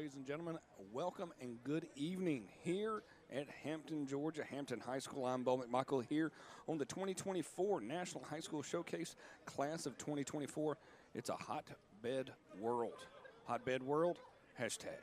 ladies and gentlemen. Welcome and good evening here at Hampton, Georgia, Hampton High School. I'm Bo McMichael here on the 2024 National High School Showcase Class of 2024. It's a hotbed world. Hotbed world, hashtag.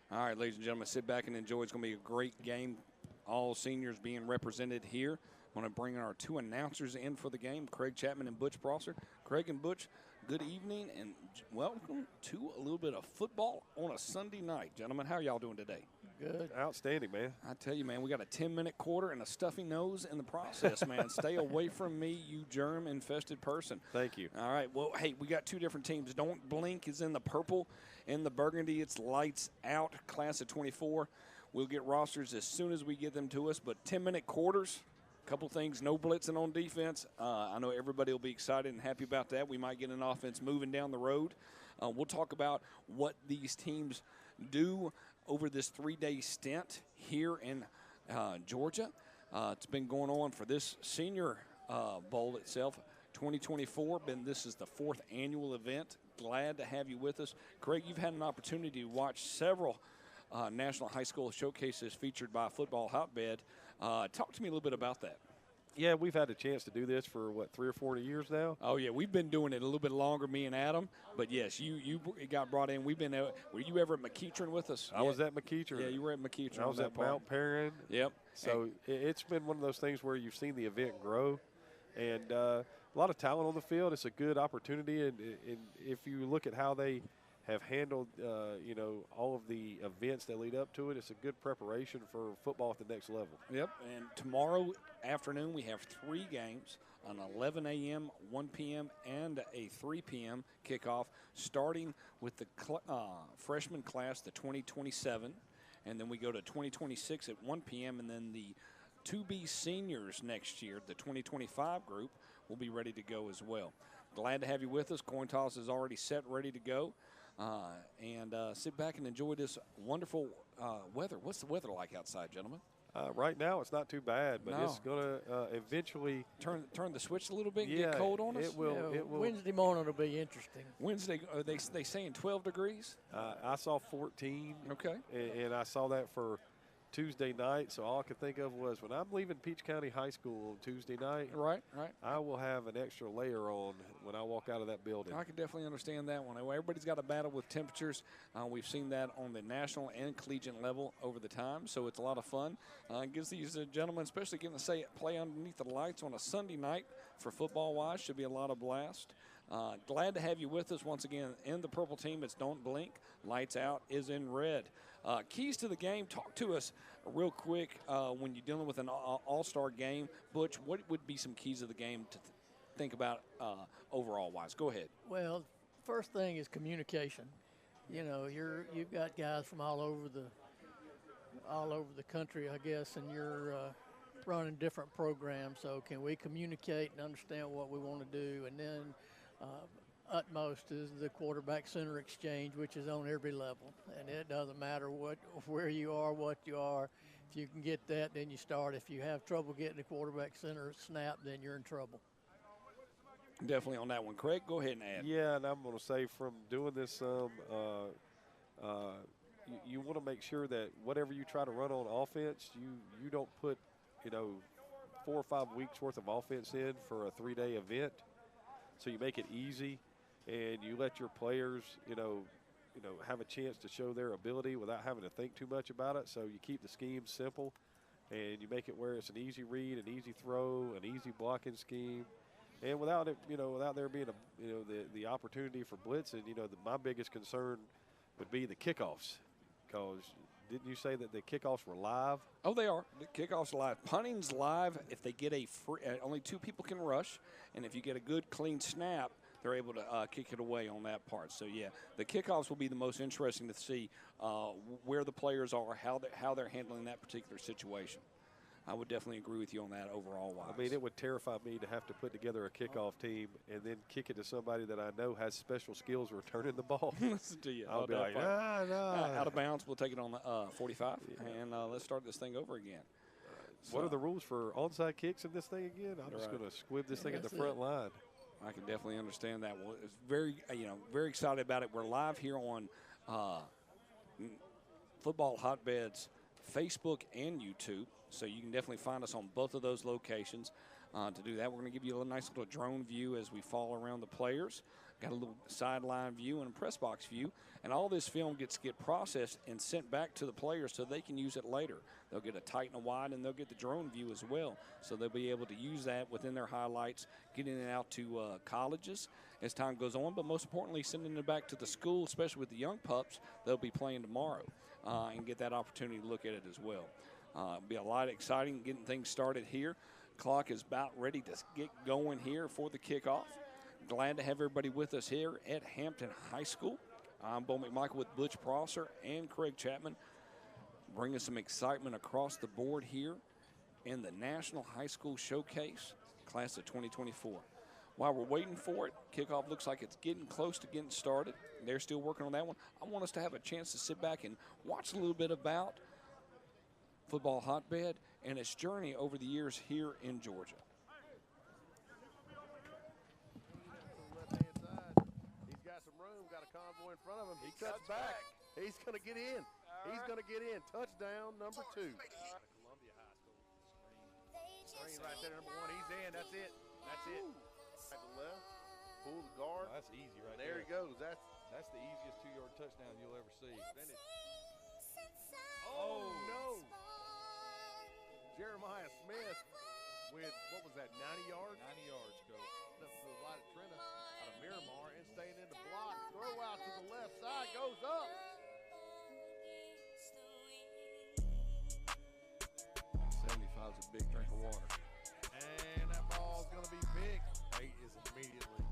All right, ladies and gentlemen, sit back and enjoy. It's going to be a great game. All seniors being represented here. I'm going to bring our two announcers in for the game, Craig Chapman and Butch Prosser. Craig and Butch, good evening and welcome to a little bit of football on a Sunday night. Gentlemen, how are y'all doing today? Good. Outstanding, man. I tell you, man, we got a 10-minute quarter and a stuffy nose in the process, man. Stay away from me, you germ-infested person. Thank you. All right, well, hey, we got two different teams. Don't Blink is in the purple. In the burgundy, it's lights out, class of 24. We'll get rosters as soon as we get them to us, but 10-minute quarters. Couple things, no blitzing on defense. I know everybody will be excited and happy about that. We might get an offense moving down the road. We'll talk about what these teams do over this 3-day stint here in Georgia. It's been going on for this senior bowl itself, 2024. This is the 4th annual event. Glad to have you with us. Craig, you've had an opportunity to watch several National High School Showcases featured by Football Hotbed. Talk to me a little bit about that. Yeah, we've had a chance to do this for, 3 or 4 years now? Oh, yeah, we've been doing it a little bit longer, me and Adam. But, yes, you got brought in. Were you ever at McEachern with us? I was at McEachern. Yeah, you were at McEachern. I was at Mount Perrin. Yep. So it's been one of those things where you've seen the event grow. And a lot of talent on the field. It's a good opportunity. And if you look at how they have handled, all of the events that lead up to it. It's a good preparation for football at the next level. Yep, and tomorrow afternoon we have 3 games, an 11 a.m., 1 p.m., and a 3 p.m. kickoff, starting with the freshman class, the 2027, and then we go to 2026 at 1 p.m., and then the to-be seniors next year, the 2025 group, will be ready to go as well. Glad to have you with us. Coin toss is already set, ready to go. And sit back and enjoy this wonderful weather. What's the weather like outside, gentlemen? Right now, it's not too bad, but No. it's going to eventually turn the switch a little bit and get cold on us? It will. Yeah, Wednesday morning will be interesting. Wednesday, are they saying 12 degrees? I saw 14. Okay. And I saw that for Tuesday night, so all I could think of was when I'm leaving Peach County High School on Tuesday night, right, I will have an extra layer on when I walk out of that building. I can definitely understand that one. Everybody's got a battle with temperatures. We've seen that on the national and collegiate level over the time, so it's a lot of fun. It gives these gentlemen, especially getting to play underneath the lights on a Sunday night for football-wise, should be a lot of blast. Glad to have you with us once again. In the purple team, it's Don't Blink. Lights Out is in red. Keys to the game, talk to us real quick when you're dealing with an all-star game. Butch, what would be some keys of the game to think about overall-wise? Go ahead. Well, first thing is communication. You know, you've got guys from all over the country, I guess, and you're running different programs. So can we communicate and understand what we want to do? And then utmost is the quarterback center exchange, which is on every level, and it doesn't matter where you are, what you are. If you can get that, then you start. If you have trouble getting the quarterback center snap, then you're in trouble. Definitely on that one. Craig, go ahead and add. Yeah, and I'm going to say from doing this you want to make sure that whatever you try to run on offense, you don't put 4 or 5 weeks worth of offense in for a 3-day event. So you make it easy, and you let your players, have a chance to show their ability without having to think too much about it. So you keep the scheme simple, and you make it where it's an easy read, an easy throw, an easy blocking scheme, and without it, without there being the opportunity for blitzing. My biggest concern would be the kickoffs, because didn't you say that the kickoffs were live? Oh, they are. The kickoff's live. Punting's live if they get only 2 people can rush, and if you get a good, clean snap, they're able to kick it away on that part. So, yeah, the kickoffs will be the most interesting to see where the players are, how they're handling that particular situation. I would definitely agree with you on that overall-wise. I mean, it would terrify me to have to put together a kickoff team and then kick it to somebody that I know has special skills returning the ball. Listen to you. I'll be like, no. Out of bounds, we'll take it on the 45, and let's start this thing over again. What are the rules for onside kicks in this thing again? I'm just going to squib this thing at the front line. I can definitely understand that. Well, it's very, very excited about it. We're live here on Football Hotbeds Facebook and YouTube, so you can definitely find us on both of those locations. To do that, we're going to give you a nice little drone view as we fall around the players. Got a little sideline view and a press box view, and all this film gets processed and sent back to the players so they can use it later. They'll get a tight and a wide, and they'll get the drone view as well, so they'll be able to use that within their highlights, getting it out to colleges as time goes on, but most importantly, sending it back to the school, especially with the young pups. They'll be playing tomorrow and get that opportunity to look at it as well. It'll be a lot exciting getting things started here. Clock is about ready to get going here for the kickoff. Glad to have everybody with us here at Hampton High School. I'm Bo McMichael with Butch Prosser and Craig Chapman, bringing some excitement across the board here in the National High School Showcase, class of 2024. While we're waiting for it, kickoff looks like it's getting close to getting started. They're still working on that one. I want us to have a chance to sit back and watch a little bit about Football Hotbed and its journey over the years here in Georgia. Left-hand side. He's got some room, got a convoy in front of him. He cuts back. He's going to get in. He's going to get in. Touchdown, number 2. Columbia High School. Screen right there, number 1. He's in. That's it. That's it. Right to left. Pull the guard. Oh, that's easy right there. There he goes. That's the easiest 2-yard touchdown you'll ever see. Oh, no. Jeremiah Smith with, what was that, 90 yards? 90 yards, Coach. Up to the right of Trina, out of Miramar, and staying in the block. Throw out to the left side, goes up. 75 is a big drink of water. And that ball's going to be big. Nate is immediately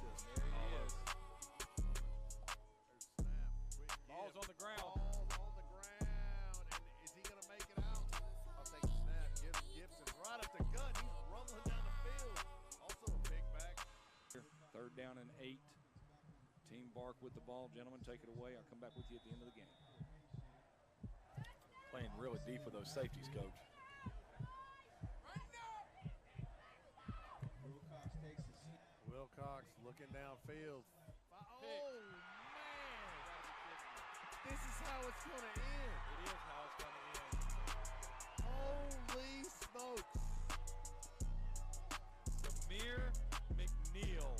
just There he is. snap. Quick Ball's give. on the ground. Ball's on the ground. And is he going to make it out? I'll take the snap. Gives Gibson right up the gut. He's rumbling down the field. Also a big back. Third down and 8. Team Bark with the ball. Gentlemen, take it away. I'll come back with you at the end of the game. Playing really deep with those safeties, Coach. Wilcox looking downfield. Oh, man. This is how it's going to end. It is how it's going to end. Holy smokes. Samir McNeil.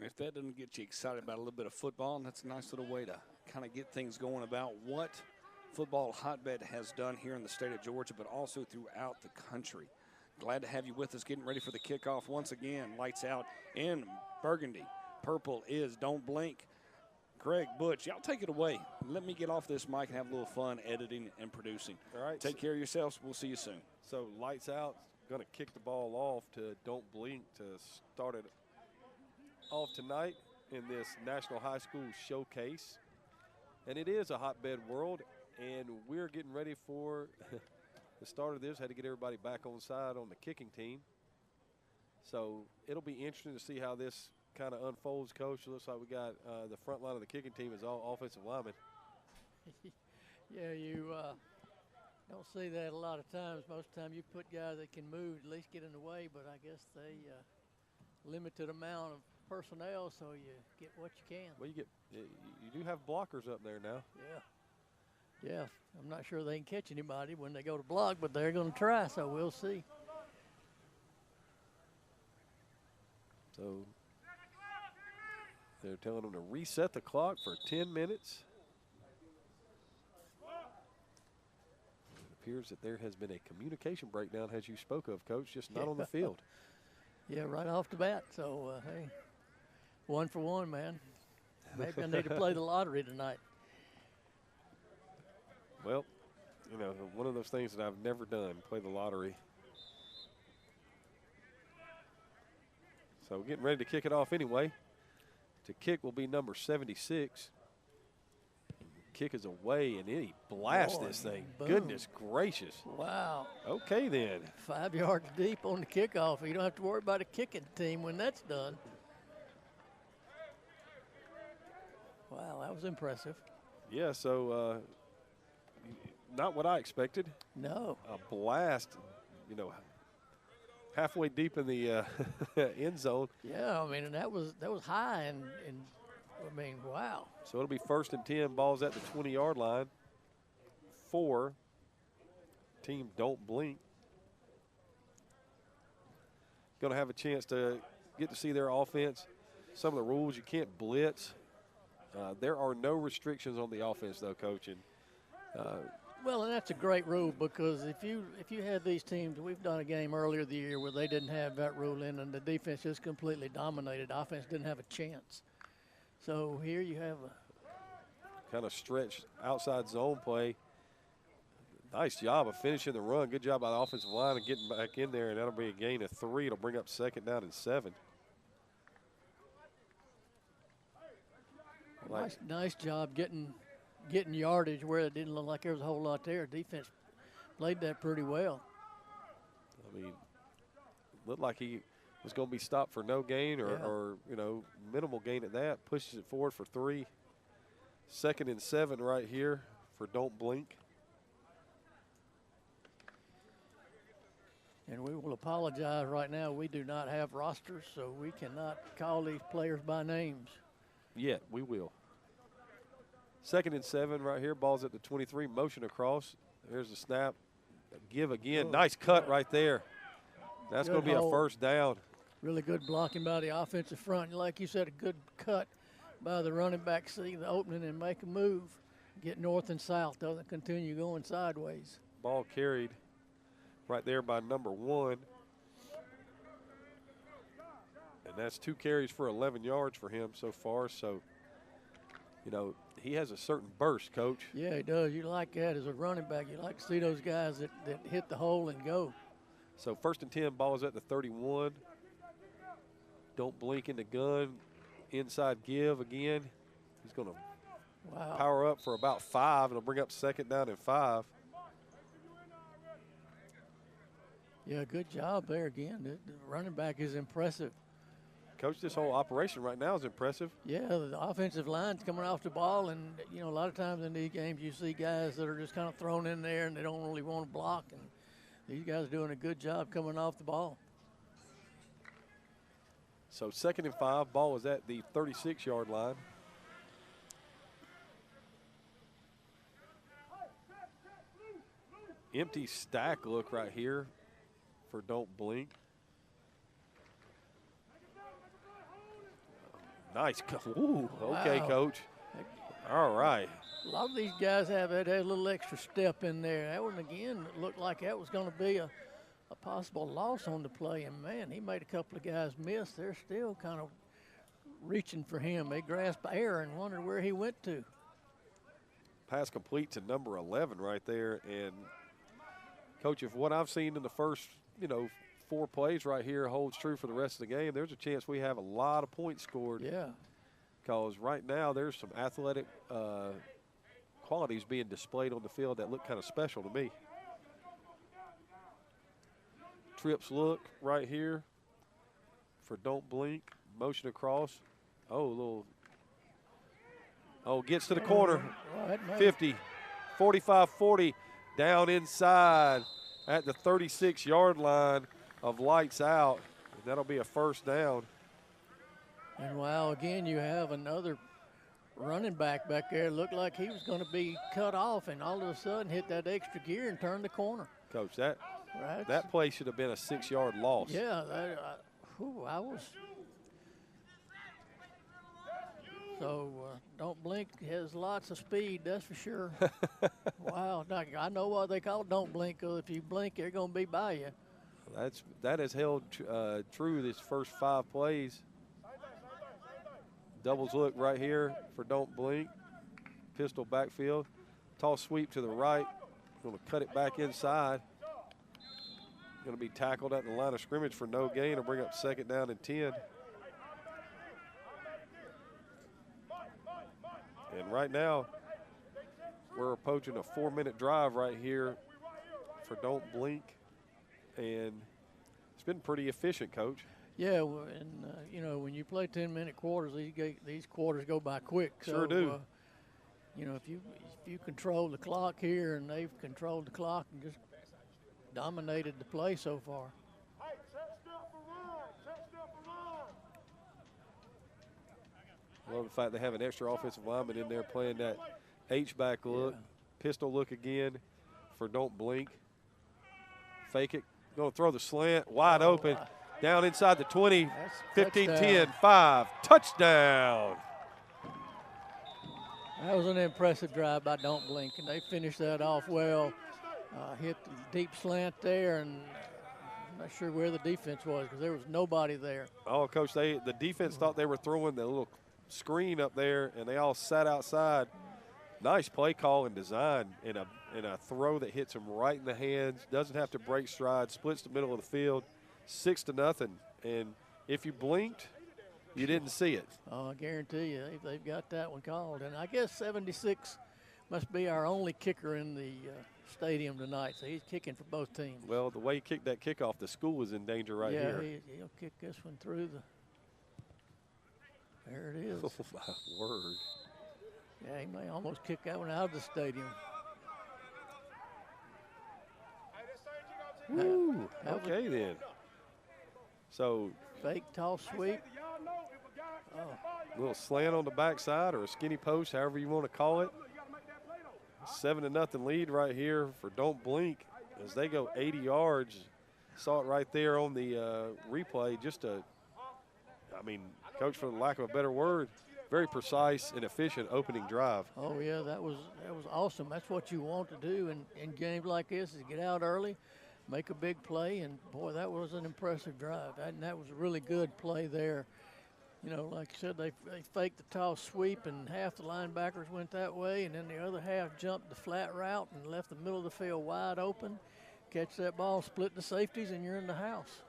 If that doesn't get you excited about a little bit of football, that's a nice little way to kind of get things going about what Football Hotbed has done here in the state of Georgia, but also throughout the country. Glad to have you with us, getting ready for the kickoff once again. Lights out in burgundy. Purple is Don't Blink. Craig, Butch, y'all take it away. Let me get off this mic and have a little fun editing and producing. All right. Take care of yourselves. We'll see you soon. So lights out, going to kick the ball off to Don't Blink to start it off tonight in this National High School Showcase. And it is a hotbed world, and we're getting ready for the start of this. Had to get everybody back on side on the kicking team. So it'll be interesting to see how this kind of unfolds, Coach. It looks like we got the front line of the kicking team is all offensive linemen. Yeah, you don't see that a lot of times. Most of the time you put guys that can move, at least get in the way, but I guess they limited amount of personnel, so you get what you can. Well, you do have blockers up there now. Yeah. Yeah, I'm not sure they can catch anybody when they go to block, but they're going to try, so we'll see. So they're telling them to reset the clock for 10 minutes. It appears that there has been a communication breakdown, as you spoke of, Coach, just not on the field. Yeah, right off the bat. So, hey, 1 for 1, man. Maybe I need to play the lottery tonight. Well, you know, one of those things that I've never done, play the lottery. So getting ready to kick it off anyway. To kick will be number 76. Kick is away, and he blasts Boy, this thing. boom. Goodness gracious. Wow. Okay, then. 5 yards deep on the kickoff. You don't have to worry about a kicking team when that's done. Wow, that was impressive. Yeah, so not what I expected. No. A blast, you know, halfway deep in the end zone. Yeah, I mean, and that was high, and I mean, wow. So it'll be 1st and 10. Ball's at the 20-yard line. 4. Team don't blink. Going to have a chance to get to see their offense. Some of the rules, you can't blitz. There are no restrictions on the offense, though, Coach. And Well, and that's a great rule, because if you had these teams, we've done a game earlier the year where they didn't have that rule in, and the defense just completely dominated. The offense didn't have a chance. So here you have a kind of stretch outside zone play. Nice job of finishing the run. Good job by the offensive line of getting back in there, and that'll be a gain of 3. It'll bring up 2nd down and 7. nice job getting yardage where it didn't look like there was a whole lot there. Defense played that pretty well. I mean, looked like he was going to be stopped for no gain or minimal gain at that. Pushes it forward for 3. 2nd and 7 right here for don't blink. And we will apologize right now. We do not have rosters, so we cannot call these players by names. Yet, we will. 2nd and 7 right here. Ball's at the 23. Motion across. There's the snap. Give again. Nice cut right there. That's going to be a 1st down. Really good blocking by the offensive front. Like you said, a good cut by the running back. See the opening and make a move. Get north and south. Doesn't continue going sideways. Ball carried right there by number 1. And that's 2 carries for 11 yards for him so far. So, he has a certain burst, Coach. Yeah, he does. You like that as a running back. You like to see those guys that hit the hole and go. So 1st and 10, ball is at the 31. Don't blink in the gun. Inside give again. He's going to power up for about 5. It'll bring up 2nd down and 5. Yeah, good job there again. The running back is impressive. Coach, this whole operation right now is impressive. Yeah, the offensive line's coming off the ball, and, a lot of times in these games you see guys that are just kind of thrown in there and they don't really want to block, and these guys are doing a good job coming off the ball. So 2nd and 5, ball is at the 36-yard line. Empty stack look right here for don't blink. Nice. Ooh, okay, wow. Coach. All right. A lot of these guys have had a little extra step in there. That one, again, looked like that was going to be a possible loss on the play. And, man, he made a couple of guys miss. They're still kind of reaching for him. They grasped air and wondered where he went to. Pass complete to number 11 right there. And, Coach, if what I've seen in the first, 4 plays right here holds true for the rest of the game, there's a chance we have a lot of points scored. Yeah. Because right now there's some athletic qualities being displayed on the field that look kind of special to me. Trips look right here for don't blink. Motion across. Gets to the corner. 50, 45, 40. Down inside at the 36-yard line of lights out. That'll be a 1st down. And, wow, again, you have another running back there. Looked like he was going to be cut off, and all of a sudden hit that extra gear and turned the corner. Coach, that play should have been a 6-yard loss. Yeah, I was. So don't blink has lots of speed, that's for sure. Wow, I know what they call don't blink, because if you blink, they're going to be by you. That has held true this first 5 plays. Doubles look right here for don't blink. Pistol backfield. Toss sweep to the right. Going to cut it back inside. Going to be tackled at the line of scrimmage for no gain. It'll bring up 2nd down and 10. And right now, we're approaching a 4-minute drive right here for don't blink. And it's been pretty efficient, Coach. Yeah, and, when you play 10-minute quarters, these quarters go by quick. Sure do. If you control the clock here, and they've controlled the clock and just dominated the play so far. love the fact they have an extra offensive lineman in there playing that H-back look. Yeah. Pistol look again for don't blink. Fake it. Going to throw the slant. Wide open. Down inside the 20. That's 15, touchdown. 10, 5. Touchdown. That was an impressive drive by Don't Blink, and they finished that off well. Hit the deep slant there, and I'm not sure where the defense was because there was nobody there. Oh, Coach, the defense thought they were throwing the little screen up there, and they all sat outside. Nice play call and design, and a throw that hits him right in the hands. Doesn't have to break stride. Splits the middle of the field, 6-0. And if you blinked, you didn't see it. Oh, I guarantee you, they've got that one called. And I guess 76 must be our only kicker in the stadium tonight, so he's kicking for both teams. Well, the way he kicked that kickoff, the school is in danger right here. Yeah, he'll kick this one through the. There it is. Oh, my word. Yeah, he may almost kick that one out of the stadium. Woo. That was Okay, then. So, fake toss sweep. a little slant on the backside or a skinny post, however you want to call it. 7-0 lead right here for Don't Blink as they go 80 yards. Saw it right there on the replay. Coach, for the lack of a better word, very precise and efficient opening drive. Oh yeah, that was awesome. That's what you want to do in games like this, is get out early, make a big play, and boy, that was an impressive drive. That was a really good play there. You know, like I said, they faked the toss sweep, and half the linebackers went that way, and then the other half jumped the flat route and left the middle of the field wide open. Catch that ball, split the safeties, and you're in the house.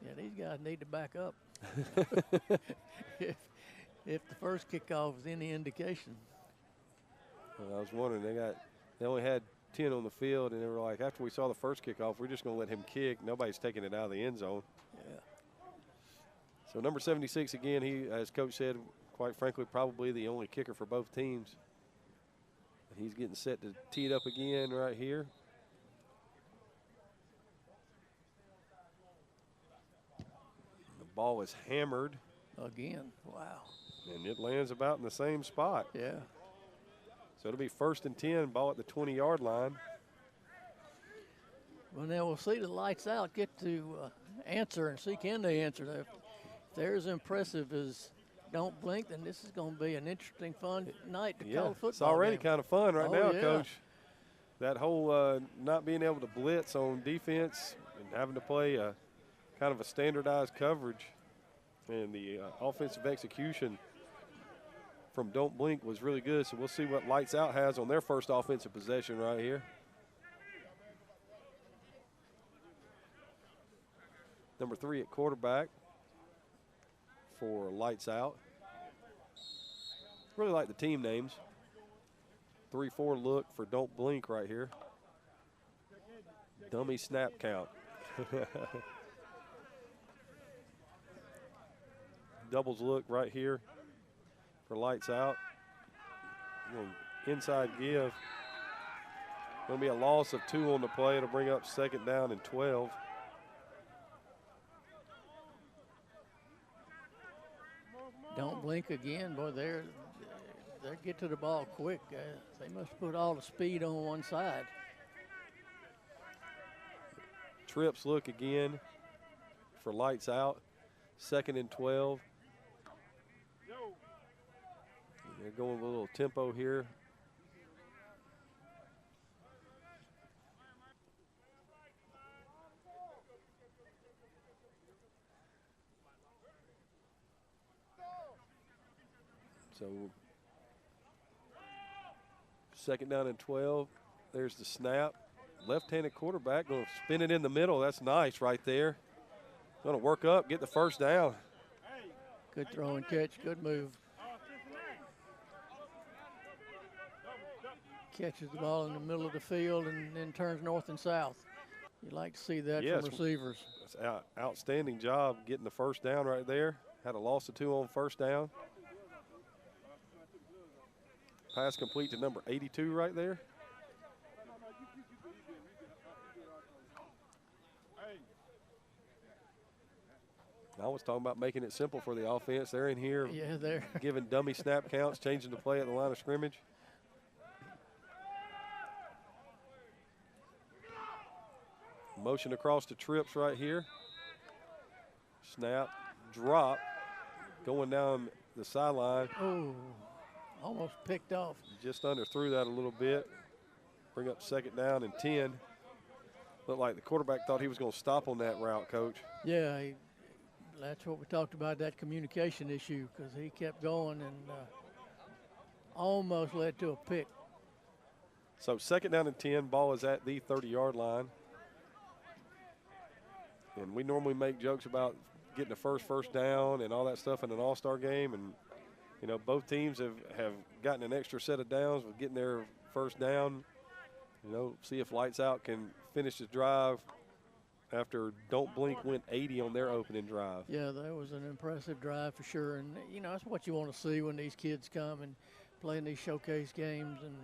Yeah, these guys need to back up. if the first kickoff is any indication. Well, I was wondering, they only had 10 on the field, and they were like, after we saw the first kickoff, we're just going to let him kick. Nobody's taking it out of the end zone. Yeah. So number 76, again, he, as Coach said, quite frankly, probably the only kicker for both teams. He's getting set to tee it up again right here. The ball is hammered. Again, wow. And it lands about in the same spot. Yeah. So it'll be 1st and 10, ball at the 20-yard line. Well, now we'll see the lights out get to answer and see can they answer. If they're as impressive as Don't Blink, then this is going to be an interesting, fun night to call a football it's already game. kind of fun right now, yeah. Coach. That whole not being able to blitz on defense and having to play kind of a standardized coverage, and the offensive execution from Don't Blink was really good. So we'll see what Lights Out has on their first offensive possession right here. Number 3 at quarterback for Lights Out. Really like the team names. 3-4 look for Don't Blink right here. Dummy snap count. Doubles look right here for Lights Out. Inside give. Going to be a loss of 2 on the play. It'll bring up 2nd down and 12. Don't Blink again, boy. They get to the ball quick. They must put all the speed on one side. Trips look again for Lights Out. 2nd and 12. They're going with a little tempo here. So 2nd down and 12. There's the snap. Left-handed quarterback going to spin it in the middle. That's nice right there. Going to work up, get the 1st down. Good throw and catch, good move. Catches the ball in the middle of the field and then turns north and south. You like to see that from receivers. That's an outstanding job getting the 1st down right there. Had a loss of 2 on 1st down. Pass complete to number 82 right there. I was talking about making it simple for the offense. They're in here Yeah, they're giving dummy snap counts, changing the play at the line of scrimmage. Motion across to Trips right here. Snap, drop, going down the sideline. oh, almost picked off. Just underthrew that a little bit. Bring up 2nd down and 10. Looked like the quarterback thought he was going to stop on that route, Coach. Yeah, that's what we talked about, that communication issue, because he kept going and almost led to a pick. So 2nd down and 10, ball is at the 30-yard line. And we normally make jokes about getting the first down and all that stuff in an all-star game. And, you know, both teams have gotten an extra set of downs with getting their first down. You know, see if Lights Out can finish the drive after Don't Blink went 80 on their opening drive. Yeah, that was an impressive drive for sure. And, you know, that's what you want to see when these kids come and play in these showcase games and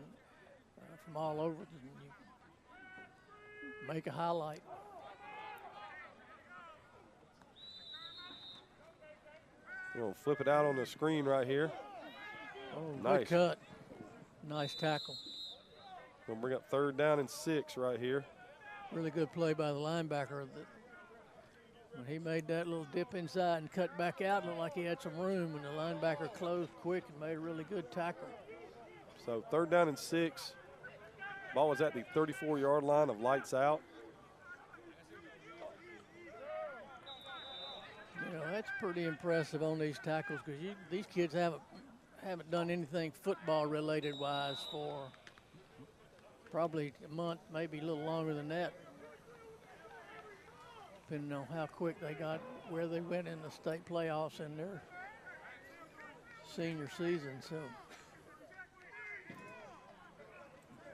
from all over. You make a highlight. We're going to flip it out on the screen right here. Oh, Nice. good cut. Nice tackle. Going to bring up 3rd down and 6 right here. Really good play by the linebacker. When he made that little dip inside and cut back out, looked like he had some room, and the linebacker closed quick and made a really good tackle. So 3rd down and 6. Ball was at the 34-yard line of Lights Out. You know, that's pretty impressive on these tackles, because these kids haven't done anything football related wise for probably a month, maybe a little longer than that, depending on how quick they got where they went in the state playoffs in their senior season.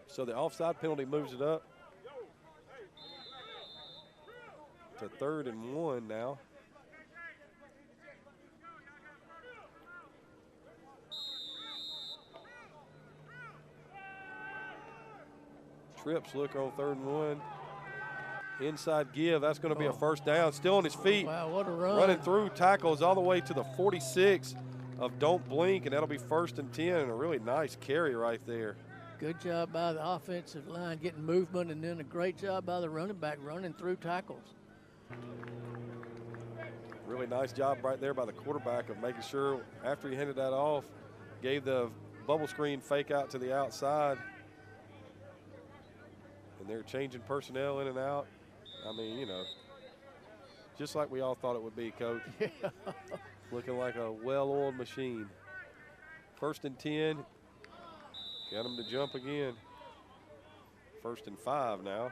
So the offside penalty moves it up to 3rd and 1 now. Trips look on 3rd and 1. Inside give, that's going to be a first down. Still on his feet. Wow, what a run. Running through tackles all the way to the 46 of Don't Blink, and that'll be 1st and 10, and a really nice carry right there. Good job by the offensive line getting movement, and then a great job by the running back running through tackles. Really nice job right there by the quarterback of making sure after he handed that off, gave the bubble screen fake out to the outside. And they're changing personnel in and out. I mean, you know, just like we all thought it would be, Coach. Yeah. Looking like a well-oiled machine. 1st and 10. Got them to jump again. 1st and 5 now.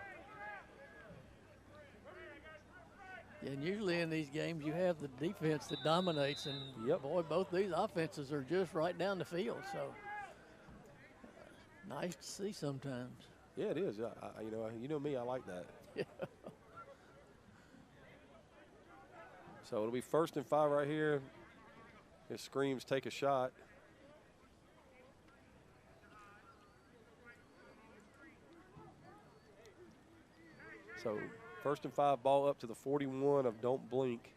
And usually in these games you have the defense that dominates, and Yep. boy, both these offenses are just right down the field. So nice to see sometimes. Yeah, it is. You know me, I like that. Yeah. So it'll be 1st and 5 right here. It screams take a shot. So 1st and 5, ball up to the 41 of Don't Blink.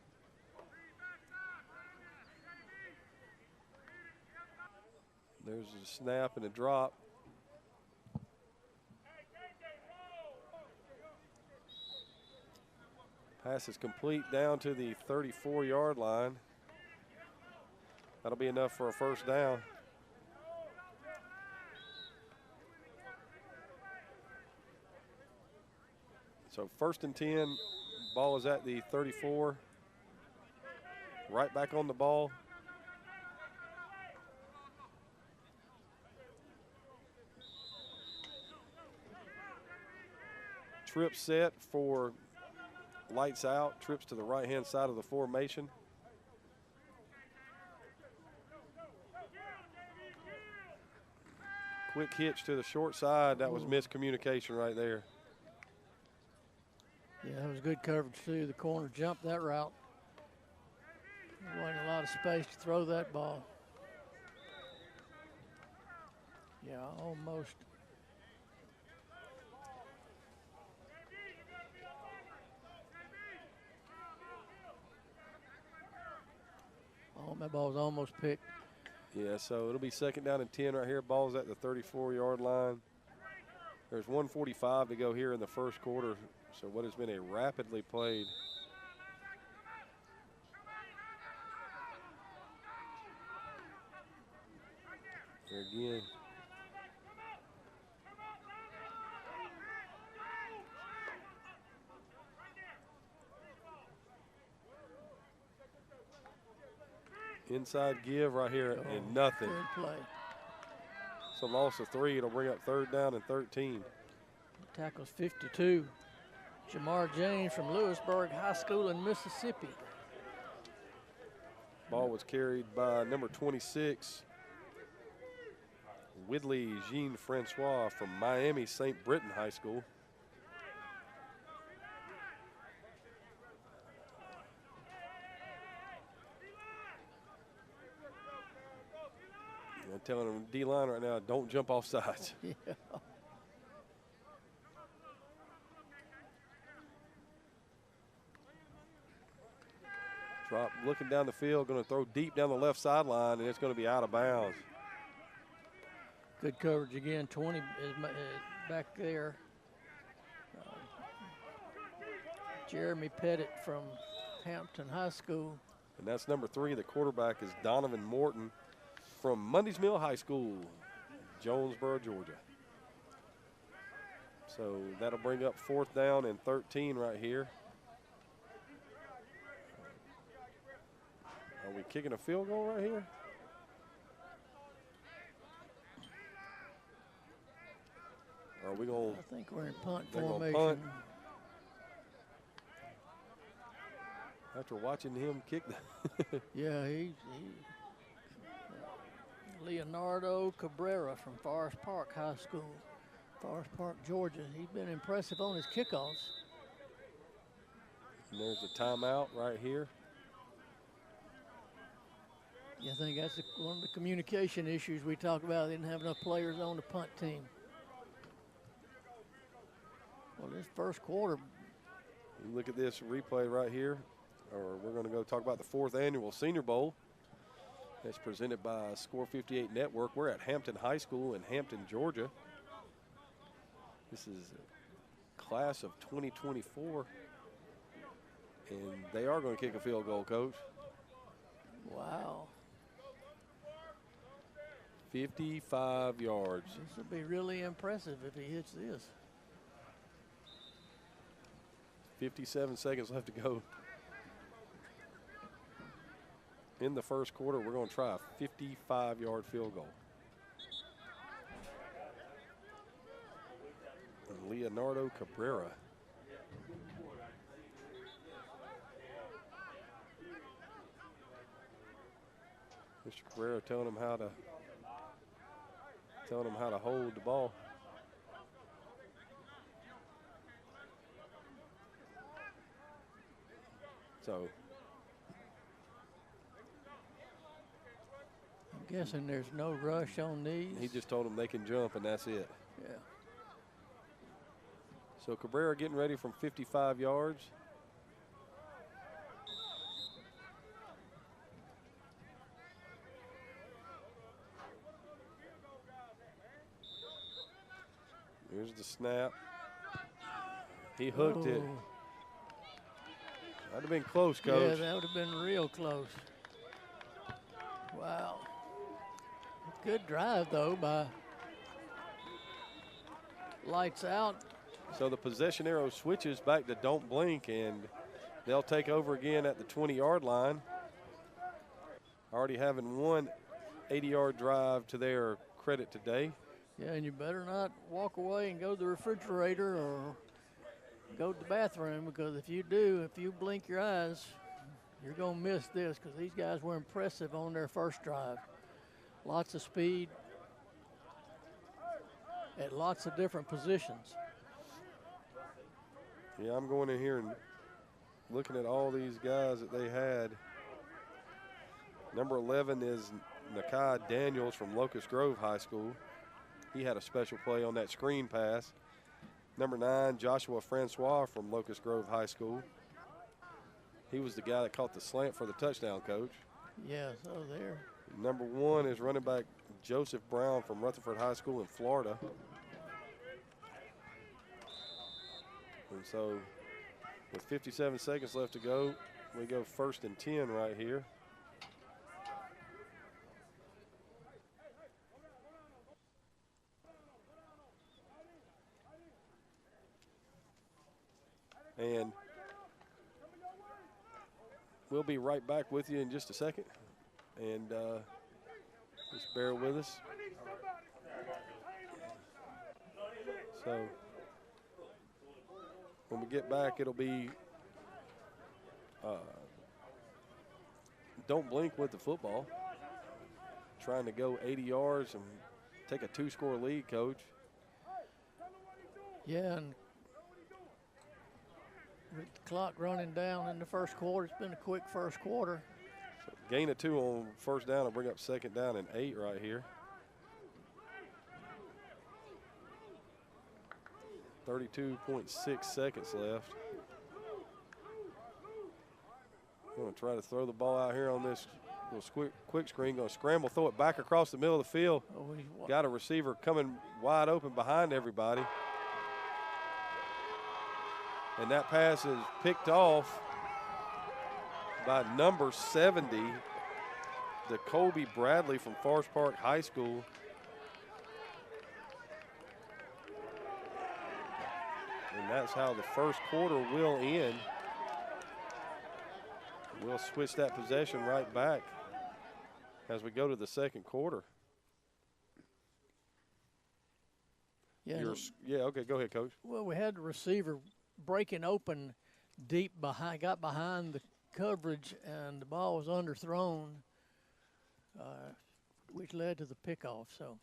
There's a snap and a drop. Pass is complete down to the 34-yard line. That'll be enough for a first down. So 1st and 10, ball is at the 34. Right back on the ball. Trip set for Lights Out. Trips to the right-hand side of the formation. Quick hitch to the short side. That was miscommunication right there. Yeah, that was good coverage too. The corner jumped that route. There wasn't a lot of space to throw that ball. Yeah, almost. that ball was almost picked. Yeah, so it'll be 2nd down and 10 right here. Ball's at the 34-yard line. There's 1:45 to go here in the first quarter. So what has been a rapidly played here again. Inside give right here and nothing. Good play. So loss of 3. It'll bring up 3rd down and 13. Tackles 52. Jamar James from Lewisburg High School in Mississippi. Ball was carried by number 26, Whitley Jean-Francois from Miami St. Britton High School. I'm telling them, D-line right now, don't jump off sides. Yeah. Drop, looking down the field, going to throw deep down the left sideline, and it's going to be out of bounds. Good coverage again. 20 is back there. Jeremy Pettit from Hampton High School. And that's number 3. The quarterback is Donovan Morton from Mondays Mill High School, Jonesboro, Georgia. So that'll bring up 4th down and 13 right here. Are we kicking a field goal right here? Or are we going? I think we're in punt They're gonna formation. punt. After watching him kick the Yeah, Leonardo Cabrera from Forest Park High School, Forest Park, Georgia. He's been impressive on his kickoffs. And there's a timeout right here. Yeah, I think that's one of the communication issues we talk about. They didn't have enough players on the punt team. Well, this first quarter. You look at this replay right here, or we're going to go talk about the 4th annual Senior Bowl. That's presented by Score 58 Network. We're at Hampton High School in Hampton, Georgia. This is a class of 2024, and they are going to kick a field goal, Coach. Wow. 55 yards. This will be really impressive if he hits this. 57 seconds left to go. In the first quarter, we're going to try a 55-yard field goal. And Leonardo Cabrera. Mr. Cabrera telling him how to hold the ball. So I'm guessing there's no rush on these. he just told them they can jump, and that's it. Yeah. So Cabrera getting ready from 55 yards. Here's the snap. He hooked it. Oh. That'd have been close, Yeah, Coach. that would have been real close. Wow. Good drive, though, by Lights Out. So the possession arrow switches back to don't blink, and they'll take over again at the 20-yard line. Already having one 80-yard drive to their credit today. Yeah, and you better not walk away and go to the refrigerator or go to the bathroom, because if you do, if you blink your eyes, you're going to miss this, because these guys were impressive on their first drive. Lots of speed at lots of different positions. Yeah, I'm going in here and looking at all these guys that they had. Number 11 is Nakai Daniels from Locust Grove High School. He had a special play on that screen pass. Number 9, Joshua Francois from Locust Grove High School. He was the guy that caught the slant for the touchdown, Coach. Yeah, so there. Number 1 is running back Joseph Brown from Rutherford High School in Florida. And so with 57 seconds left to go, we go 1st and 10 right here. And we'll be right back with you in just a second. And just bear with us. So when we get back, it'll be don't blink with the football. Trying to go 80 yards and take a 2-score lead, Coach. Yeah, and with the clock running down in the first quarter, it's been a quick first quarter. So gain of 2 on 1st down will bring up 2nd down and 8 right here. 32.6 seconds left. Going to try to throw the ball out here on this little quick screen. Going to scramble, throw it back across the middle of the field. Got a receiver coming wide open behind everybody. And that pass is picked off by number 70, the Colby Bradley from Forest Park High School. And that's how the first quarter will end. We'll switch that possession right back as we go to the second quarter. Yeah, okay, go ahead, Coach. well, we had the receiver breaking open deep behind, got behind the coverage, and the ball was underthrown, which led to the pickoff. So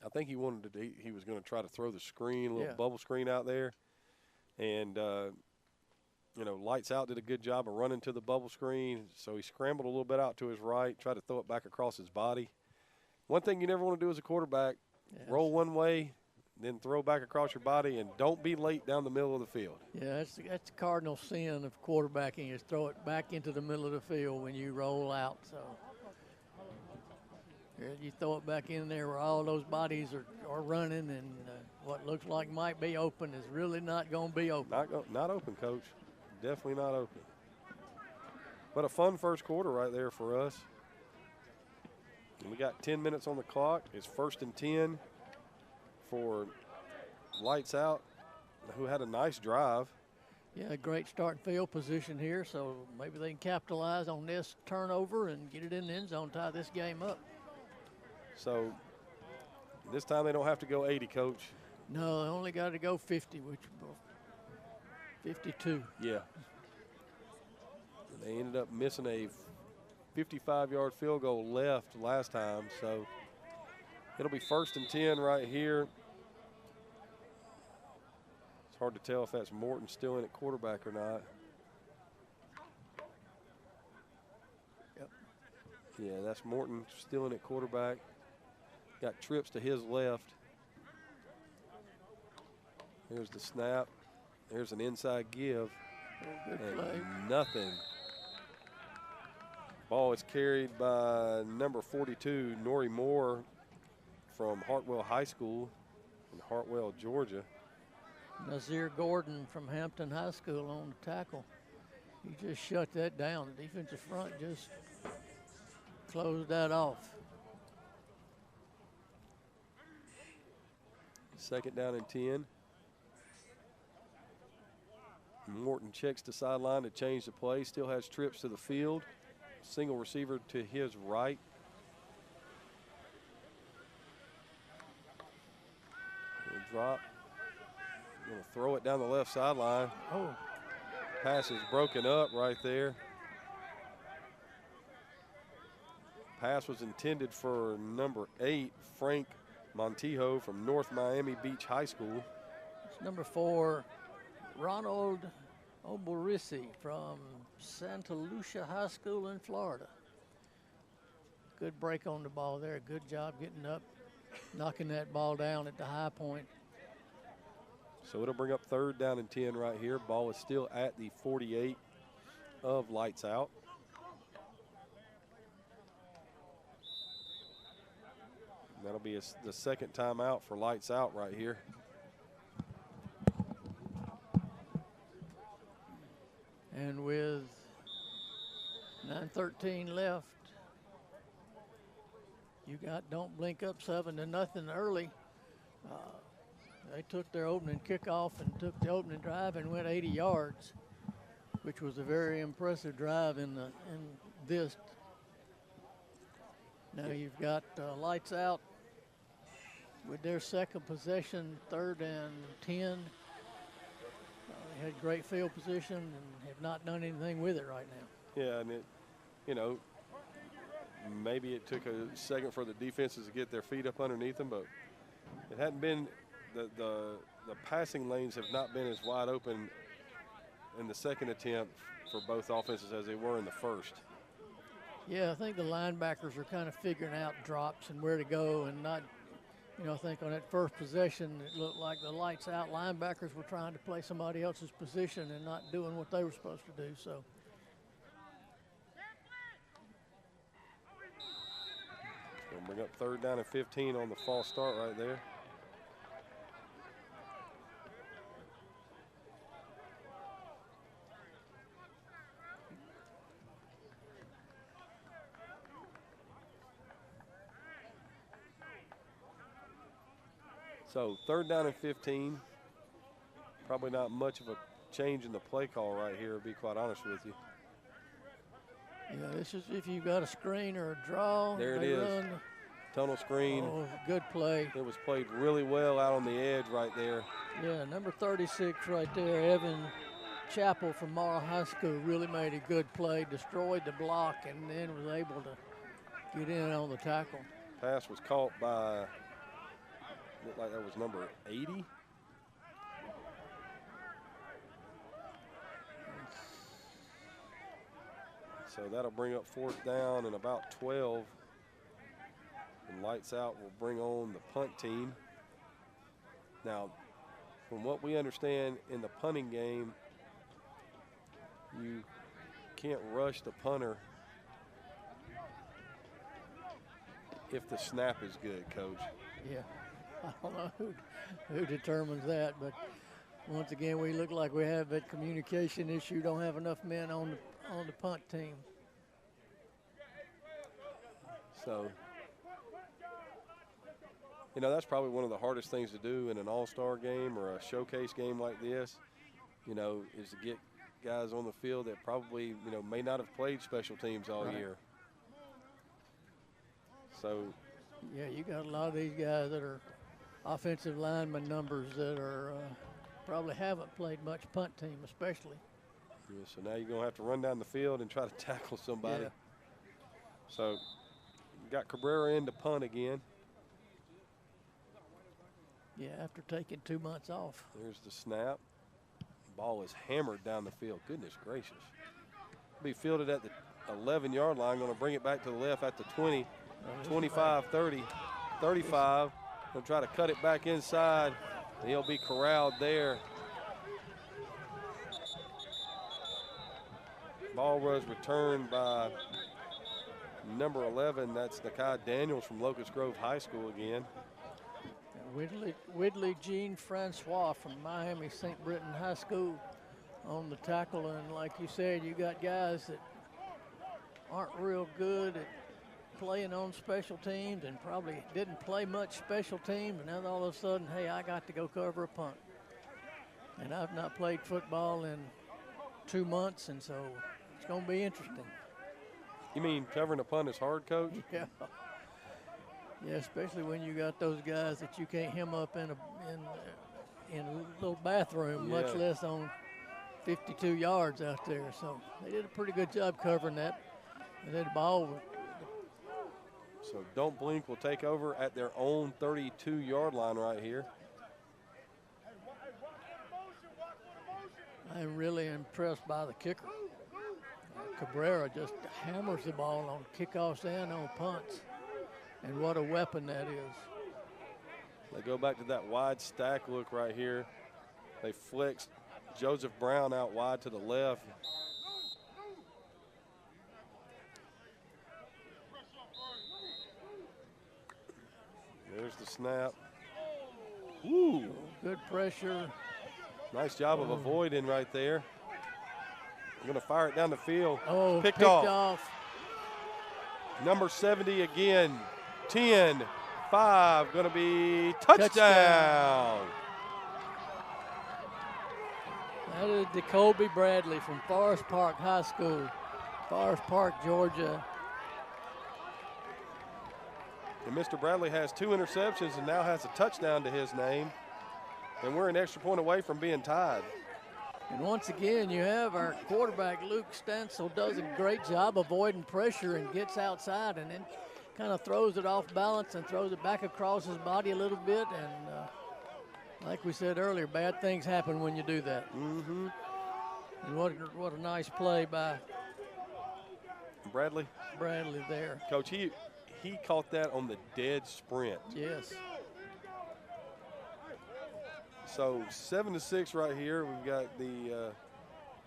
I think he wanted to. He was going to try to throw the screen, a little Yeah. bubble screen out there, and you know, Lights Out did a good job of running to the bubble screen. So he scrambled a little bit out to his right, tried to throw it back across his body. One thing you never want to do as a quarterback: roll one way, then throw back across your body, and don't be late down the middle of the field. yeah, that's the cardinal sin of quarterbacking, is throw it back into the middle of the field when you roll out. So yeah, you throw it back in there where all those bodies are running, and what looks like might be open is really not going to be open. Not open, Coach. Definitely not open. But a fun first quarter right there for us. And we got 10 minutes on the clock. It's 1st and 10 for Lights Out, who had a nice drive. Yeah, great starting field position here, so maybe they can capitalize on this turnover and get it in the end zone, tie this game up. So this time they don't have to go 80, Coach. No, they only got to go 50, which 52. Yeah. They ended up missing a 55-yard field goal left last time, so it'll be 1st and 10 right here. It's hard to tell if that's Morton still in at quarterback or not. Yep. Yeah, that's Morton still in at quarterback. Got trips to his left. Here's the snap. There's an inside give. Good And play. nothing. Ball is carried by number 42, Nori Moore from Hartwell High School in Hartwell, Georgia. Nazir Gordon from Hampton High School on the tackle. He just shut that down. The defensive front just closed that off. 2nd down and 10. Morton checks the sideline to change the play. Still has trips to the field. Single receiver to his right. Drop. Going to throw it down the left sideline. Oh, Pass is broken up right there. Pass was intended for number 8, Frank Montijo from North Miami Beach High School. it's number 4, Ronald Oborisi from Santa Lucia High School in Florida. Good break on the ball there. Good job getting up, knocking that ball down at the high point. So it'll bring up 3rd down and 10 right here. Ball is still at the 48 of Lights Out. That'll be the second timeout for lights out right here. And with 9:13 left, you got Don't Blink up 7-0 early. They took their opening kickoff and took the opening drive and went 80 yards, which was a very impressive drive in this. Now you've got lights out with their second possession, 3rd and 10. They had great field position and have not done anything with it right now. Yeah, and it, you know, maybe it took a second for the defenses to get their feet up underneath them, but it hadn't been the passing lanes have not been as wide open in the second attempt for both offenses as they were in the first. Yeah, I think the linebackers are kind of figuring out drops and where to go and not, you know, I think on that first possession it looked like the lights out linebackers were trying to play somebody else's position and not doing what they were supposed to do. So Gonna bring up 3rd down and 15 on the false start right there. So 3rd down and 15. Probably not much of a change in the play call right here, to be quite honest with you. yeah, this is if you've got a screen or a draw. There it they is. Run. Tunnel screen. Oh, good play. It was played really well out on the edge right there. Yeah, number 36 right there, Evan Chappell from Morrow High School really made a good play, destroyed the block, and then was able to get in on the tackle. Pass was caught by, looked like that was number 80. So that'll bring up 4th down and about 12. And lights out will bring on the punt team. Now, from what we understand in the punting game, you can't rush the punter if the snap is good, Coach. Yeah, I don't know who determines that, but once again, we look like we have that communication issue, don't have enough men on the punt team. So, you know, that's probably one of the hardest things to do in an all-star game or a showcase game like this, you know, is to get guys on the field that probably, you know, may not have played special teams all year. So, yeah, you got a lot of these guys that are offensive lineman numbers that are probably haven't played much punt team, especially. yeah, so now you're going to have to run down the field and try to tackle somebody. Yeah. So, you got Cabrera in to punt again. Yeah, after taking 2 months off. There's the snap. Ball is hammered down the field. Goodness gracious. Be fielded at the 11-yard line. Going to bring it back to the left at the 20, 25, 30, 35. Going to try to cut it back inside. And he'll be corralled there. Ball was returned by number 11. That's Nakai Daniels from Locust Grove High School again. Whitley Jean Francois from Miami St. Britton High School on the tackle. And like you said, you got guys that aren't real good at playing on special teams and probably didn't play much special teams. And now all of a sudden, hey, I got to go cover a punt. And I've not played football in 2 months, and so it's going to be interesting. You mean covering a punt is hard, Coach? Yeah. Yeah, especially when you got those guys that you can't hem up in a little bathroom, Yeah. much less on 52 yards out there. So they did a pretty good job covering that. And then the ball. So Don't Blink will take over at their own 32-yard line right here. I'm really impressed by the kicker. Cabrera just hammers the ball on kickoffs and on punts. And what a weapon that is. They go back to that wide stack look right here. They flex Joseph Brown out wide to the left. There's the snap. Woo! Good pressure. Nice job of avoiding right there. I'm going to fire it down the field. Oh, picked off. Number 70 again. 10, 5, going to be touchdown. That is Jacoby Bradley from Forest Park High School, Forest Park, Georgia. And Mr. Bradley has 2 interceptions and now has a touchdown to his name. And we're an extra point away from being tied. And once again, you have our quarterback, Luke Stansel, does a great job avoiding pressure and gets outside and then kind of throws it off balance and throws it back across his body a little bit. And like we said earlier, bad things happen when you do that. Mm-hmm. And what a nice play by Bradley there. Coach, he caught that on the dead sprint. Yes. So 7-6 right here. We've got the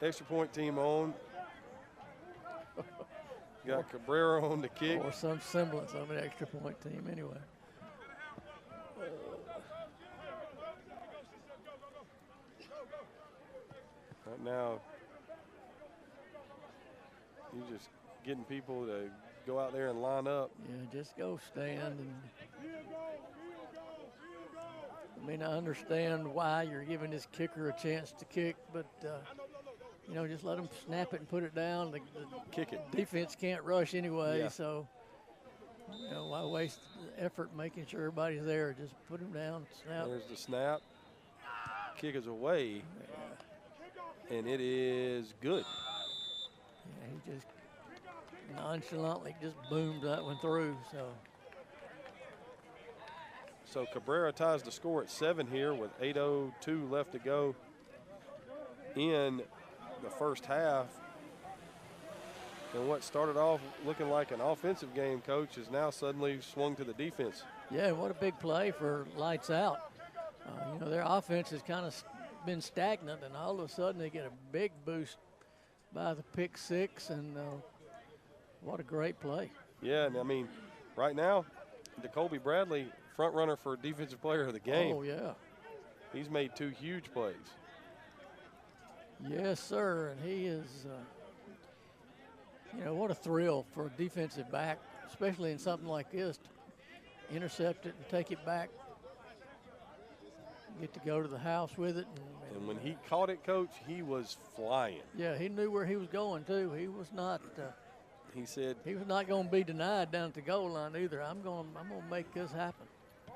extra point team on. Got Cabrera on the kick. Or some semblance of an extra point team anyway. Right now, you're just getting people to go out there and line up. Yeah, just go stand. And I mean, I understand why you're giving this kicker a chance to kick, but you know, just let him snap it and put it down. The Kick it. defense can't rush anyway, Yeah. so you know, why waste the effort making sure everybody's there? Just put him down, snap. There's the snap. Kick is away, and it is good. Yeah, he just nonchalantly just boomed that one through. So Cabrera ties the score at 7 here with 8:02 left to go in the first half. And what started off looking like an offensive game, Coach, is now suddenly swung to the defense. Yeah, what a big play for Lights Out. You know, their offense has kind of been stagnant, and all of a sudden they get a big boost by the pick six, and what a great play. Yeah, and I mean, right now, Jacoby Bradley, front runner for defensive player of the game. Oh, yeah. He's made 2 huge plays. Yes, sir, and he is, you know, what a thrill for a defensive back, especially in something like this, to intercept it and take it back, get to go to the house with it. And when he caught it, Coach, he was flying. Yeah, he knew where he was going, too. He was not He said, he was not going to be denied down at the goal line either. I'm going to make this happen.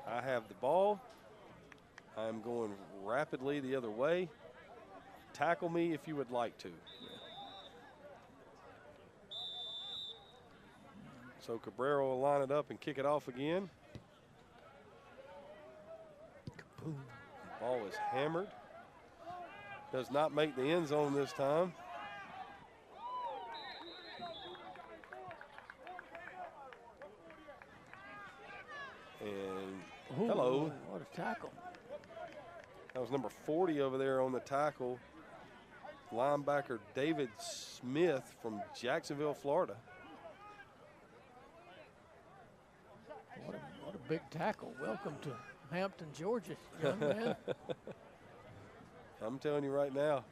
I have the ball. I'm going rapidly the other way. Tackle me if you would like to. So Cabrera will line it up and kick it off again. Boom. Ball is hammered. Does not make the end zone this time. And Ooh, hello. What a tackle. That was number 40 over there on the tackle. Linebacker David Smith from Jacksonville, Florida. What a big tackle. Welcome to Hampton, Georgia, young man. I'm telling you right now.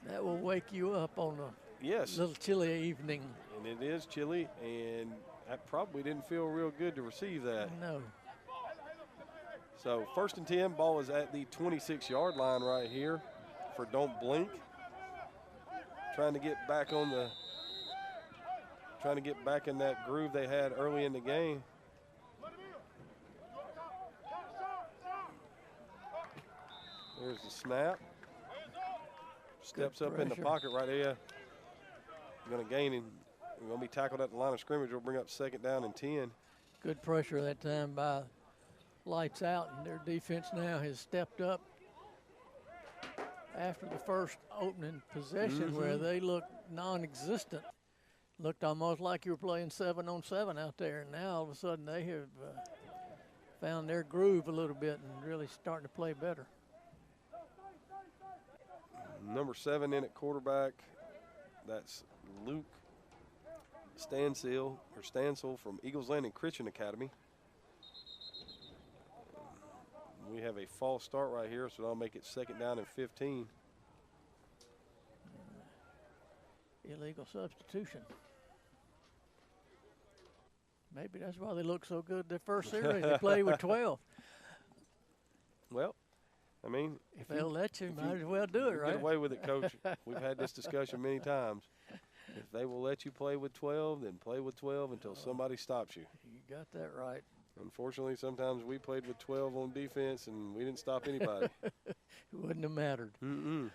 That will wake you up on a Yes. little chilly evening. And it is chilly, and that probably didn't feel real good to receive that. No. So 1st and 10, ball is at the 26-yard line right here for Don't Blink. Trying to get back in that groove they had early in the game. There's the snap. Steps up in the pressure. pocket right there. Going to gain and we're going to be tackled at the line of scrimmage. We'll bring up 2nd down and 10. Good pressure that time by Lights Out, and their defense now has stepped up after the first opening possession where they looked non-existent. Looked almost like you were playing 7-on-7 out there, and now all of a sudden they have found their groove a little bit and really starting to play better. Number 7 in at quarterback. That's Luke Stansel from Eagles Landing Christian Academy. We have a false start right here, so that'll make it 2nd down and 15. Illegal substitution. Maybe that's why they look so good their first series. They played with 12. Well, I mean, if they'll let you, might as well do it, right? Get away with it, Coach. We've had this discussion many times. If they will let you play with 12, then play with 12 until somebody stops you. You got that right. Unfortunately, sometimes we played with 12 on defense, and we didn't stop anybody. It wouldn't have mattered. Mm-mm.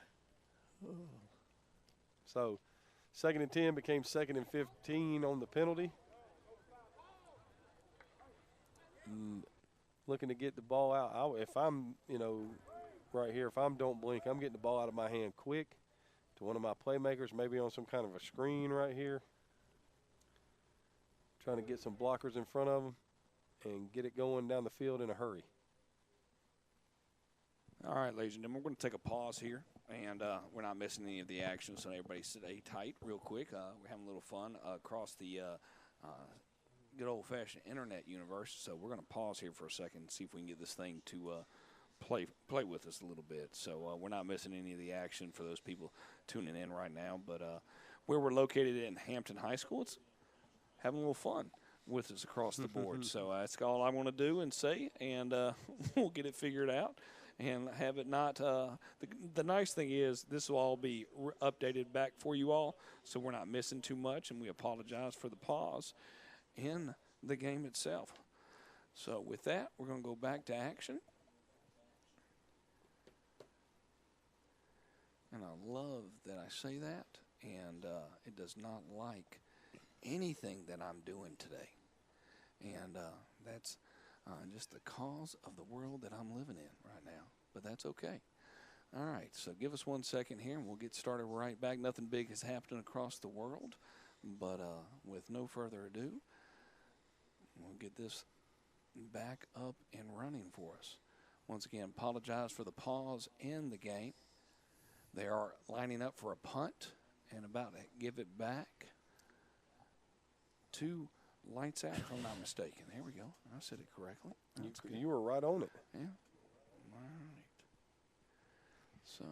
Oh. So, 2nd and 10 became 2nd and 15 on the penalty. Looking to get the ball out. If I'm, right here, if I'm don't blink, I'm getting the ball out of my hand quick to one of my playmakers, maybe on some kind of a screen right here. Trying to get some blockers in front of them and get it going down the field in a hurry. All right, ladies and gentlemen, we're going to take a pause here, and we're not missing any of the action, so everybody stay tight real quick. We're having a little fun across the good old-fashioned internet universe, so we're going to pause here for a second and see if we can get this thing to play with us a little bit. So we're not missing any of the action for those people tuning in right now, but where we're located in Hampton High School, it's having a little fun with us across the board. So that's all I want to do and say, and we'll get it figured out and have it not the nice thing is this will all be updated back for you all, so we're not missing too much, and we apologize for the pause in the game itself. So with that, we're going to go back to action. And I love that I say that, and it does not like anything that I'm doing today. And that's just the cause of the world that I'm living in right now. But that's okay. All right, so give us 1 second here, and we'll get started right back. Nothing big has happened across the world. But with no further ado, we'll get this back up and running for us. Once again, apologize for the pause in the game. They are lining up for a punt and about to give it back to Lights Out, if I'm not mistaken. There we go. I said it correctly. You were right on it. Yeah. All right. So.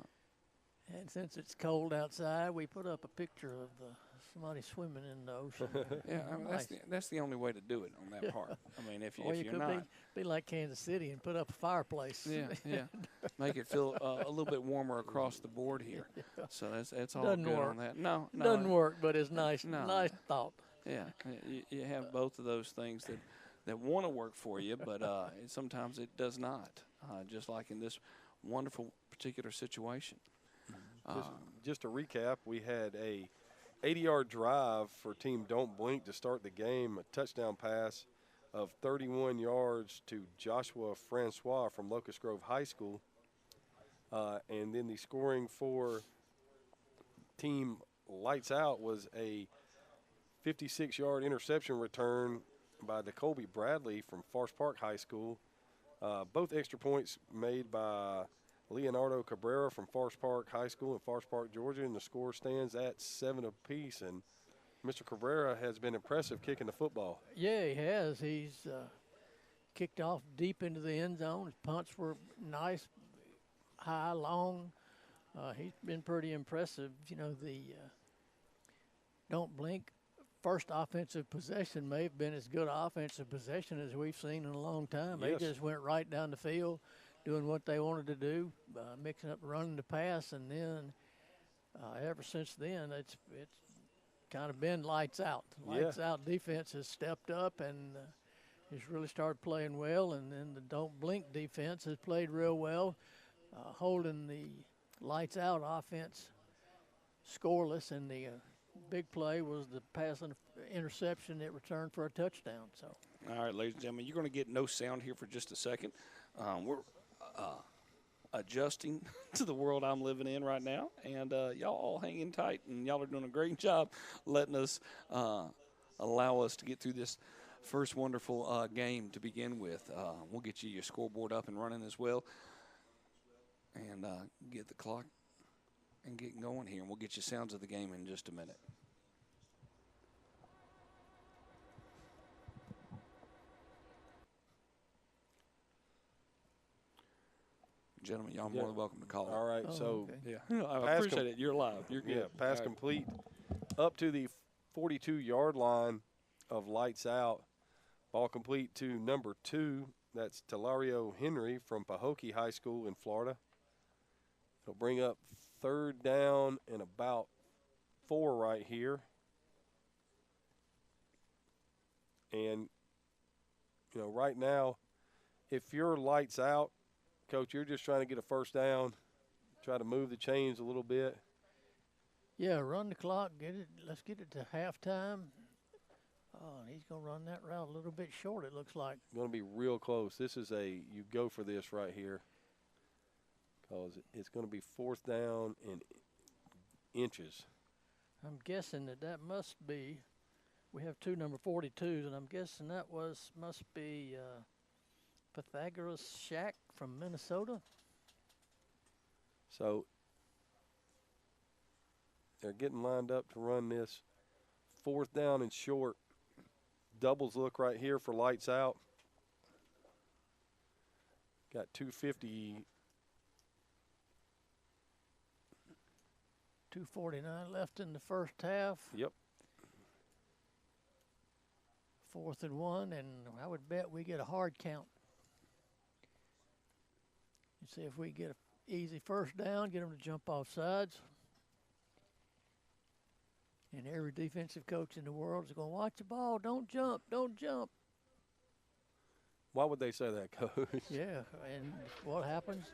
And since it's cold outside, we put up a picture of somebody swimming in the ocean. Yeah, I mean, that's the only way to do it on that part. I mean, if you're not. Be like Kansas City and put up a fireplace. Yeah. Make it feel a little bit warmer across the board here. Yeah. So that's all Doesn't good work. on that. No. Doesn't work, but it's nice. No. Nice thought. Yeah, you have both of those things that want to work for you, but sometimes it does not, just like in this wonderful particular situation. Just to recap, we had a 80-yard drive for Team Don't Blink to start the game, a touchdown pass of 31 yards to Joshua Francois from Locust Grove High School. And then the scoring for Team Lights Out was a 56-yard interception return by DeColby Bradley from Forest Park High School. Both extra points made by Leonardo Cabrera from Forest Park High School in Forest Park, Georgia, and the score stands at 7 apiece. And Mr. Cabrera has been impressive kicking the football. Yeah, he has. He's kicked off deep into the end zone. His punts were nice, high, long. He's been pretty impressive. You know, the Don't Blink first offensive possession may have been as good offensive possession as we've seen in a long time. Yes. They just went right down the field, doing what they wanted to do, mixing up running the pass, and then ever since then it's kind of been lights out. Lights out defense has stepped up and has really started playing well, and then the Don't Blink defense has played real well, holding the lights out offense scoreless, and the big play was the pass and interception that returned for a touchdown. So. All right, ladies and gentlemen, you're going to get no sound here for just a second. We're adjusting to the world I'm living in right now, and y'all all hanging tight, and y'all are doing a great job letting us allow us to get through this first wonderful game to begin with. We'll get you your scoreboard up and running as well, and get the clock and get going here, and we'll get you sounds of the game in just a minute. gentlemen. Y'all Yeah. more than welcome to call. All right, Oh, so okay. Yeah, I Pass appreciate it. You're live. You're good. yeah, pass All right. complete up to the 42-yard line of lights out. Ball complete to number 2. That's Talario Henry from Pahokee High School in Florida. It'll bring up 3rd down and about 4 right here. And, you know, right now, if you're lights out, Coach, you're just trying to get a first down, try to move the chains a little bit. Yeah, run the clock, get it. Let's get it to halftime. Oh, and he's going to run that route a little bit short, it looks like. Going to be real close. This is you go for this right here because it's going to be 4th down and inches. I'm guessing that must be, we have 2 number 42s, and I'm guessing that must be Pythagoras Shack from Minnesota. So they're getting lined up to run this 4th down and short. Doubles look right here for lights out. Got 2:50. 2:49 left in the first half. Yep. 4th and 1, and I would bet we get a hard count. You see if we get an easy first down, get them to jump off sides. And every defensive coach in the world is going to watch the ball. Don't jump. Don't jump. Why would they say that, Coach? Yeah, and what happens?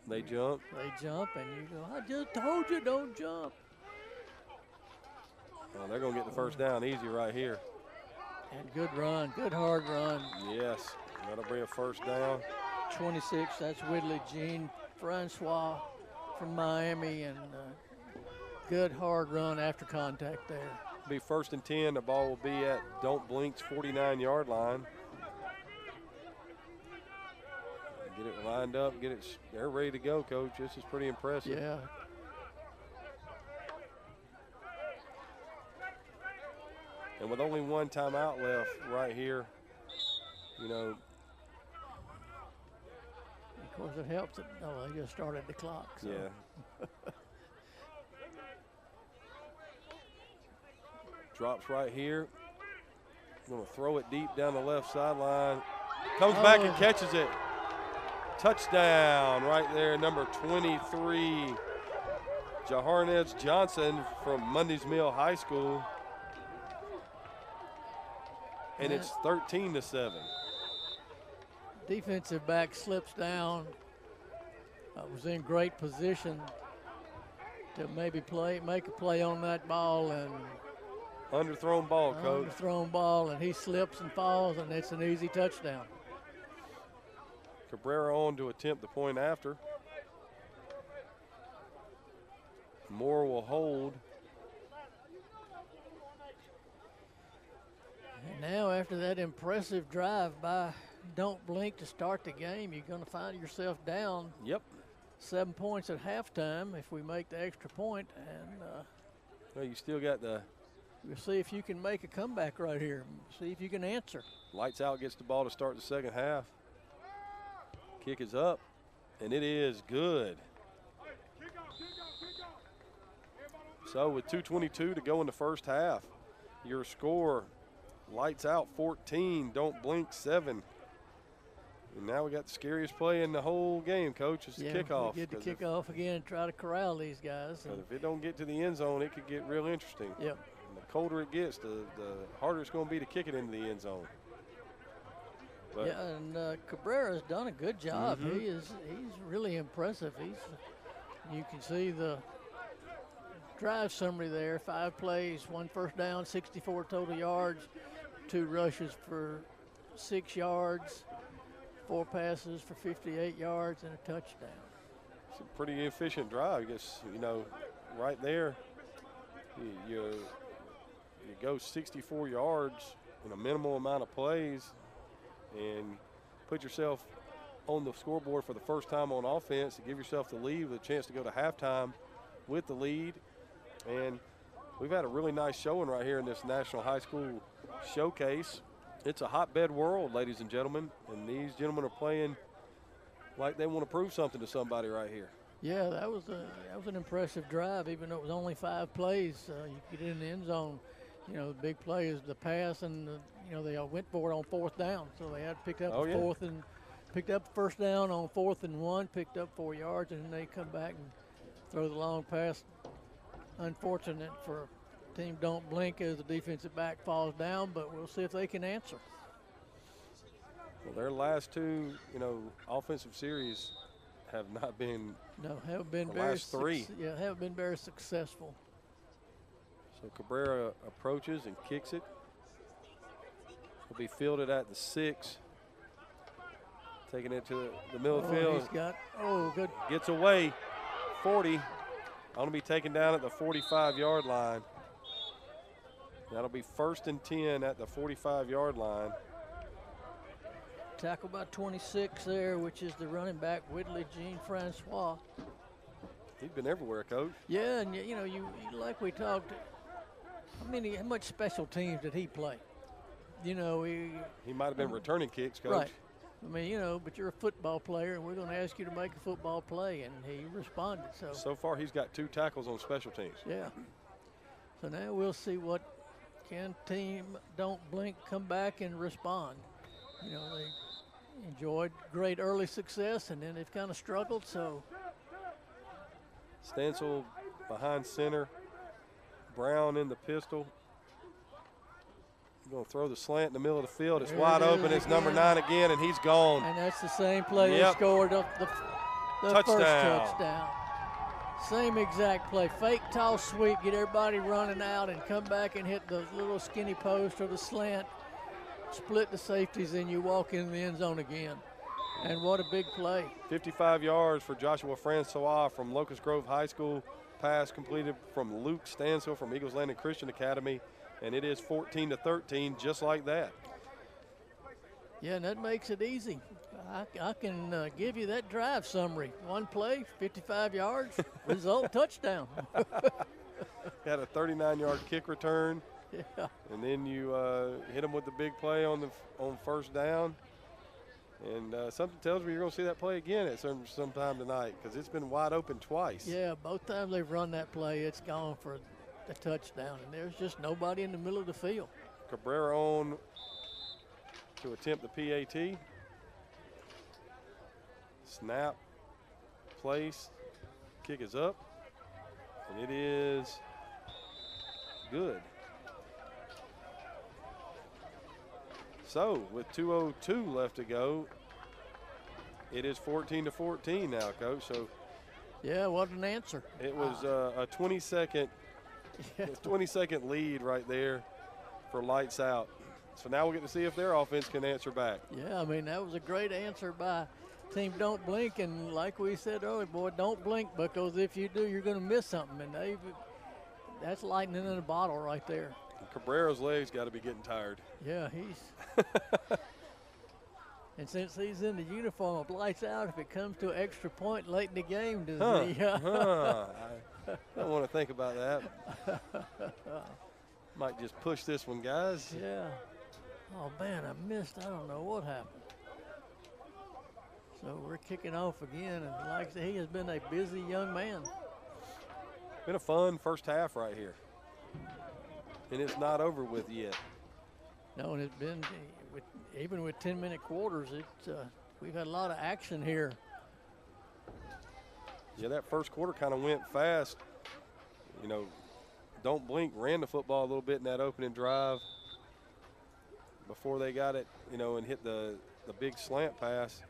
They jump. They jump, and you go, I just told you, don't jump. Oh, they're going to get the first down easy right here. And good run, good hard run. Yes, that'll bring a first down. 26, that's Whitley Jean Francois from Miami, and good hard run after contact there. Be 1st and 10. The ball will be at Don't Blink's 49-yard line. Get it lined up. They're ready to go, Coach. This is pretty impressive. Yeah. And with only 1 timeout left right here, you know. Of course, it helps. They just started the clock. So. Yeah. Drops right here. Going to throw it deep down the left sideline. Comes back and catches it. Touchdown right there, number 23, Jaharnez Johnson from Mundy's Mill High School. And it's 13-7. Defensive back slips down. Was in great position to maybe make a play on that ball, and Underthrown ball, Coach. Underthrown ball, and he slips and falls, and it's an easy touchdown. Cabrera on to attempt the point after. Moore will hold. And now after that impressive drive by Don't Blink to start the game, you're going to find yourself down. Yep. 7 points at halftime if we make the extra point, and Well, you still got the we'll see if you can make a comeback right here. See if you can answer. lights out, gets the ball to start the second half. Kick is up, and it is good. So with 2:22 to go in the first half, your score, lights out 14, Don't Blink 7. And now we got the scariest play in the whole game, Coach. It's the kickoff. We get the kickoff again and try to corral these guys. But if it don't get to the end zone, it could get real interesting. Yep. And the colder it gets, the harder it's going to be to kick it into the end zone. But yeah, and Cabrera's done a good job. He's really impressive. You can see the drive summary there. 5 plays, 1 first down, 64 total yards, 2 rushes for 6 yards, 4 passes for 58 yards, and a touchdown. it's a pretty efficient drive. I guess, you know, right there, you go 64 yards in a minimal amount of plays and put yourself on the scoreboard for the first time on offense to give yourself the lead with a chance to go to halftime with the lead. And we've had a really nice showing right here in this National High School Showcase. It's a hotbed world, ladies and gentlemen, and these gentlemen are playing like they want to prove something to somebody right here. Yeah, that was an impressive drive, even though it was only 5 plays. You get in the end zone. You know, the big play is the pass, and they all went for it on 4th down, so they had to pick up picked up first down on 4th and 1, picked up 4 yards, and then they come back and throw the long pass. Unfortunate for team don't blink as the defensive back falls down, but we'll see if they can answer. Well, their last 2, offensive series have not been. No, haven't been the last 3. Haven't been very successful. So Cabrera approaches and kicks it. Will be fielded at the 6. Taking it to the middle of the field. Good. Gets away. 40. Going to be taken down at the 45-yard line. That'll be 1st and 10 at the 45-yard line. Tackle by 26 there, which is the running back, Whitley Jean-Francois. He's been everywhere, Coach. Yeah, and you like we talked, how much special teams did he play? He might have been returning kicks, Coach. Right. I mean, but you're a football player, and we're going to ask you to make a football play, and he responded. So far, he's got 2 tackles on special teams. Yeah. So now we'll see what can team don't blink come back and respond. They enjoyed great early success, and then they've kind of struggled. So Stansel behind center, Brown in the pistol. Going to throw the slant in the middle of the field. It's wide open. It's number 9 again, and he's gone. And that's the same play they scored the touchdown. First touchdown. Same exact play. Fake toss sweep, get everybody running out and come back and hit the little skinny post or the slant, split the safeties, and you walk in the end zone again. And what a big play. 55 yards for Joshua Francois from Locust Grove High School. Pass completed from Luke Stansel from Eagles Landing Christian Academy. And it is 14-13, just like that. Yeah, and that makes it easy. I can give you that drive summary. 1 play, 55 yards, result touchdown. Had a 39-yard kick return. Yeah. And then you hit him with the big play on 1st down. And something tells me you're going to see that play again at some time tonight, because it's been wide open twice. Yeah, both times they've run that play, it's gone for a touchdown, and there's just nobody in the middle of the field. Cabrera on to attempt the PAT. Snap, place, kick is up, and it is good. So with 2:02 left to go, it is 14-14 now, Coach. So yeah, what an answer. It was a 20-second 20-second lead right there for lights out. So now we'll get to see if their offense can answer back. Yeah, I mean, that was a great answer by team Don't Blink. And like we said earlier, boy, don't blink, because if you do, you're going to miss something. And that's lightning in a bottle right there. And Cabrera's legs got to be getting tired. Yeah, he's – and since he's in the uniform of lights out, if it comes to an extra point late in the game, does he? I don't want to think about that. Might just push this one, guys. Yeah. Oh, man, I don't know what happened. So we're kicking off again, and like I said, he has been a busy young man. Been a fun first half right here. And it's not over with yet. No, and it's been, even with 10-minute quarters, we've had a lot of action here. Yeah, that first quarter kind of went fast. Don't Blink ran the football a little bit in that opening drive before they got it, and hit the big slant pass.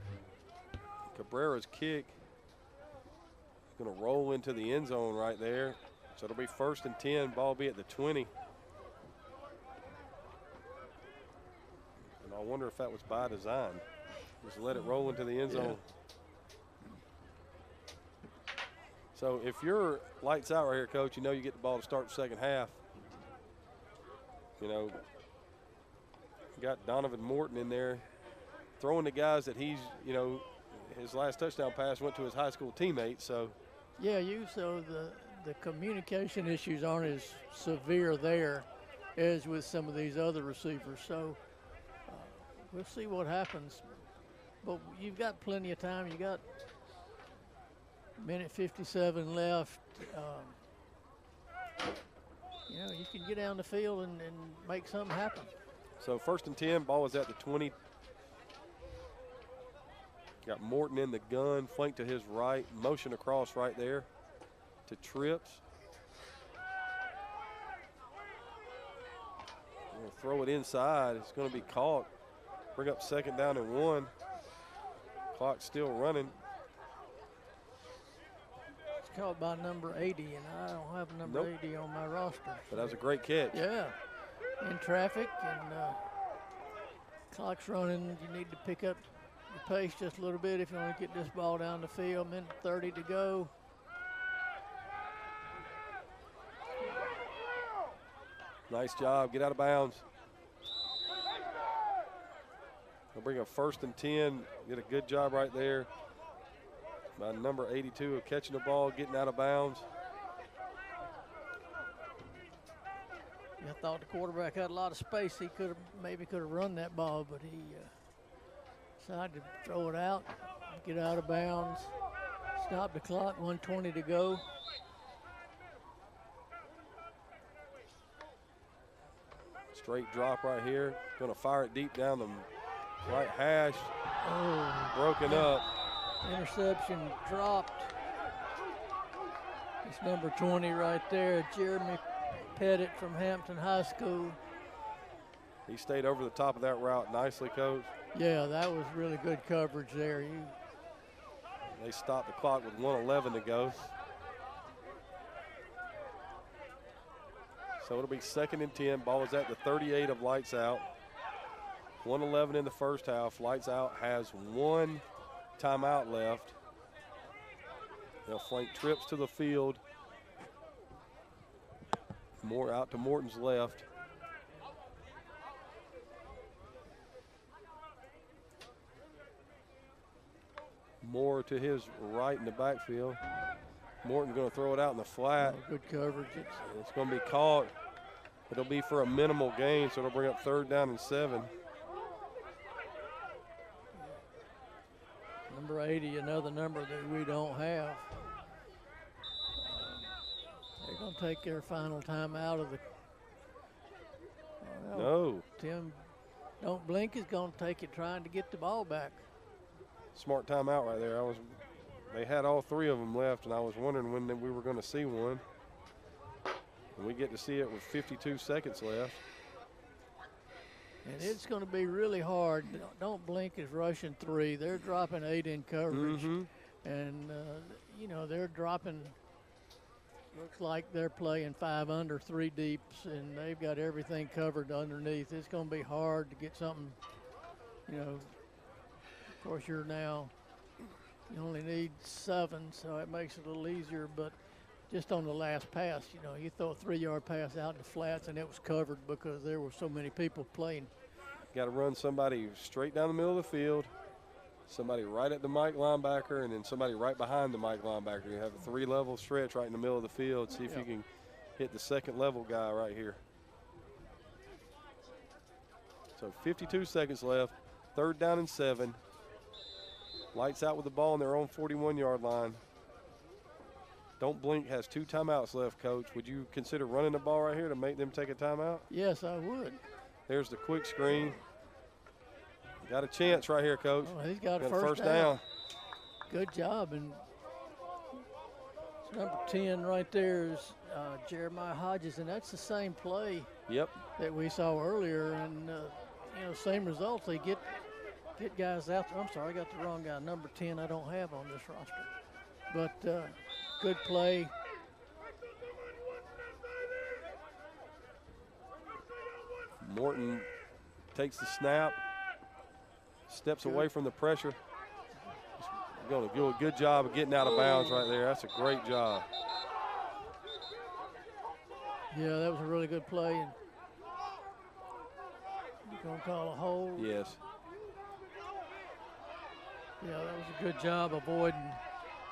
Cabrera's kick is going to roll into the end zone right there. So it'll be 1st and 10, ball be at the 20. And I wonder if that was by design. Just let it roll into the end zone. So if you're lights out right here, Coach, you get the ball to start the second half. Got Donovan Morton in there throwing the guys that he's, his last touchdown pass went to his high school teammates. So, yeah, so the communication issues aren't as severe there as with some of these other receivers. So we'll see what happens. but you've got plenty of time. You got minute 57 left. You know, you can get down the field and make something happen. So 1st and 10, ball is at the 20. Got Morton in the gun, flank to his right, motion across right there to Trips. We'll throw it inside. It's going to be caught. Bring up 2nd down and 1. Clock still running. It's caught by number 80, and I don't have number 80 on my roster. But that was a great catch. Yeah, in traffic, and clock's running. You need to pick up your pace just a little bit if you want to get this ball down the field. Minute 30 to go. Nice job. Get out of bounds. They'll bring a 1st and 10. Get a good job right there by number 82 of catching the ball, getting out of bounds. I thought the quarterback had a lot of space. He could have maybe run that ball, but he decided to throw it out, get out of bounds, stop the clock. 1:20 to go. Straight drop right here. Going to fire it deep down the right hash. Oh, Broken up. Interception dropped. It's number 20 right there, Jeremy Pettit from Hampton High School. He stayed over the top of that route nicely, Coach. Yeah, that was really good coverage there. They stopped the clock with 1:11 to go. So it'll be 2nd and 10. Ball is at the 38 of Lights Out. 1:11 in the first half. Lights Out has 1 timeout left. They'll flank Trips to the field. More out to Morton's left. Moore to his right in the backfield. Morton going to throw it out in the flat. Oh, good coverage. It's going to be caught. It'll be for a minimal gain, so it'll bring up 3rd down and 7. Number 80, another number that we don't have. They're going to take their final time out of the. Oh, No. Tim, don't blink is going to take it trying to get the ball back. Smart timeout right there. They had all 3 of them left, and I was wondering when we were going to see one. And we get to see it with 52 seconds left. And it's going to be really hard. Don't blink is rushing 3. They're dropping 8 in coverage. And, you know, they're dropping, looks like they're playing 5 under, 3 deeps, and they've got everything covered underneath. It's going to be hard to get something, you know. Of course, you only need 7, so it makes it a little easier, but just on the last pass, you know, you throw a 3-yard pass out in the flats and it was covered because there were so many people playing. Got to run somebody straight down the middle of the field, somebody right at the Mike linebacker, and then somebody right behind the Mike linebacker. You have a 3-level stretch right in the middle of the field. See if you can hit the 2nd level guy right here. So 52 seconds left, 3rd down and 7. Lights Out with the ball on their own 41-yard line. Don't Blink has 2 timeouts left, Coach. Would you consider running the ball right here to make them take a timeout? Yes, I would. There's the quick screen. Got a chance right here, Coach. Oh, he's got a Got first down. Good job. And number 10 right there is Jeremiah Hodges, and that's the same play that we saw earlier. And, you know, same results. They get guys out. I'm sorry, I got the wrong guy. Number 10 I don't have on this roster. But good play. Morton takes the snap, steps away from the pressure. He's going to do a good job of getting out of bounds right there. That's a great job. Yeah, that was a really good play. And you going to call a hold? Yes. Yeah, that was a good job avoiding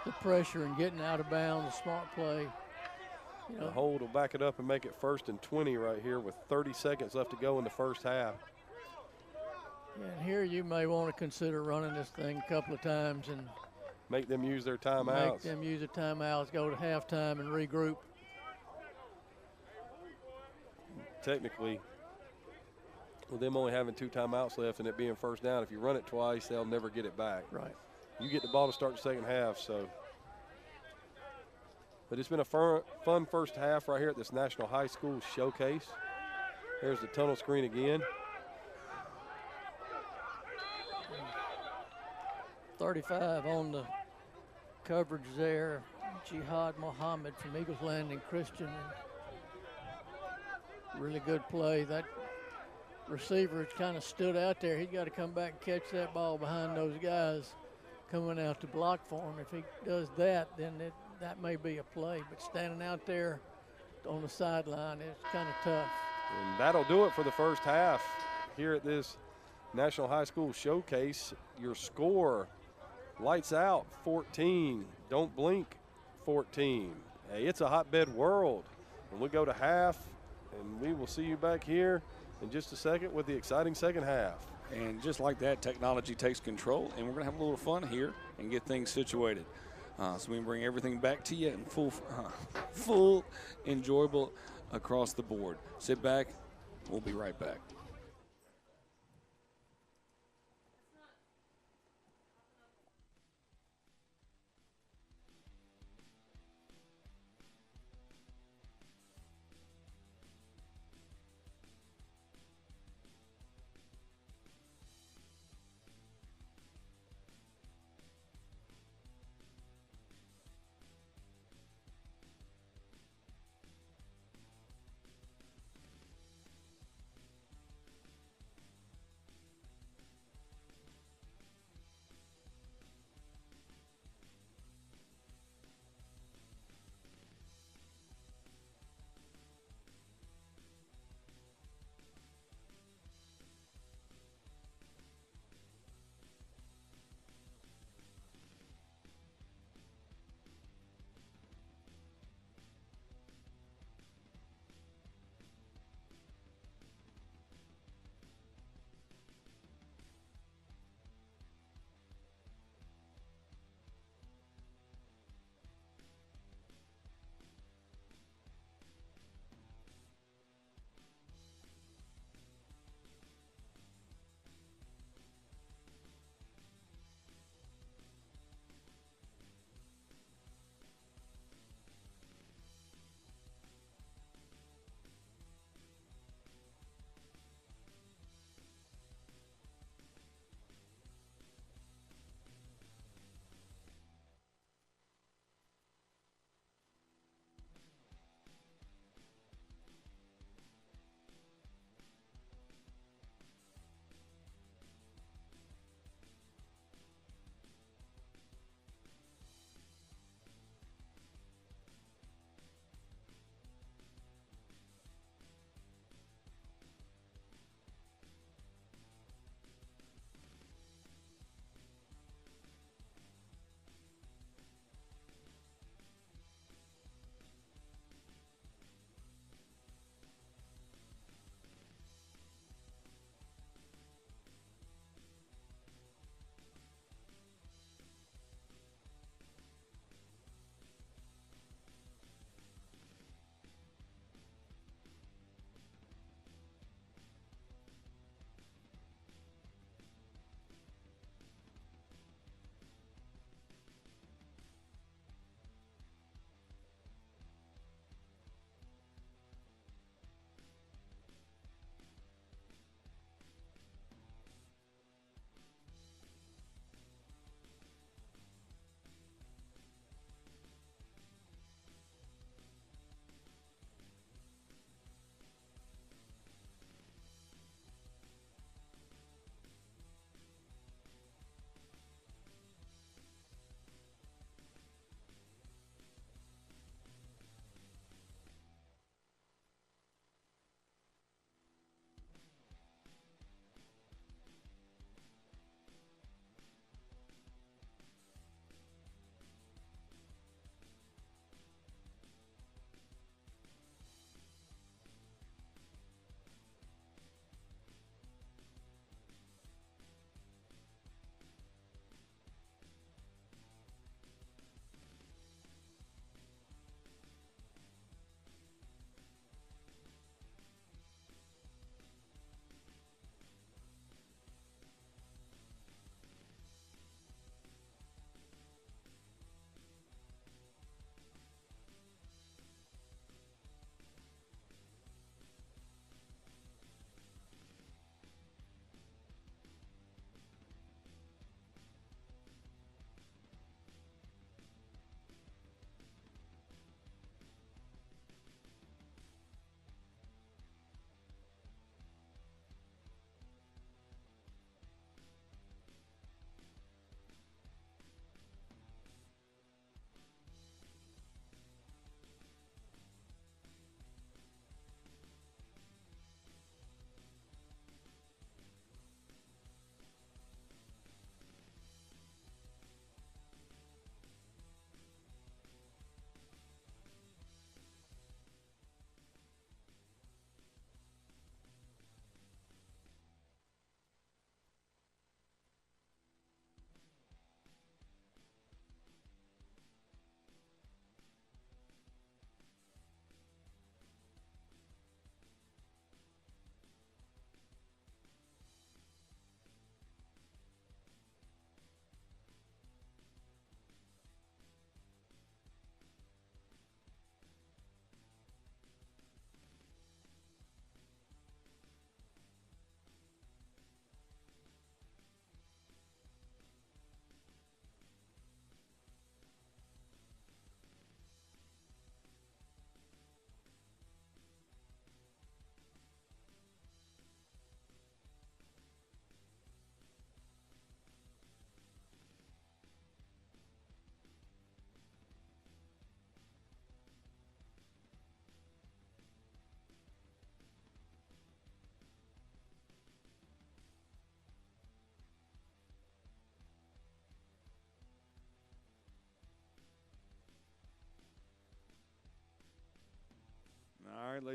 the pressure and getting out of bounds. A smart play. You know, The hold will back it up and make it 1st and 20 right here with 30 seconds left to go in the first half. Yeah, and here you may want to consider running this thing a couple of times and Make them use their make timeouts. them use the timeouts, go to halftime and regroup. Technically, with them only having 2 timeouts left and it being first down, if you run it twice, they'll never get it back. Right. You get the ball to start the second half, so. But it's been a fun first half right here at this National High School Showcase. There's the tunnel screen again. 35 on the coverage there. Jihad Mohammed from Eagles Landing Christian. Really good play. That receiver kind of stood out there. He's got to come back and catch that ball behind those guys coming out to block for him. If he does that, then that may be a play. But standing out there on the sideline is kind of tough. And that'll do it for the first half here at this National High School Showcase. Your score, lights out 14, don't blink 14. Hey, it's a hotbed world. And we go to half, and we will see you back here in just a second with the exciting second half. And just like that, technology takes control, and we're going to have a little fun here and get things situated. So we can bring everything back to you in full enjoyable across the board. Sit back. We'll be right back.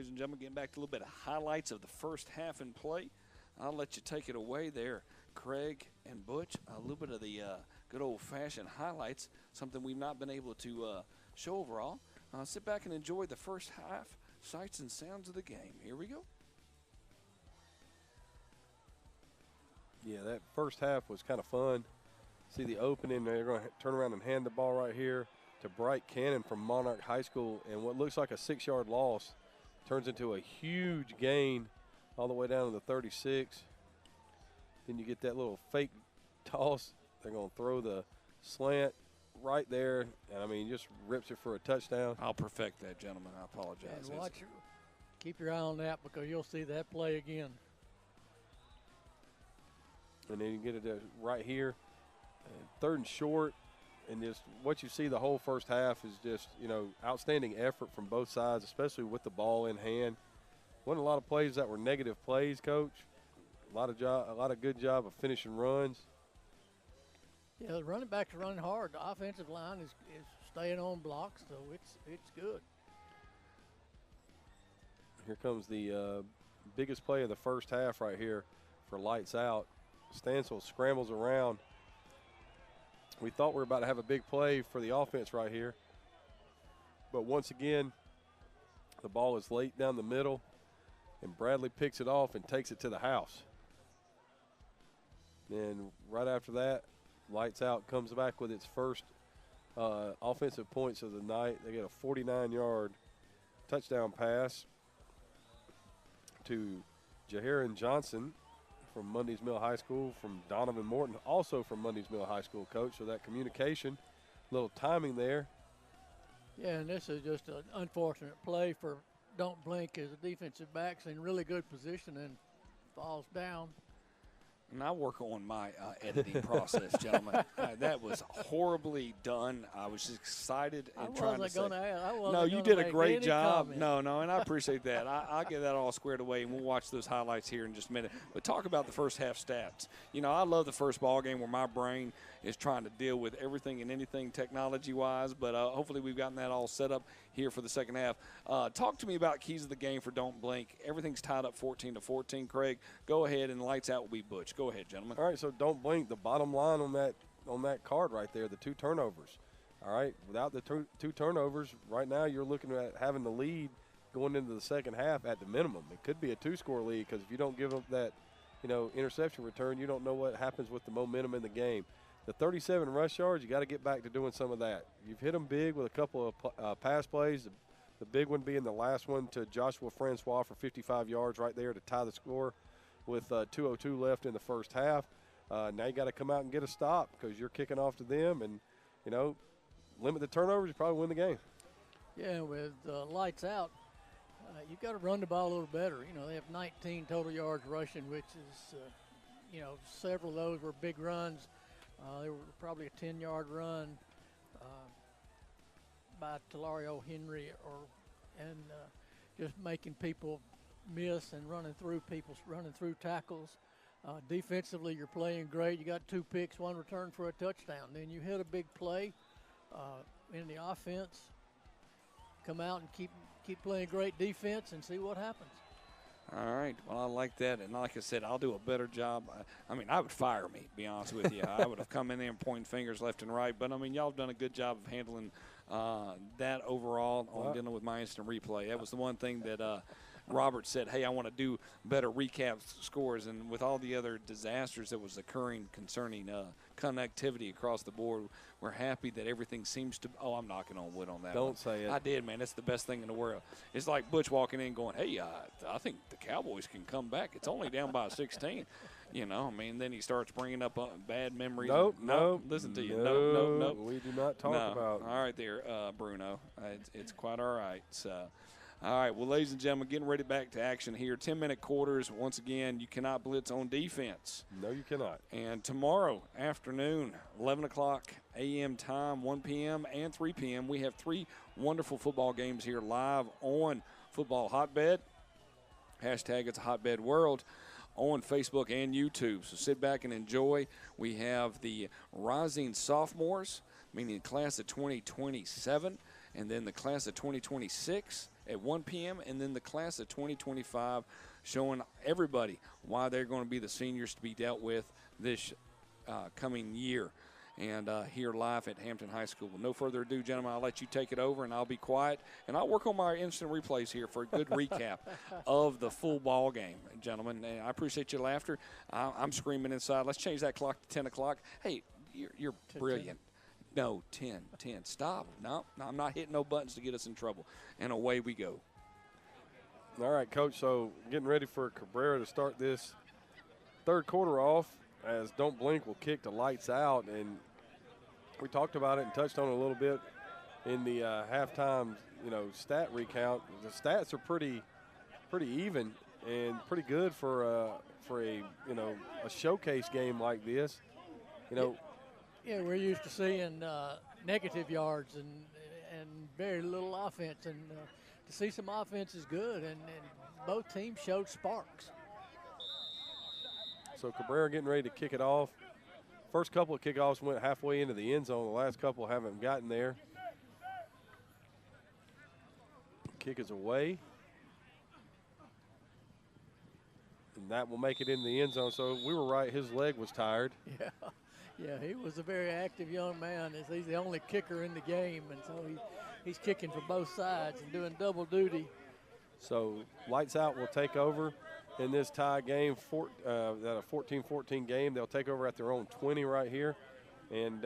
ladies and gentlemen, getting back to a little bit of highlights of the first half in play. I'll let you take it away there, Craig and Butch. A little bit of the good old-fashioned highlights, something we've not been able to show overall. Sit back and enjoy the first half sights and sounds of the game. Here we go. Yeah, that first half was kind of fun. See the opening, they're going to turn around and hand the ball right here to Bright Cannon from Monarch High School, and what looks like a 6-yard loss turns into a huge gain all the way down to the 36. Then you get that little fake toss. They're going to throw the slant right there, and I mean, just rips it for a touchdown. I'll perfect that, gentlemen. I apologize. And keep your eye on that because you'll see that play again. And then you get it right here, 3rd and short, and just what you see the whole first half is just, you know, outstanding effort from both sides, especially with the ball in hand. Wasn't a lot of plays that were negative plays, Coach. A lot of good job of finishing runs. Yeah, the running backs are running hard. The offensive line is staying on blocks, so it's good. Here comes the biggest play of the first half right here for lights out. Stansel scrambles around. We thought we were about to have a big play for the offense right here. But once again, the ball is late down the middle, and Bradley picks it off and takes it to the house. Then right after that, lights out comes back with its first offensive points of the night. They get a 49-yard touchdown pass to Jaharon Johnson from Mundy's Mill High School, from Donovan Morton, also from Mundy's Mill High School, Coach. So that communication, little timing there. Yeah, and this is just an unfortunate play for Don't Blink as a defensive back's in really good position and falls down. And I work on my editing process, gentlemen. That was horribly done. I was just excited and trying to say. No, you did a great job. No, and I appreciate that. I'll get that all squared away, and we'll watch those highlights here in just a minute. But talk about the first half stats. You know, I love the first ball game where my brain is trying to deal with everything and anything technology-wise, but hopefully we've gotten that all set up here for the second half. Talk to me about keys of the game for Don't Blink. Everything's tied up 14-14. Craig, go ahead, and lights out will be Butch. Go ahead, gentlemen. All right, so Don't Blink, the bottom line on that card right there, the 2 turnovers. All right, without the two turnovers, right now you're looking at having the lead going into the second half at the minimum. It could be a 2-score lead because if you don't give up that, interception return, you don't know what happens with the momentum in the game. The 37 rush yards, you got to get back to doing some of that. You've hit them big with a couple of pass plays, the big one being the last one to Joshua Francois for 55 yards right there to tie the score with 2:02 left in the first half. Now you got to come out and get a stop because you're kicking off to them and, limit the turnovers, you probably win the game. Yeah, with lights out, you've got to run the ball a little better. They have 19 total yards rushing, which is, several of those were big runs. There were probably a 10-yard run by Talario Henry, and just making people miss and running through tackles. Defensively, you're playing great. You got 2 picks, 1 return for a touchdown. Then you hit a big play in the offense. Come out and keep playing great defense and see what happens. All right. Well, I like that. And like I said, I'll do a better job. I would fire me, to be honest with you. I would have come in there and pointing fingers left and right. But, y'all have done a good job of handling that overall on dealing with my instant replay. That was the one thing that Robert said, hey, I want to do better recap scores. And with all the other disasters that was occurring concerning connectivity across the board, we're happy that everything seems to – I'm knocking on wood on that. Don't say it. I did, man. That's the best thing in the world. It's like Butch walking in going, hey, I think the Cowboys can come back. It's only down by 16. Then he starts bringing up bad memories. Nope. Listen to you. Nope. We do not talk about. All right there, Bruno. It's quite all right. So, all right, well, ladies and gentlemen, getting ready back to action here. 10-minute quarters. Once again, you cannot blitz on defense. No, you cannot. And tomorrow afternoon, 11 o'clock a.m. time, 1 p.m. and 3 p.m., we have 3 wonderful football games here live on Football Hotbed. Hashtag It's a Hotbed World on Facebook and YouTube. So sit back and enjoy. We have the rising sophomores, meaning the class of 2027, and then the class of 2026 at 1 p.m., and then the class of 2025 showing everybody why they're going to be the seniors to be dealt with this coming year. And here live at Hampton High School. No further ado, gentlemen, I'll let you take it over, and I'll be quiet. And I'll work on my instant replays here for a good recap of the full ball game, gentlemen. And I appreciate your laughter. I'm screaming inside. Let's change that clock to 10 o'clock. Hey, you're brilliant. 10. No, 10. Stop. No, I'm not hitting no buttons to get us in trouble. And away we go. All right, Coach, so getting ready for Cabrera to start this third quarter off, as Don't Blink will kick the lights out. And we talked about it and touched on it a little bit in the halftime, stat recount. The stats are pretty even and pretty good for a showcase game like this. Yeah, we're used to seeing negative yards and very little offense, and to see some offense is good, and both teams showed sparks. So Cabrera getting ready to kick it off. First couple of kickoffs went halfway into the end zone. The last couple haven't gotten there. Kick is away. And that will make it in the end zone. So we were right, his leg was tired. Yeah, he was a very active young man. He's the only kicker in the game, and so he's kicking for both sides and doing double duty. So Lights Out will take over in this tie game, that a 14-14 game. They'll take over at their own 20 right here. And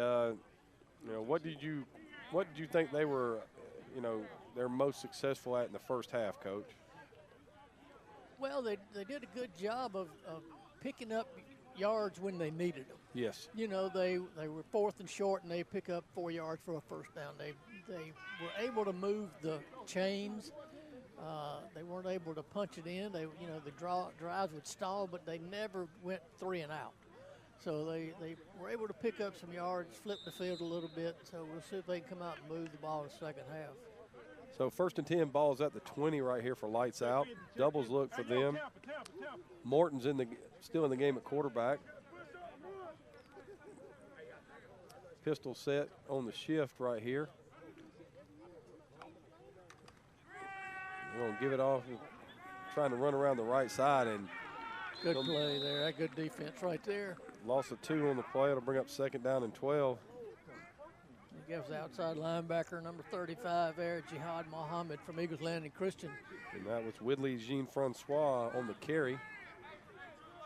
what did you think they were, they're most successful at in the first half, Coach? Well, they did a good job of picking up yards when they needed them. Yes. They were 4th and short, and they pick up 4 yards for a first down. They were able to move the chains. They weren't able to punch it in. The drives would stall, but they never went 3 and out. So they were able to pick up some yards, flip the field a little bit. So we'll see if they can come out and move the ball in the second half. So 1st and 10, ball's at the 20 right here for Lights Out. Doubles look for them. Morton's still in the game at quarterback. Pistol set on the shift right here. We're going to give it off, trying to run around the right side. And good play there. That good defense right there. Loss of 2 on the play. It'll bring up 2nd down and 12. He gives the outside linebacker, number 35 there, Jihad Mohammed from Eagles Landing Christian. And that was Whitley Jean-Francois on the carry.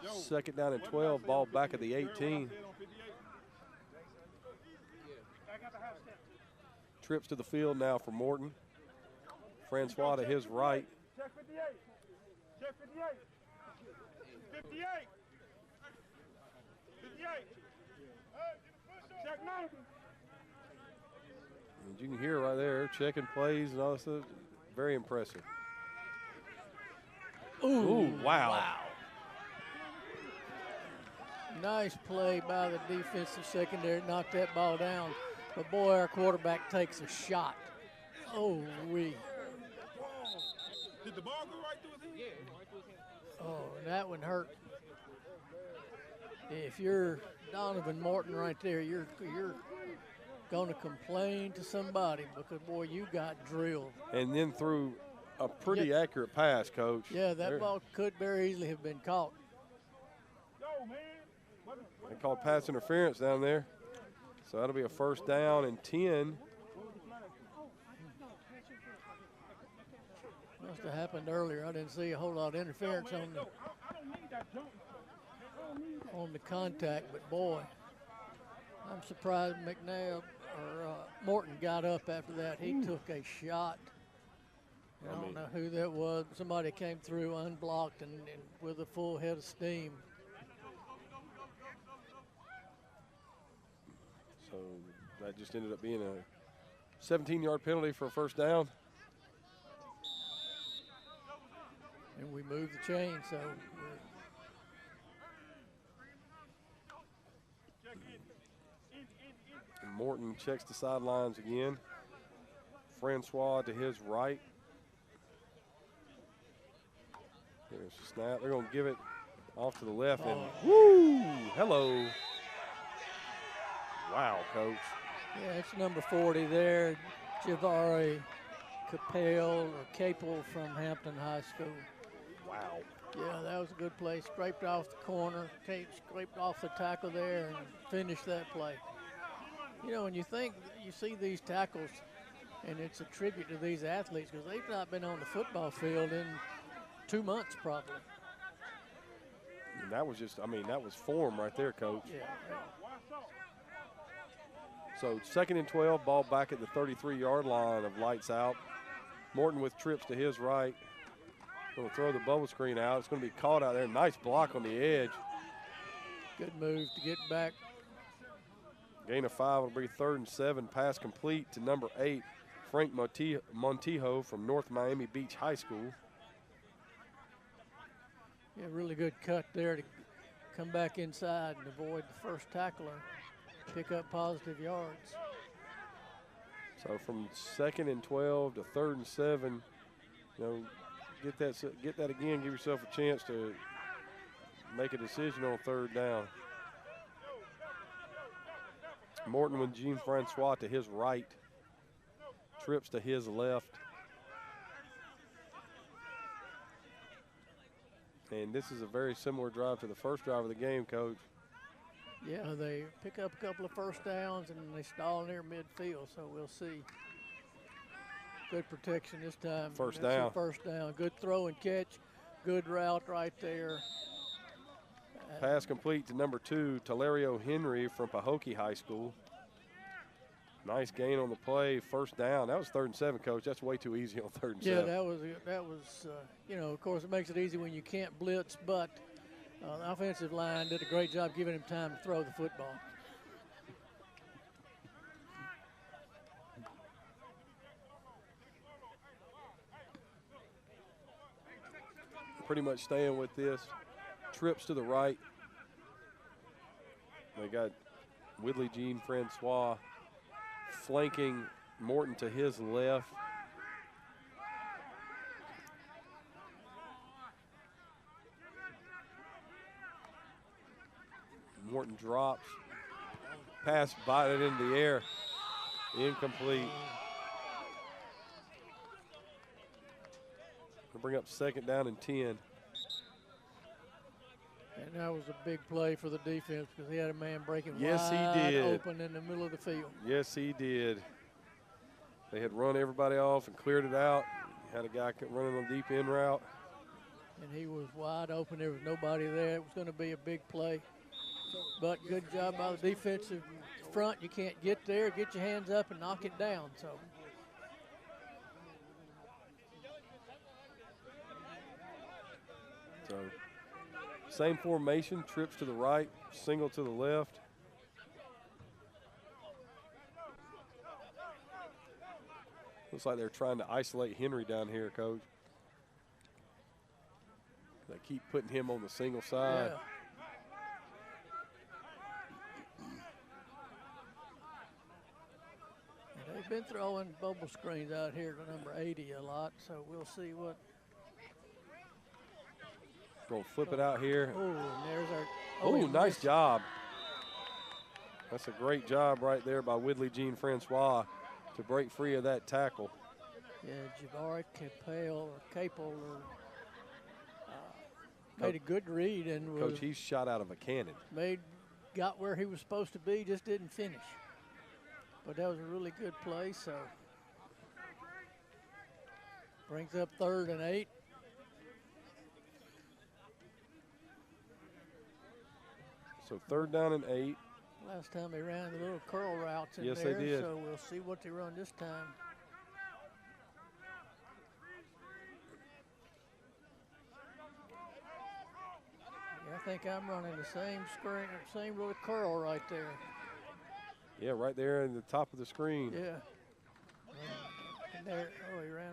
2nd down and 12, ball back at the 18. Trips to the field now for Morton. Francois to his right. Check 58. Check 58. 58. 58. Check 90. And you can hear right there, checking plays and all this stuff. Very impressive. Ooh, wow. Nice play by the defensive secondary, knocked that ball down. But boy, our quarterback takes a shot. Oh, Did the ball go right through his hand? Yeah. Oh, that one hurt. If you're Donovan Morton right there, you're going to complain to somebody because, boy, you got drilled. And then threw a pretty accurate pass, Coach. Yeah, that ball could very easily have been caught. Yo, man. They called pass interference down there. So that'll be a 1st down and 10. Must have happened earlier. I didn't see a whole lot of interference on the contact, but boy, I'm surprised McNabb or Morton got up after that. He took a shot. I don't know who that was. Somebody came through unblocked and with a full head of steam. So that just ended up being a 17-yard penalty for a 1st down. And we moved the chain, so and Morton checks the sidelines again. Francois to his right. There's the snap. They're going to give it off to the left. And woo! Hello. Wow, Coach. yeah, it's number 40 there. Javari Capel from Hampton High School. Wow. Yeah, that was a good play. Scraped off the corner, scraped off the tackle there, and finished that play. You know, when you see these tackles, and it's a tribute to these athletes because they've not been on the football field in 2 months probably. And that was just, I mean, that was form right there, Coach. Yeah. So 2nd and 12, ball back at the 33-yard line of lights out. Morton with trips to his right. Going to throw the bubble screen out. It's going to be caught out there. Nice block on the edge. Good move to get back. Gain of 5 will be 3rd and 7. Pass complete to number 8, Frank Montijo from North Miami Beach High School. Yeah, really good cut there to come back inside and avoid the first tackler, pick up positive yards. So from 2nd and 12 to 3rd and 7, you know, get that again. Give yourself a chance to make a decision on 3rd down. Morton with Jean-Francois to his right, trips to his left. And this is a very similar drive to the first drive of the game, Coach. Yeah, they pick up a couple of first downs and they stall near midfield, so we'll see. Good protection this time. First That's down. a first down. Good throw and catch. Good route right there. Pass complete to number 2, Telerio Henry from Pahokee High School. Nice gain on the play, first down. That was 3rd and 7, Coach. That's way too easy on 3rd and 7. Yeah, that was you know, of course, it makes it easy when you can't blitz, but the offensive line did a great job giving him time to throw the football. Pretty much staying with this. Trips to the right. They got Whitley Jean-Francois flanking Morton to his left. Morton drops. Pass batted into the air. Incomplete. We'll bring up 2nd down and 10. And that was a big play for the defense because he had a man breaking Yes, he wide did. open in the middle of the field. Yes, he did. They had run everybody off and cleared it out. Had a guy running on deep end route. And he was wide open. There was nobody there. It was going to be a big play. But good job by the defensive front. You can't get there. Get your hands up and knock it down. So. Same formation, trips to the right, single to the left. Looks like they're trying to isolate Henry down here, Coach. They keep putting him on the single side. Yeah. They've been throwing bubble screens out here to number 80 a lot, so we'll see what. Gonna flip it out here. Oh, and there's our. Oh, he nice missed. job. That's a great job right there by Whitley Jean-Francois to break free of that tackle. Yeah, Javari Capel made a good read and was Coach, he's shot out of a cannon. got where he was supposed to be, just didn't finish. But that was a really good play, so brings up 3rd and 8. So 3rd down and 8. Last time they ran the little curl routes in Yes, there, they did. so we'll see what they run this time. Yeah, I think I'm running the same screen, same little curl right there. Yeah, right there in the top of the screen. Yeah. And there, oh, he ran.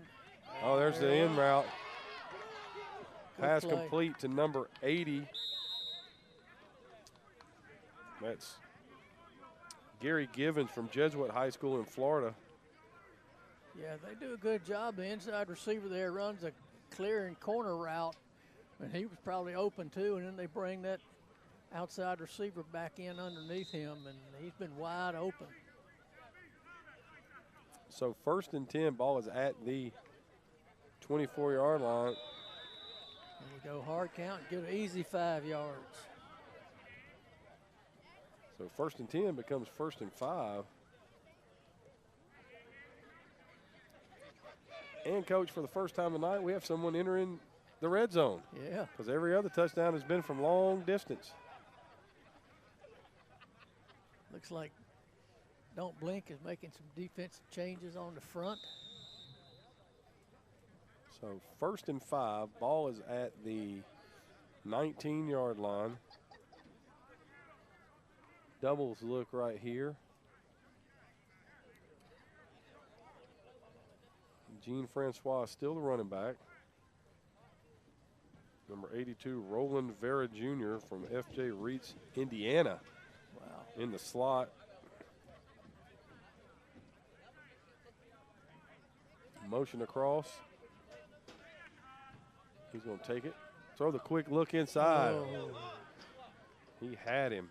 Oh, there's the in route. Good Pass play. complete to number 80. That's Gary Givens from Jesuit High School in Florida. Yeah, they do a good job. The inside receiver there runs a clear and corner route, and he was probably open too, and then they bring that outside receiver back in underneath him, and he's been wide open. So 1st and 10, ball is at the 24-yard line. And we go hard count, get an easy 5 yards. So 1st and 10 becomes 1st and 5. And, Coach, for the first time tonight, we have someone entering the red zone. Yeah. Because every other touchdown has been from long distance. Looks like Don't Blink is making some defensive changes on the front. So 1st and 5, ball is at the 19-yard line. Doubles look right here. Gene Francois is still the running back. Number 82, Roland Vera Jr. from F.J. Reitz, Indiana. Wow. In the slot. Motion across. He's going to take it. Throw the quick look inside. Oh. He had him.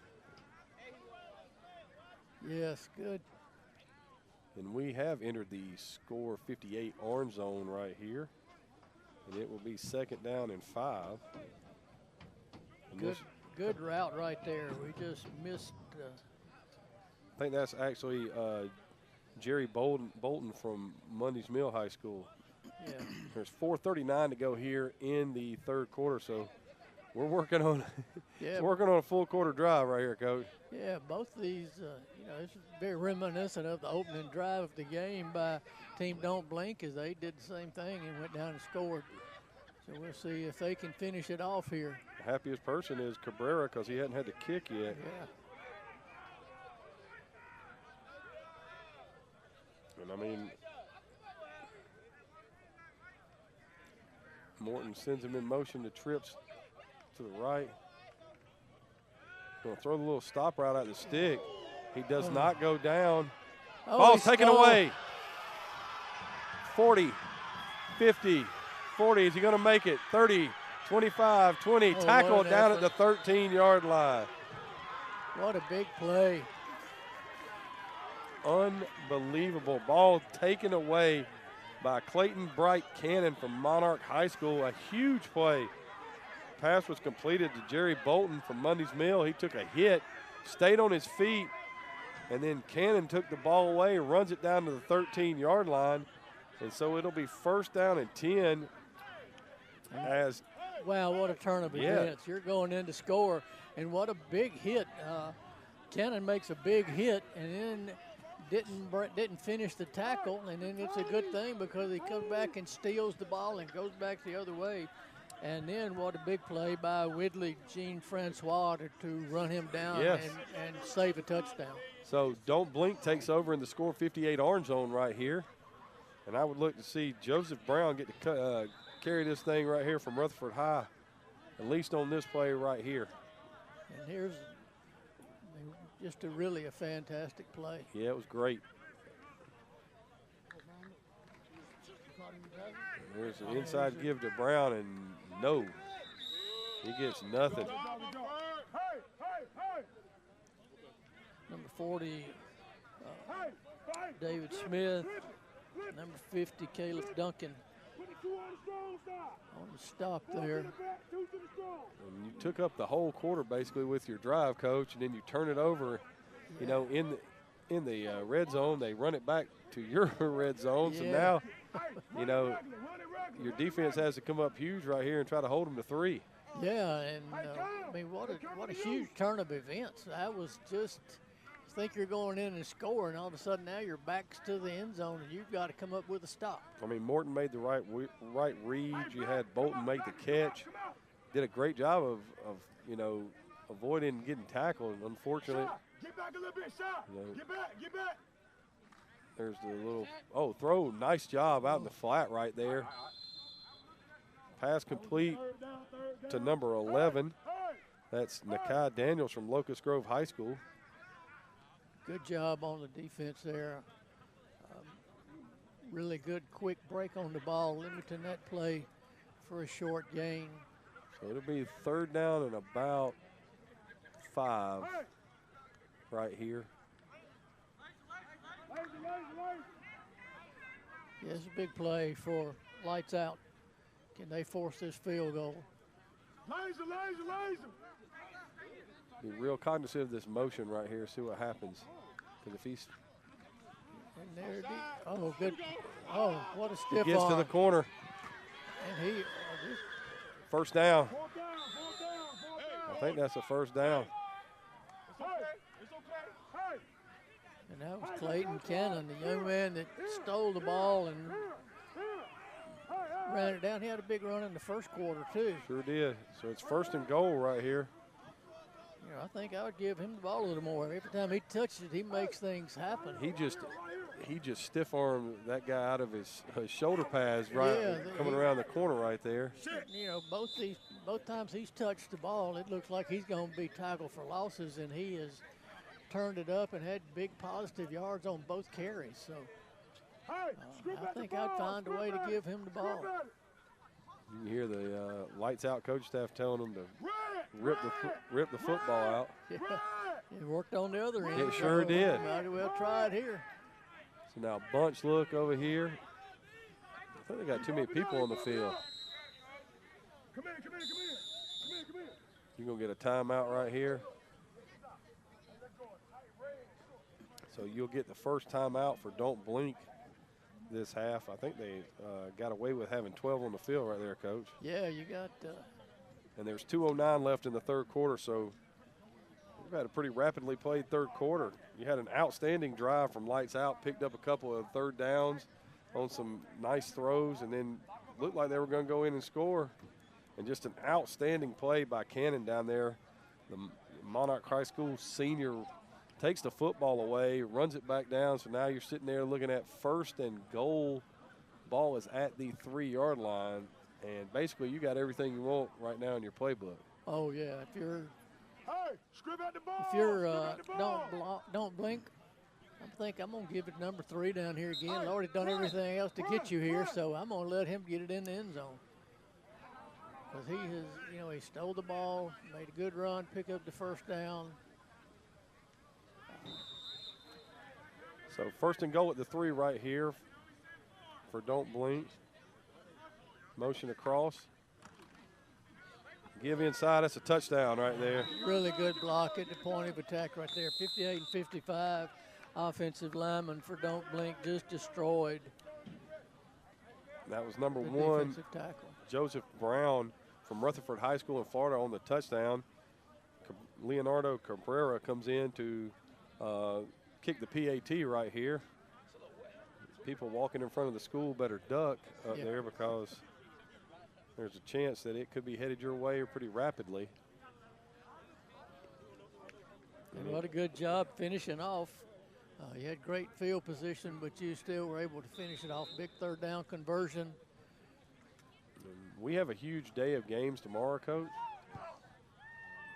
Yes, good. And we have entered the score 58 orange zone right here. And it will be 2nd down and 5. And Good route right there. We just missed. I think that's actually Jerry Bolton from Mundy's Mill High School. Yeah. There's 4:39 to go here in the 3rd quarter, so we're working on working on a full quarter drive right here, Coach. Yeah, both of these, it's very reminiscent of the opening drive of the game by Team Don't Blink, as they did the same thing and went down and scored. So we'll see if they can finish it off here. The happiest person is Cabrera because he hadn't had to kick yet. Yeah. And I mean, Morton sends him in motion to trips to the right. Going to throw the little stop route at the stick. He does not go down. Oh, Ball's taken away. 40, 50, 40. Is he going to make it? 30, 25, 20. Tackled down at the 13-yard line. What a big play. Unbelievable. Ball taken away by Clayton Bright Cannon from Monarch High School. A huge play. Pass was completed to Jerry Bolton from Mundy's Mill. He took a hit, stayed on his feet, and then Cannon took the ball away, runs it down to the 13-yard line. And so it'll be 1st down and 10 as wow, what a turn of events. You're going in to score, and what a big hit. Cannon makes a big hit and then didn't finish the tackle, and then it's a good thing because he comes back and steals the ball and goes back the other way. And then what a big play by Whitley Jean Francois to run him down and save a touchdown. So Don't Blink takes over in the score 58 orange zone right here. And I would look to see Joseph Brown get to carry this thing right here from Rutherford High, at least on this play right here. And here's just a fantastic play. Yeah, it was great. There's an inside give to Brown, and no, he gets nothing. Number 40, David Smith. Number 50, Caleb Duncan. On the stop there. And you took up the whole quarter basically with your drive, Coach, and then you turn it over. You know, in the red zone, they run it back to your red zone. So now, you know, your defense has to come up huge right here and try to hold them to 3. Yeah, and I mean, what a huge turn of events. That was just, you think you're going in and scoring, all of a sudden now your back's to the end zone and you've got to come up with a stop. I mean, Morton made the right read. You had Bolton make the catch. Did a great job of you know, avoiding getting tackled. Unfortunately, get back a little bit, shot. Get back. There's the little throw. Nice job out in the flat right there. Pass complete to number 11. That's Nakai Daniels from Locust Grove High School. Good job on the defense there. Really good quick break on the ball, limiting that play for a short gain. So it'll be 3rd down and about 5 right here. Yeah, it's a big play for Lights Out. Can they force this field goal? Laser, laser, laser. Be real cognizant of this motion right here, see what happens. Because if he's And there, oh, good. Oh, what a stiff he gets arm. to the corner, And he, first down. Fourth down, fourth down, fourth down. I think that's a first down. It's okay. It's okay. Hey. and that was Clayton Cannon, the young man that stole the ball and ran it down. He had a big run in the first quarter, too. Sure did. So it's first and goal right here. You know, I think I would give him the ball a little more. Every time he touches it, he makes things happen. He just stiff armed that guy out of his shoulder pads right coming around the corner right there. You know, both times he's touched the ball, it looks like he's going to be tackled for losses, and he has turned it up and had big positive yards on both carries. So I think I'd find a way to give him the ball. You can hear the Lights Out coach staff telling him to rip the football out. Yeah, it worked on the other end. It sure did. Might as well try it here. So now bunch look over here. I think they got too many people on the field. Come in, come in, come in. Come in, come in. You're going to get a timeout right here. So you'll get the first timeout for Don't Blink this half. I think they got away with having 12 on the field right there, Coach. Yeah, you got and there's 2:09 left in the third quarter, so we've had a pretty rapidly played third quarter. You had an outstanding drive from Lights Out, picked up a couple of third downs on some nice throws, and then looked like they were going to go in and score. And just an outstanding play by Cannon down there. The Monarch High School senior takes the football away, runs it back down, so now you're sitting there looking at first and goal. Ball is at the 3-yard line, and basically you got everything you want right now in your playbook. oh yeah, if you're don't blink, I think I'm gonna give it number 3 down here again. Lord has done everything else to get you here, so I'm gonna let him get it in the end zone. Because he has, you know, he stole the ball, made a good run, pick up the first down. So first and goal at the 3 right here for Don't Blink. Motion across. Give inside, that's a touchdown right there. Really good block at the point of attack right there. 58 and 55. Offensive lineman for Don't Blink just destroyed. That was number the 1, defensive tackle. Joseph Brown from Rutherford High School in Florida on the touchdown. Leonardo Cabrera comes in to kick the PAT right here. People walking in front of the school better duck up there because there's a chance that it could be headed your way pretty rapidly. And what a good job finishing off. You had great field position, but you still were able to finish it off. Big third down conversion. We have a huge day of games tomorrow, Coach.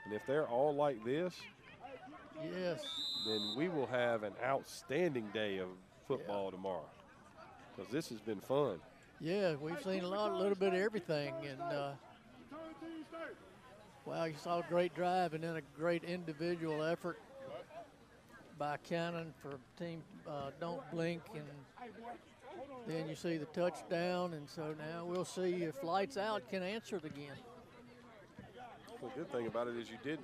And if they're all like this, yes, then we will have an outstanding day of football tomorrow. Because this has been fun. Yeah, we've seen a little bit of everything. And, wow, you saw a great drive and then a great individual effort by Cannon for team Don't Blink. And then you see the touchdown. And so now we'll see if Lights Out can answer it again. The good thing about it is you did,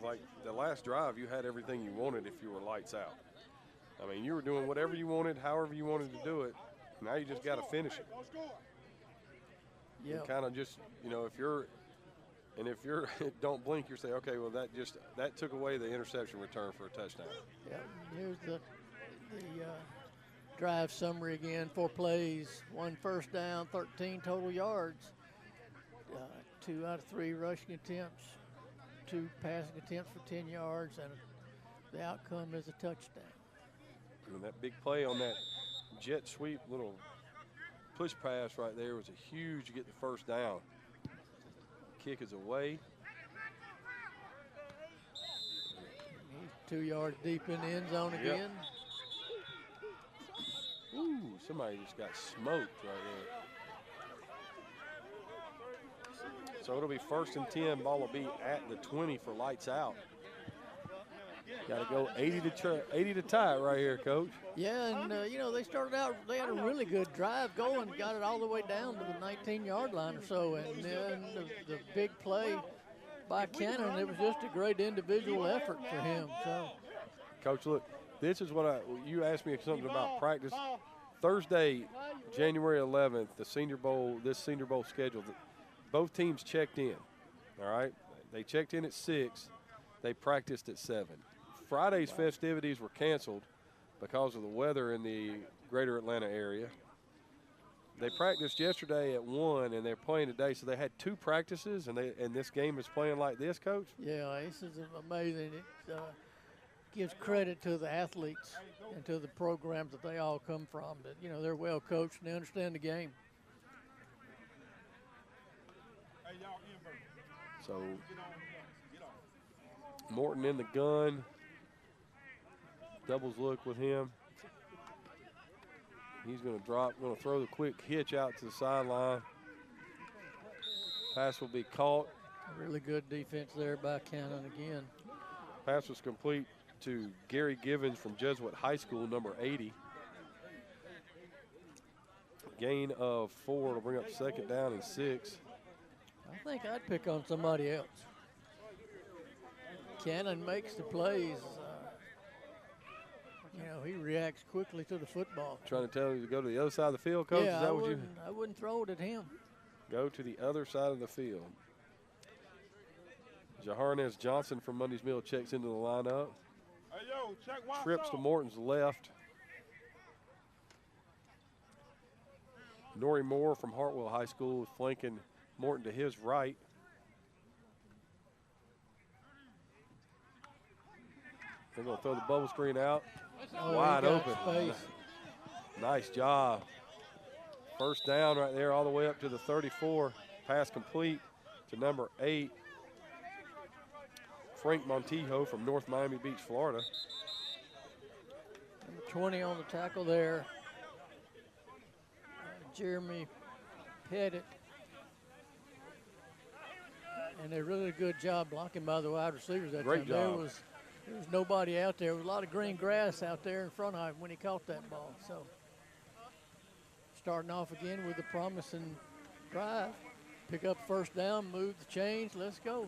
like the last drive, you had everything you wanted if you were Lights Out. I mean, you were doing whatever you wanted, however you wanted to do it. Now you just got to finish it. Yeah. Kind of just, you know, if you're Don't Blink, you say, okay, well that took away the interception return for a touchdown. Yeah. Here's the drive summary again. 4 plays, 1 first down, 13 total yards. 2 out of 3 rushing attempts, 2 passing attempts for 10 yards, and the outcome is a touchdown. And that big play on that jet sweep little push pass right there was a huge to get the first down. Kick is away. He's 2 yards deep in the end zone again. Ooh, somebody just got smoked right there. So it'll be 1st and 10. Ball will be at the 20 for Lights Out. Got to go 80 to tie it right here, Coach. Yeah, and you know, they started out, they had a really good drive going, got it all the way down to the 19-yard line or so, and then the big play by Cannon, it was just a great individual effort for him. So, Coach, look, this is what you asked me something about practice. Thursday, January 11th, this Senior Bowl schedule, both teams checked in, all right? They checked in at 6. They practiced at 7. Friday's festivities were canceled because of the weather in the greater Atlanta area. They practiced yesterday at 1, and they're playing today, so they had 2 practices, and this game is playing like this, Coach? Yeah, this is amazing. It gives credit to the athletes and to the programs that they all come from. That, you know, they're well coached and they understand the game. So Morton in the gun. Doubles look with him. He's going to going to throw the quick hitch out to the sideline. Pass will be caught. Really good defense there by Cannon again. Pass was complete to Gary Givens from Jesuit High School, number 80. Gain of 4 to bring up 2nd down and 6. I think I'd pick on somebody else. Cannon makes the plays. You know, he reacts quickly to the football. Trying to tell you to go to the other side of the field, Coach? Yeah, Is that I wouldn't throw it at him. Go to the other side of the field. Jaharnez Johnson from Mundy's Mill checks into the lineup. Hey, yo, check one Trips to Morton's left. Nori Moore from Hartwell High School is flanking Morton to his right. They're going to throw the bubble screen out. Oh, Wide he got open. space. Nice job. First down right there all the way up to the 34. Pass complete to number 8. Frank Montijo from North Miami Beach, Florida. Number 20 on the tackle there. Jeremy Pettit. And a really good job blocking by the wide receivers that Great time. job. There was nobody out there. There was a lot of green grass out there in front of him when he caught that ball. So starting off again with a promising drive. Pick up first down, move the chains, let's go.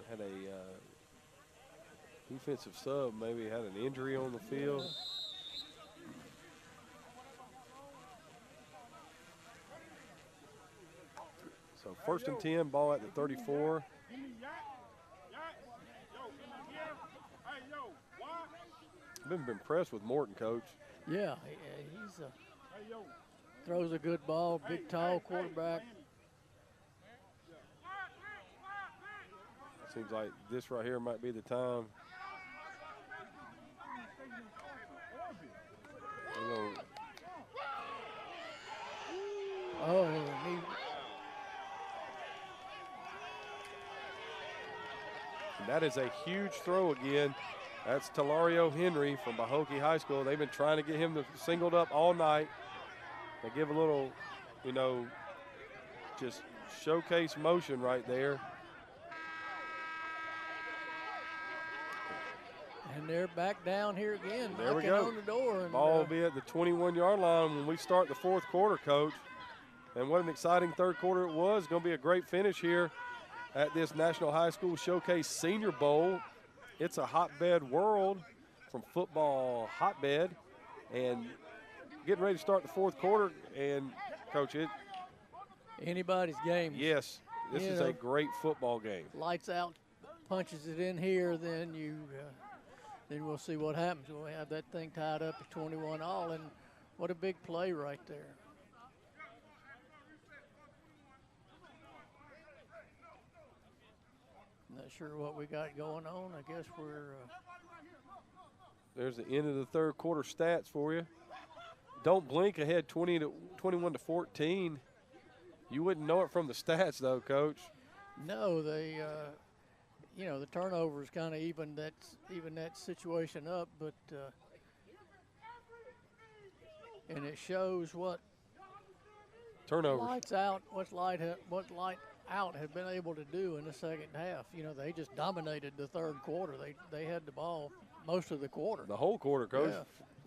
Had a defensive sub, maybe had an injury on the field. So 1st and 10, ball at the 34. I've been impressed with Morton, Coach. Yeah, he's throws a good ball, big, tall quarterback. Seems like this right here might be the time. Oh, that is a huge throw again. That's Talario Henry from Bahoke High School. They've been trying to get him singled up all night. They give a little, you know, just showcase motion right there. and they're back down here again. There we knocking go. on the door. And, Ball will be at the 21-yard line when we start the 4th quarter, Coach. And what an exciting 3rd quarter it was. Going to be a great finish here at this National High School Showcase Senior Bowl. It's a hotbed world from football hotbed. And getting ready to start the 4th quarter. And, Coach, anybody's game. yes, this is a great football game. Lights out, punches it in here, then then we'll see what happens. We'll have that thing tied up at 21-all, and what a big play right there. Not sure what we got going on. I guess we're. There's the end of the 3rd quarter stats for you. Don't blink, ahead 21 to 14. You wouldn't know it from the stats, though, Coach. No, they, the turnovers kind of even that situation up, but and it shows what Turnovers. Lights out. What light out have been able to do in the second half? You know, they just dominated the third quarter. They had the ball most of the quarter. The whole quarter, Coach. Yeah.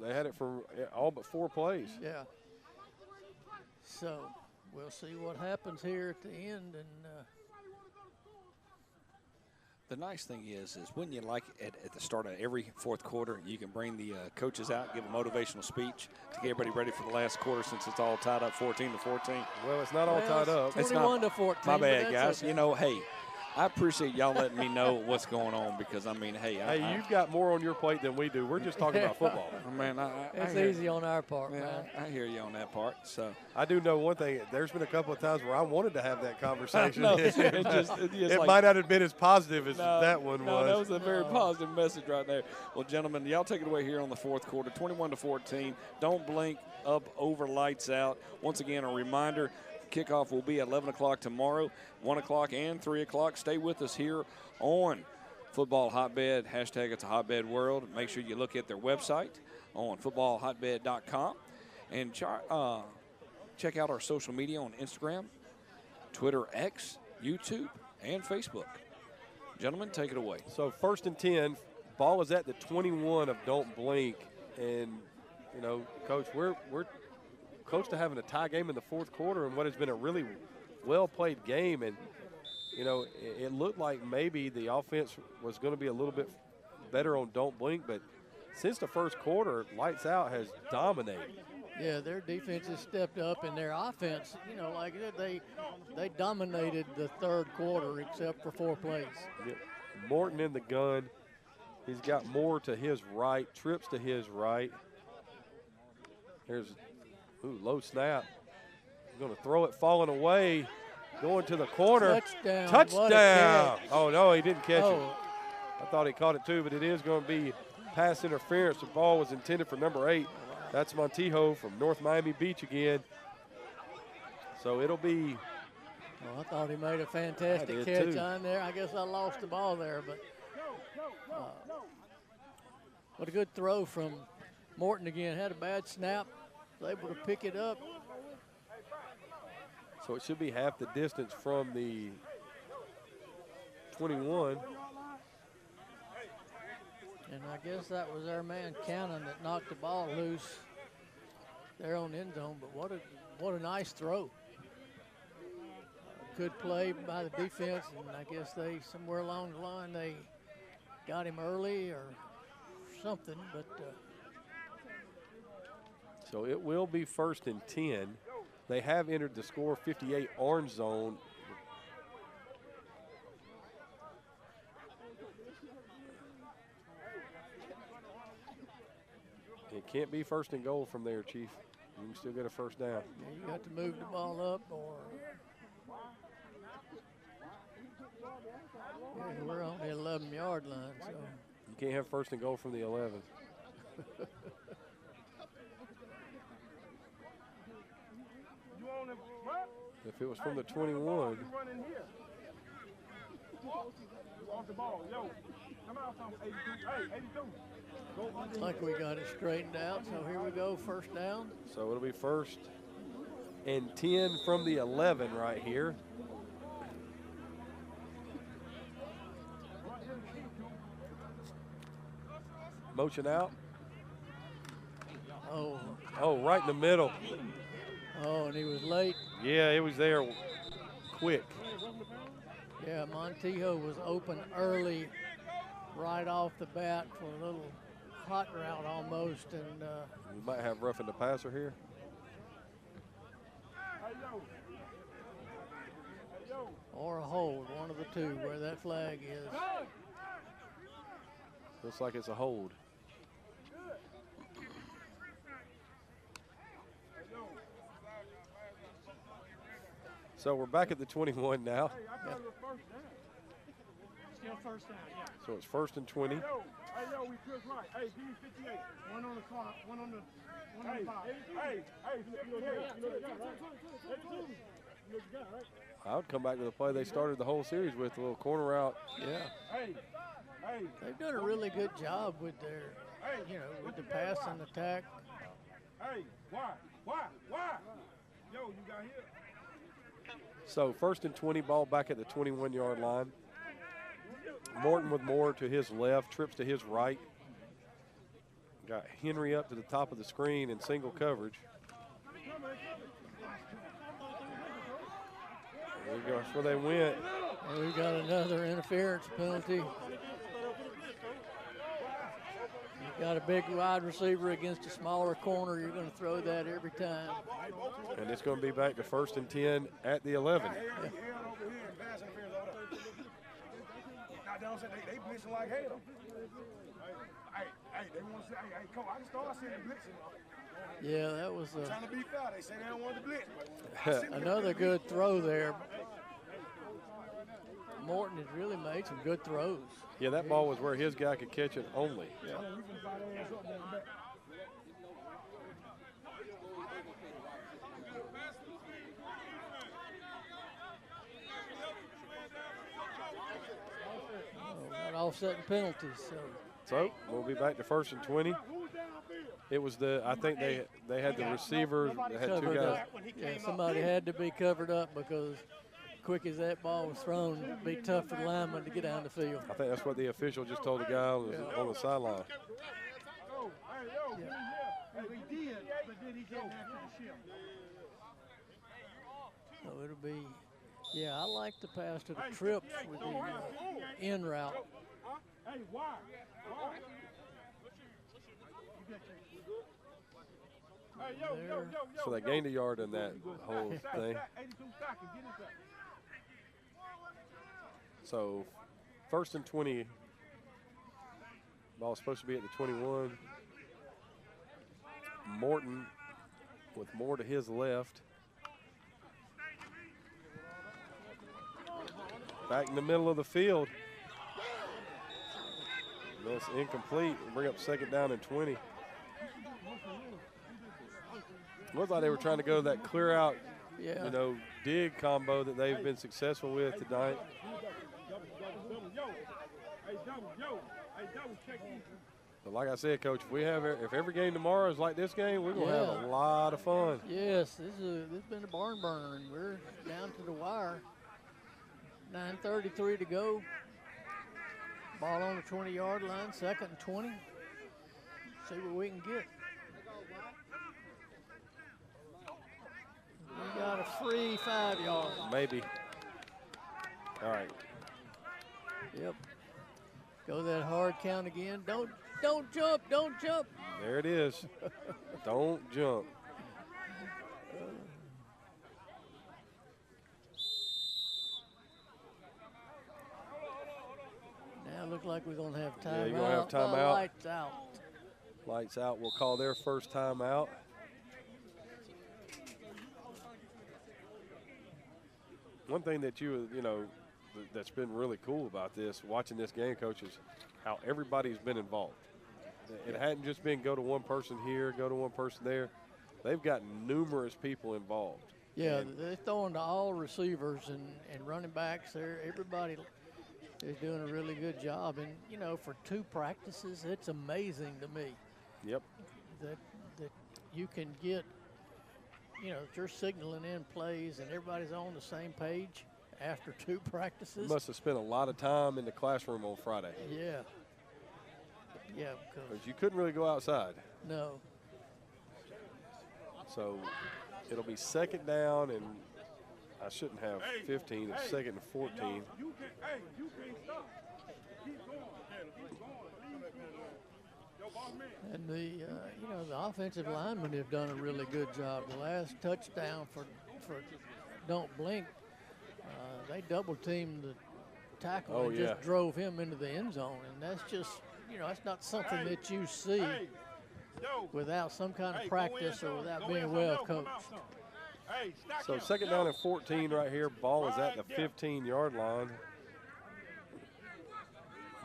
They had it for all but 4 plays. Yeah. So we'll see what happens here at the end. And The nice thing is when you like at the start of every fourth quarter, you can bring the coaches out, give a motivational speech to get everybody ready for the last quarter since it's all tied up 14-14. Well, it's not all tied up. 21-14. My bad, but that's guys. okay. You know, hey, I appreciate y'all letting me know what's going on because, I mean, hey. Hey, you've got more on your plate than we do. We're just talking about football. Man, It's hear, easy on our part, man. man. I hear you on that part. So I do know one thing. There's been a couple of times where I wanted to have that conversation. No, it might not have been as positive as that one no, was. that was a very positive message right there. Well, gentlemen, y'all take it away here on the fourth quarter, 21-14. Don't blink, up, over, lights out. Once again, a reminder, kickoff will be at 11 o'clock tomorrow, 1 o'clock and 3 o'clock. Stay with us here on Football Hotbed, hashtag It's a Hotbed World. Make sure you look at their website on footballhotbed.com and check out our social media on Instagram, Twitter, X, YouTube, and Facebook. Gentlemen, take it away. So 1st and 10, ball is at the 21 of Don't Blink. And, you know, Coach, we're close to having a tie game in the fourth quarter in what has been a really well-played game. And, you know, it looked like maybe the offense was going to be a little bit better on Don't Blink, but since the first quarter, Lights Out has dominated. Yeah, their defense has stepped up, and their offense, you know, like they dominated the third quarter except for 4 plays. Yeah. Morton in the gun. He's got Moore to his right, Trips to his right. There's low snap. Going to throw it, falling away, going to the corner. Touchdown. Touchdown. Oh, no, he didn't catch it. Oh, I thought he caught it too, but it is going to be pass interference. The ball was intended for number 8. That's Montijo from North Miami Beach again. So it'll be. I thought he made a fantastic catch on there. I guess I lost the ball there, but what a good throw from Morton again. Had a bad snap, was able to pick it up. So it should be half the distance from the 21. And I guess that was our man Cannon that knocked the ball loose there on the end zone. But what a nice throw. Good play by the defense, and I guess they somewhere along the line they got him early or something. But so it will be 1st and 10. They have entered the score 58 orange zone. It can't be 1st and goal from there, Chief. You can still get a first down. yeah, you got to move the ball up, or yeah, we're on the 11-yard line. So You can't have 1st and goal from the 11. If it was from the 21. looks like we got it straightened out. So here we go, first down. So it'll be 1st and 10 from the 11 right here. Motion out. Oh, right in the middle. Oh, and he was late. Yeah, it was there quick. Yeah, Montijo was open early, right off the bat for a little hot route almost, and We might have roughing the passer here. or a hold, one of the two, where that flag is. Looks like it's a hold. So we're back at the 21 now. Yep. Still first down, yeah. So it's 1st and 20. Hey, yo, we push right. Hey, give me 58. One on the clock, one on the 5. Hey, you know the guy, right? I would come back to the play they started the whole series with, a little corner route. Yeah. Hey, They've done a really good job with their, with the pass and attack. hey, why? Yo, Joe, you got here. So 1st and 20, ball back at the 21-yard line. Morton with Moore to his left, Trips to his right. Got Henry up to the top of the screen in single coverage. There you go, that's where they went. And we've got another interference penalty. You've got a big wide receiver against a smaller corner. You're going to throw that every time. And it's going to be back to 1st and 10 at the 11. Yeah. They blitzing like hell. Hey, they want to say, hey, come on, I can start seeing the blitzing. Yeah, that was Trying to be foul. They say they don't want the blitz. another good throw there. Morton has really made some good throws. Yeah, that ball was where his guy could catch it only. Yeah. Not offsetting penalties. So we'll be back to 1st and 20. It was I think they had the receiver, they had two Covered guys. up. Yeah, somebody had to be covered up because quick as that ball was thrown, it'd be tough for the lineman to get down the field. I think that's what the official just told the guy on the sideline. So it'll be, yeah, I like the pass to the Trips with the in route. Hey, why? So they gained a yard in that whole thing. So 1st and 20. Ball's supposed to be at the 21. Morton with Moore to his left. Back in the middle of the field. That's incomplete. We'll bring up 2nd down and 20. Looks like they were trying to go to that clear out, dig combo that they've been successful with tonight. But like I said, Coach, if every game tomorrow is like this game, we're gonna have a lot of fun. Yes, this has been a barn burner, and we're down to the wire. 9:33 to go. Ball on the 20-yard line, 2nd and 20. See what we can get. We got a free 5-yard. Maybe. All right. Yep. Go that hard count again. Don't jump, don't jump. There it is. Don't jump. Now it looks like we're going to have timeout. Yeah, you're going to have timeout. Lights out. Lights out. We'll call their first timeout. One thing that that's been really cool about this, watching this game, Coach, is how everybody's been involved. It hadn't just been go to one person here, go to one person there. They've got numerous people involved. Yeah, they're throwing to all receivers and running backs there. Everybody is doing a really good job. And, for 2 practices, it's amazing to me. Yep. That you can get, that you're signaling in plays and everybody's on the same page after 2 practices. You must have spent a lot of time in the classroom on Friday. Yeah. Yeah, because you couldn't really go outside. No. So it'll be 2nd down, and I shouldn't have 15. It's 2nd and 14. You can't stop. Keep going. And the offensive linemen have done a really good job. The last touchdown for Don't Blink, they double teamed the tackle and just drove him into the end zone. And that's just, that's not something that you see without some kind of practice or without being well coached. So 2nd down and 14 right here. Ball is at the 15-yard line.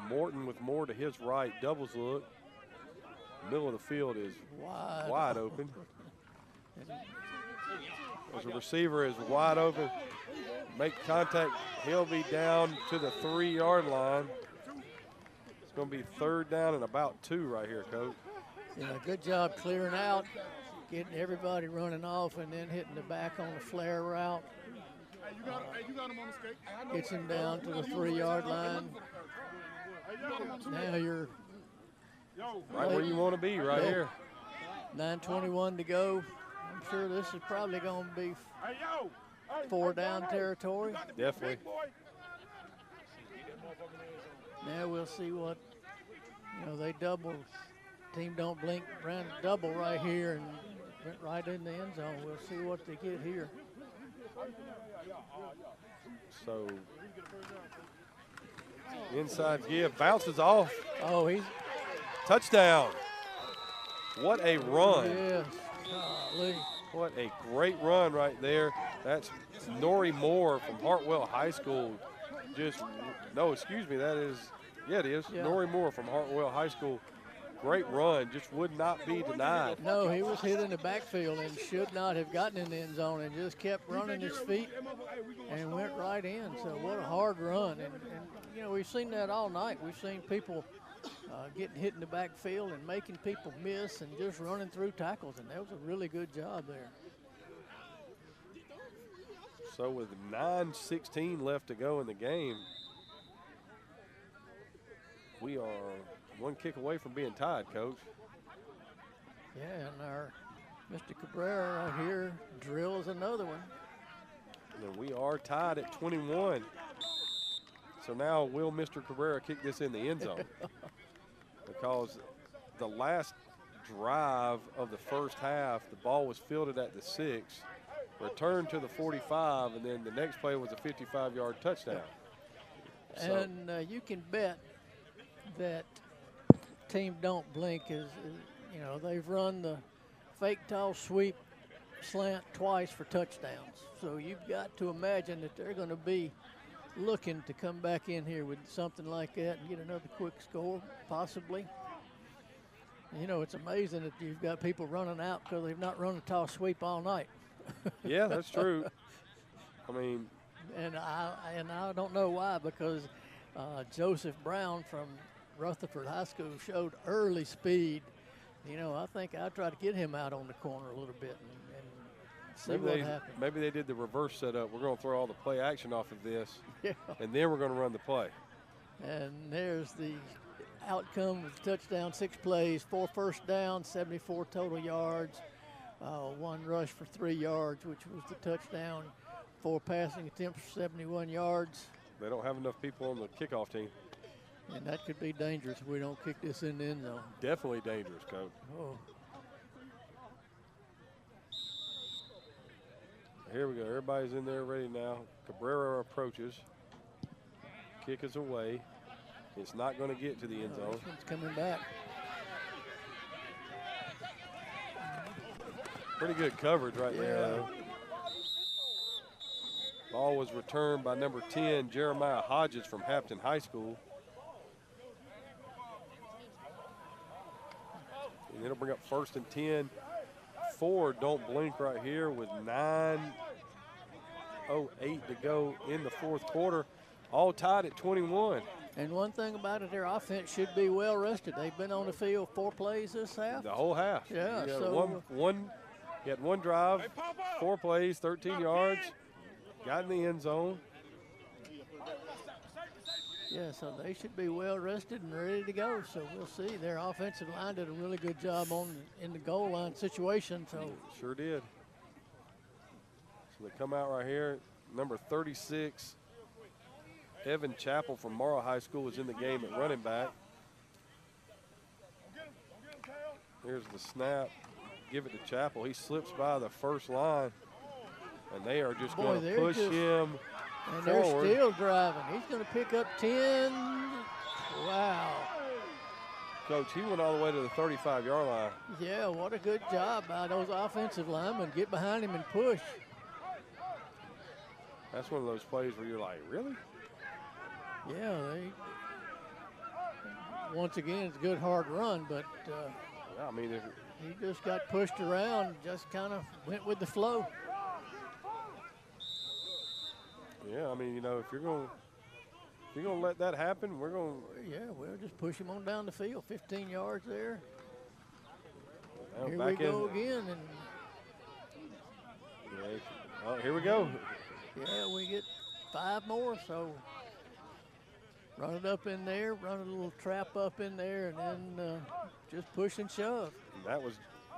Morton with Moore to his right, doubles look. Middle of the field is wide open. As a receiver is wide open, make contact. He'll be down to the 3-yard line. It's going to be 3rd down and about 2 right here, Coach. Yeah, good job clearing out, getting everybody running off and then hitting the back on the flare route. Hey, you got him on the skate. Gets him down to the 3-yard line. Now you're Right where you want to be, right here. 9:21 to go. I'm sure this is probably going to be 4 down territory. Definitely. Now we'll see what, they double. Team don't blink, ran double right here and went right in the end zone. We'll see what they get here. So, inside give, bounces off. Oh, he's Touchdown. What a run. yes. Golly. What a great run right there. That's Nori Moore from Hartwell High School. That is, it is. Yeah. Nori Moore from Hartwell High School. Great run, just would not be denied. No, he was hit in the backfield and should not have gotten in the end zone and just kept running his feet and went right in. So what a hard run. And we've seen that all night. We've seen people getting hit in the backfield and making people miss and just running through tackles, and that was a really good job there. So with 9:16 left to go in the game, we are one kick away from being tied, Coach. Yeah, and our Mr. Cabrera right here drills another one. And we are tied at 21. So now will Mr. Cabrera kick this in the end zone? Because the last drive of the first half, the ball was fielded at the 6, returned to the 45, and then the next play was a 55-yard touchdown. So, And you can bet that team don't blink is they've run the fake toss sweep slant twice for touchdowns. So you've got to imagine that they're going to be looking to come back in here with something like that and get another quick score, possibly. It's amazing that you've got people running out because they've not run a toss sweep all night. yeah, that's true. I mean, and I don't know why, because Joseph Brown from Rutherford High School showed early speed. I think I'll try to get him out on the corner a little bit and see what happens. Maybe they did the reverse setup. We're going to throw all the play action off of this, Yeah. and then we're going to run the play. And there's the outcome with the touchdown, 6 plays, 4 first downs, 74 total yards, 1 rush for 3 yards, which was the touchdown, 4 passing attempts for 71 yards. They don't have enough people on the kickoff team. And that could be dangerous if we don't kick this in the end zone. Definitely dangerous, Coach. Oh. Here we go. Everybody's in there ready now. Cabrera approaches. Kick is away. It's not going to get to the end zone. This one's coming back. Pretty good coverage right there, though. Ball was returned by number 10, Jeremiah Hodges from Hampton High School. And it'll bring up 1st and 10. 4 don't blink right here with 9:08 to go in the 4th quarter. All tied at 21. And one thing about it, their offense should be well rested. They've been on the field 4 plays this half. The whole half. Yeah, You had so you had 1 drive, 4 plays, 13 yards, got in the end zone. Yeah, so they should be well rested and ready to go. So we'll see. Their offensive line did a really good job in the goal line situation. So Sure did. So they come out right here. Number 36, Evan Chappell from Morrow High School is in the game at running back. Here's the snap. Give it to Chappell. He slips by the first line, and they are just going to push him and forward. they're still driving. He's going to pick up 10. Wow. Coach, he went all the way to the 35-yard line. Yeah, what a good job by those offensive linemen. Get behind him and push. That's one of those plays where you're like, really? Yeah, once again, it's a good hard run, but Yeah, I mean, he just got pushed around, just kind of went with the flow. yeah, I mean, if you're going to let that happen, we're going to. Yeah, we'll just push him on down the field, 15 yards there. Now Here back we go in. again, and Yeah. Oh, here we go. Yeah, we get 5 more, so run it up in there, run a little trap up in there, and then just push and shove. And that was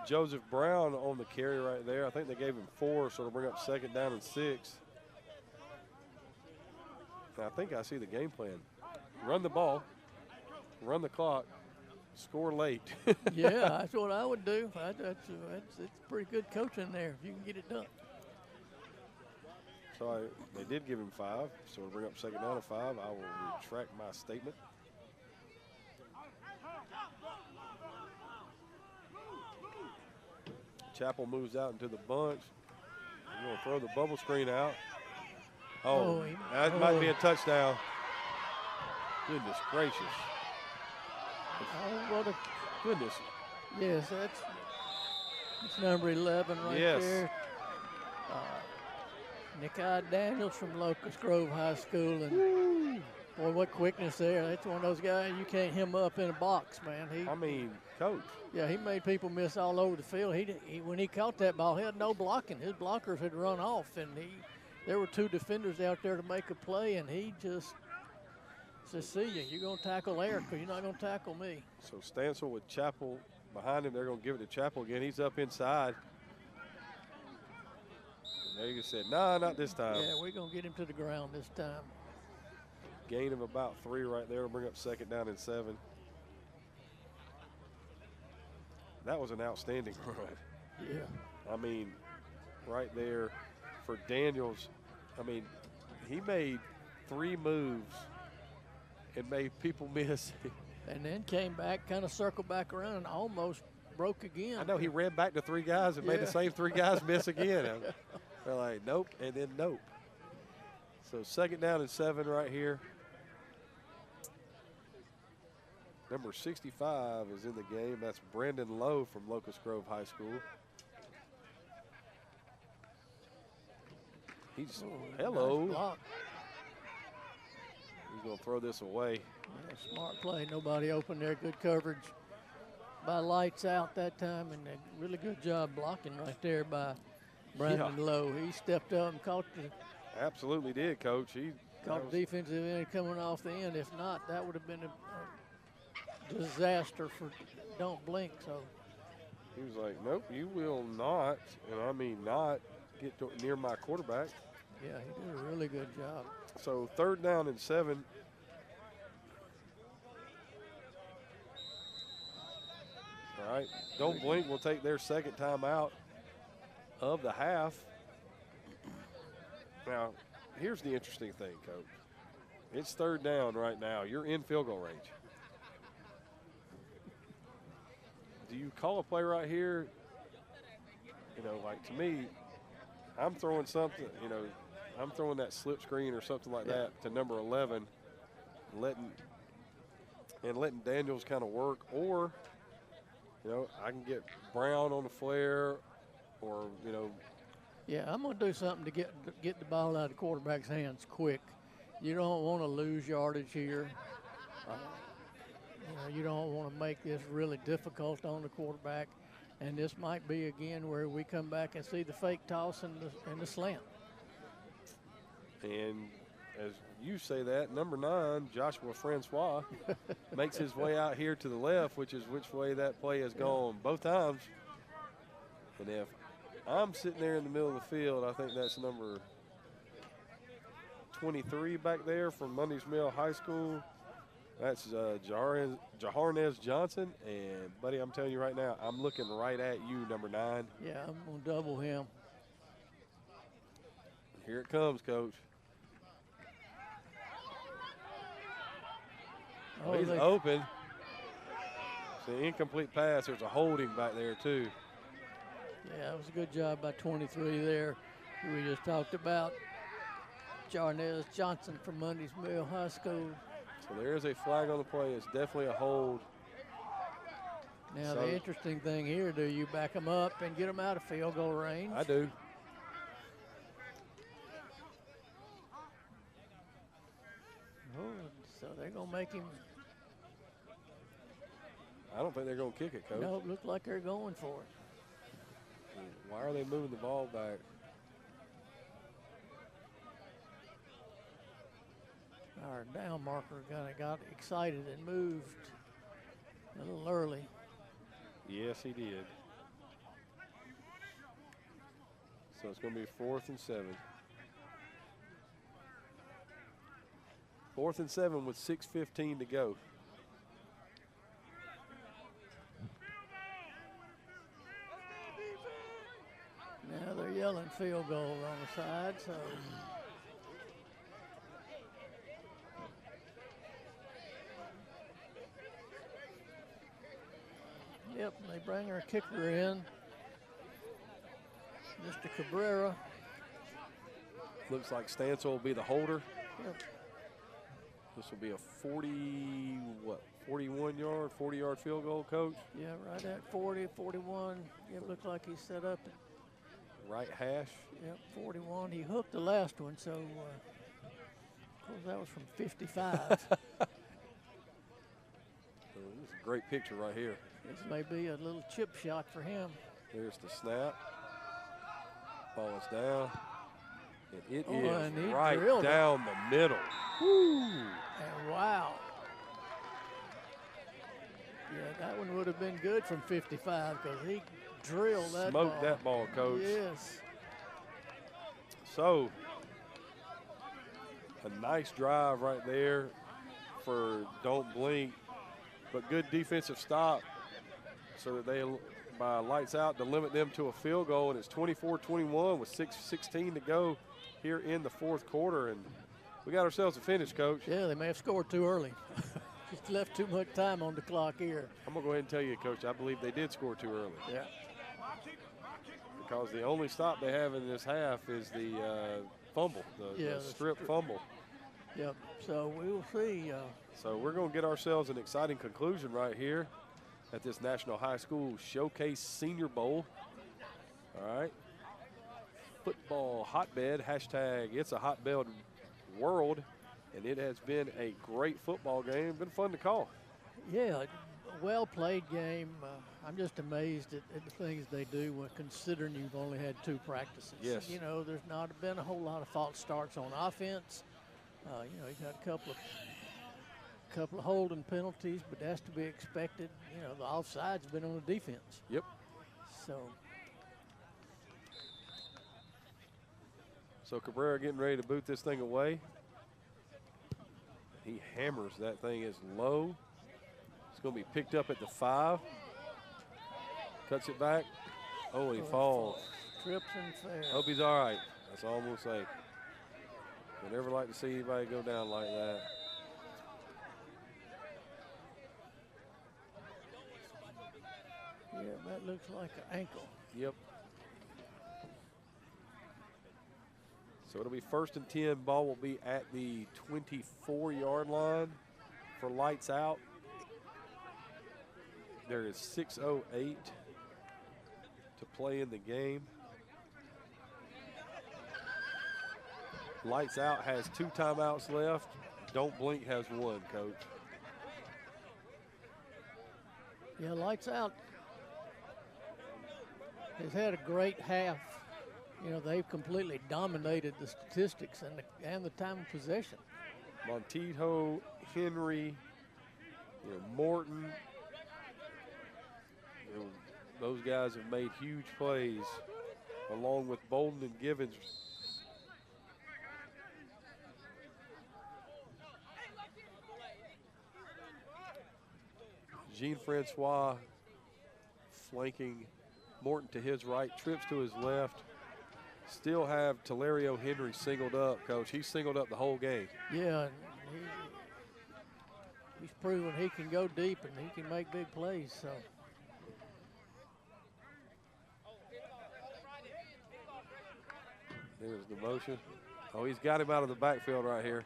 Joseph Brown on the carry right there. I think they gave him 4, so it'll bring up 2nd down and 6. Now, I think I see the game plan. Run the ball, run the clock, score late. Yeah, that's what I would do. It's pretty good coaching there if you can get it done. So they did give him 5, so we'll bring up 2nd down and 5. I will retract my statement. Chapel moves out into the bunch. We're going to throw the bubble screen out. Oh, that might be a touchdown. Goodness gracious. Oh, what a Goodness. yes, that's number 11 right Yes. there. Nikai Daniels from Locust Grove High School, and boy, what quickness there! That's one of those guys you can't hem up in a box, man. I mean, coach. Yeah, he made people miss all over the field. He when he caught that ball, he had no blocking. His blockers had run off, and there were 2 defenders out there to make a play, and he just said, "See ya, you're gonna tackle Eric, because you're not gonna tackle me." So Stansel with Chapel behind him. They're going to give it to Chapel again. He's up inside. And they said, nah, not this time. Yeah, we're gonna get him to the ground this time. Gain of about 3 right there. We'll bring up 2nd down and 7. That was an outstanding run. Yeah. I mean, right there for Daniels. I mean, he made 3 moves and made people miss. And then came back, kind of circled back around, and almost broke again. I know he ran back to 3 guys and made the same 3 guys miss again. They're like, nope, and then nope. So 2nd down and 7 right here. Number 65 is in the game. That's Brandon Lowe from Locust Grove High School. He's, hello. Nice block. He's going to throw this away. Yeah, smart play. Nobody open there. Good coverage by Lights Out that time, and a really good job blocking right there by Brandon Lowe. He stepped up and caught the Absolutely did, Coach. He caught the defensive end coming off the end. If not, that would have been a disaster for Don't Blink. So he was like, nope, you will not, and I mean not, get near my quarterback. yeah, he did a really good job. So 3rd down and 7. All right, Don't Blink will take their 2nd time out of the half. Now, here's the interesting thing, Coach. It's 3rd down right now. You're in field goal range. Do you call a play right here? You know, like to me, I'm throwing something, you know, I'm throwing that slip screen or something like that to number 11, letting Daniels kind of work, or, you know, I can get Brown on the flare, or, you know. Yeah, I'm going to do something to get the ball out of the quarterback's hands quick. You don't want to lose yardage here. You know, you don't want to make this really difficult on the quarterback. And this might be, again, where we come back and see the fake toss and the slant. And as you say that, number 9, Joshua Francois, makes his way out here to the left, which is which way that play has gone both times. And if I'm sitting there in the middle of the field, I think that's number 23 back there from Mundy's Mill High School. That's Jaharnez Johnson. And, buddy, I'm telling you right now, I'm looking right at you, number 9. Yeah, I'm going to double him. Here it comes, Coach. Oh, He's open. It's an incomplete pass. There's a holding back there, too. Yeah, it was a good job by 23 there. We just talked about Jarnez Johnson from Mundy's Mill High School. So there is a flag on the play. It's definitely a hold. Now, the interesting thing here, do you back them up and get them out of field goal range? I do. Oh, so they're going to make him. I don't think they're going to kick it, Coach. No, it looked like they're going for it. Why are they moving the ball back? Our down marker kind of got excited and moved a little early. Yes, he did. So it's going to be 4th and 7. 4th and 7 with 6:15 to go. Now they're yelling field goal on the side, so. Yep, they bring our kicker in, Mr. Cabrera. Looks like Stancil will be the holder. Yep. This will be a 40-yard field goal, Coach? Yeah, right at 40, 41. It looked like he set up at, Right hash. yep, 41. He hooked the last one, so of course that was from 55. This is a great picture right here. This may be a little chip shot for him. There's the snap. Ball is down. And it and he is right drilled it. down the middle. Woo! And wow. Yeah, that one would have been good from 55 because he drilled that ball. Smoked that ball, Coach. Yes. So, a nice drive right there for Don't Blink, but good defensive stop so that they, by lights out, to limit them to a field goal, and it's 24-21 with 6:16 to go here in the 4th quarter, and we got ourselves a finish, Coach. Yeah, they may have scored too early. Just left too much time on the clock here. I'm going to go ahead and tell you, Coach, I believe they did score too early. Yeah. Because the only stop they have in this half is the fumble, the strip fumble. Yep, so we will see. So we're going to get ourselves an exciting conclusion right here at this National High School Showcase Senior Bowl. All right. Football hotbed, hashtag it's a hotbed world, and it has been a great football game. Been fun to call. Yeah, a well-played game. I'm just amazed at the things they do when considering you've only had 2 practices. Yes. You know, there's not been a whole lot of false starts on offense. You know, you've had a couple of holding penalties, but that's to be expected. You know, the offside's been on the defense. Yep. So Cabrera getting ready to boot this thing away. He hammers that thing as low. It's going to be picked up at the 5. Cuts it back. Oh, and he falls. Trips and fails. Hope he's all right. That's all I'm going to say. Would never like to see anybody go down like that. Yeah, that looks like an ankle. Yep. So it'll be 1st and 10. Ball will be at the 24-yard line for lights out. There is 6:08 to play in the game. Lights out has 2 timeouts left. Don't Blink has 1, Coach. Yeah, lights out has had a great half. You know, they've completely dominated the statistics and the time of possession. Montijo, Henry, Morton. Those guys have made huge plays, along with Bolden and Givens. Jean-Francois flanking Morton to his right, trips to his left. Still have Telerio Henry singled up, Coach. He's singled up the whole game. Yeah, and he's proven he can go deep and he can make big plays. So. There's the motion. Oh, he's got him out of the backfield right here.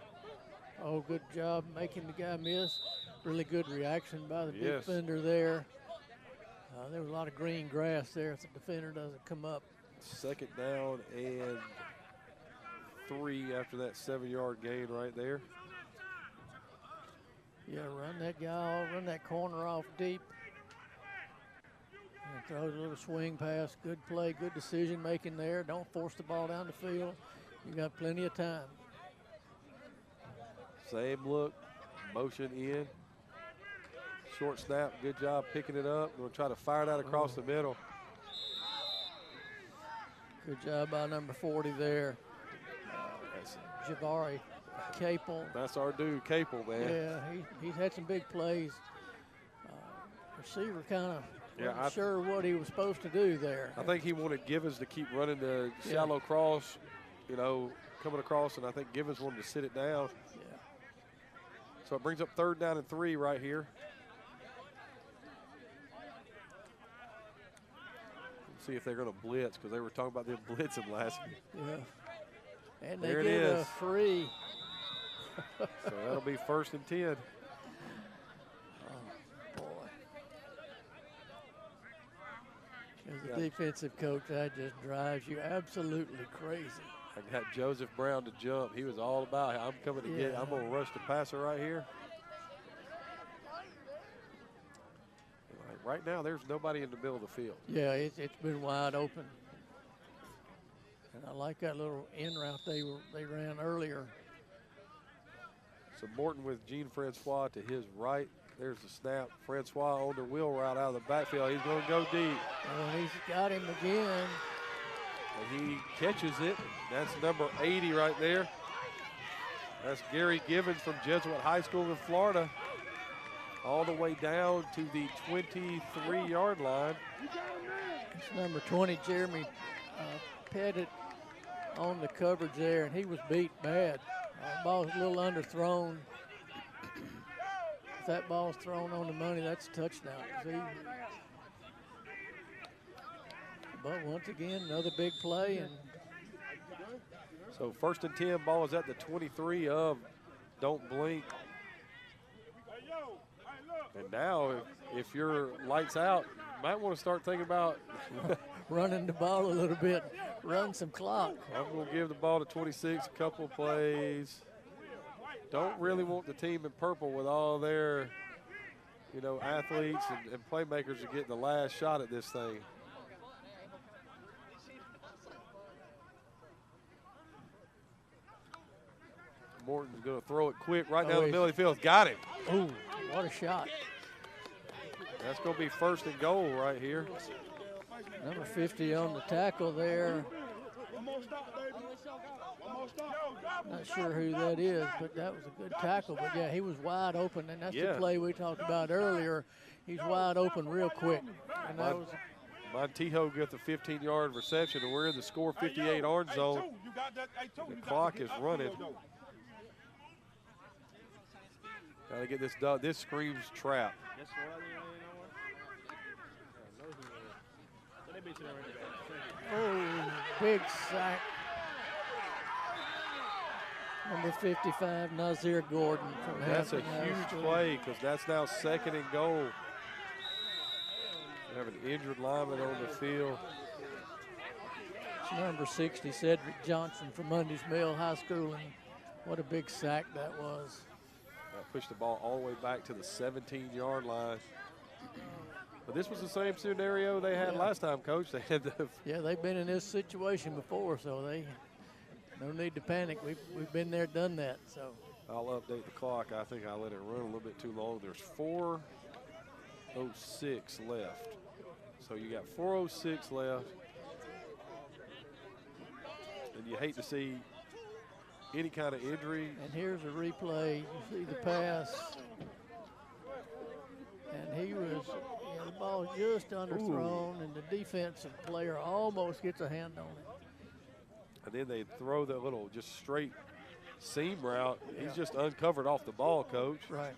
Oh, good job making the guy miss. Really good reaction by the Yes. defender there. There was a lot of green grass there if the defender doesn't come up. 2nd down and 3 after that 7-yard gain right there. Yeah, run that guy off, run that corner off deep. And throws a little swing pass. Good play, good decision making there. Don't force the ball down the field. You got plenty of time. Same look, motion in. Short snap, good job picking it up. We'll try to fire that across the middle. Good job by number 40 there. Javari Capel. That's our dude, Capel, man. Yeah, he's had some big plays. Receiver kind of wasn't sure what he was supposed to do there. I think he wanted Givens to keep running the shallow cross, you know, coming across, and I think Givens wanted to sit it down. Yeah. So it brings up 3rd down and 3 right here. Let's see if they're going to blitz, because they were talking about them blitzing last week. Yeah. And they There it get a is. free. So that'll be 1st and 10. Boy. As a defensive coach, that just drives you absolutely crazy. I got Joseph Brown to jump. He was all about it. I'm coming to get, I'm going to rush the passer right here. Right now, there's nobody in the middle of the field. Yeah, it's been wide open. And I like that little in route they ran earlier. So Morton with Gene Francois to his right. There's the snap. Francois on the wheel route out of the backfield. He's going to go deep. Well, he's got him again. And he catches it. That's number 80 right there. That's Gary Givens from Jesuit High School in Florida. All the way down to the 23-yard line. It's number 20, Jeremy Pettit, on the coverage there, and he was beat bad. Ball was a little underthrown. If that ball's thrown on the money, that's a touchdown. See? But once again, another big play. And So 1st and 10, ball is at the 23 of Don't Blink. And now, if you're lights out, you might want to start thinking about running the ball a little bit, run some clock. I'm going to give the ball to 26, a couple of plays. Don't really want the team in purple with all their, you know, athletes and playmakers to get the last shot at this thing. Morton's going to throw it quick right down the middle of the field. Got him. Ooh, what a shot. That's going to be 1st and goal right here. Number 50 on the tackle there. Not sure who that is, but that was a good tackle. But, yeah, he was wide open, and that's the play we talked about earlier. He's wide open real quick. And that was Montijo got the 15-yard reception, and we're in the score 58 orange zone. The clock is running. Got to get this done. This screams trap. Oh, big sack. Number 55, Nazir Gordon from That's a Hampton. huge play because that's now 2nd and goal. We have an injured lineman on the field. It's number 60, Cedric Johnson from Mundy's Mill High School, and what a big sack that was. That pushed the ball all the way back to the 17-yard line. But this was the same scenario they had last time, Coach. They had the they've been in this situation before, so they no need to panic. We've been there, done that. So I'll update the clock. I think I let it run a little bit too long. There's 4:06 left. So you got 4:06 left. And you hate to see any kind of injury. And here's a replay. You see the pass. And he was, the ball just underthrown, and the defensive player almost gets a hand on it. And then they throw the little just straight seam route. He's just uncovered off the ball, Coach. Right.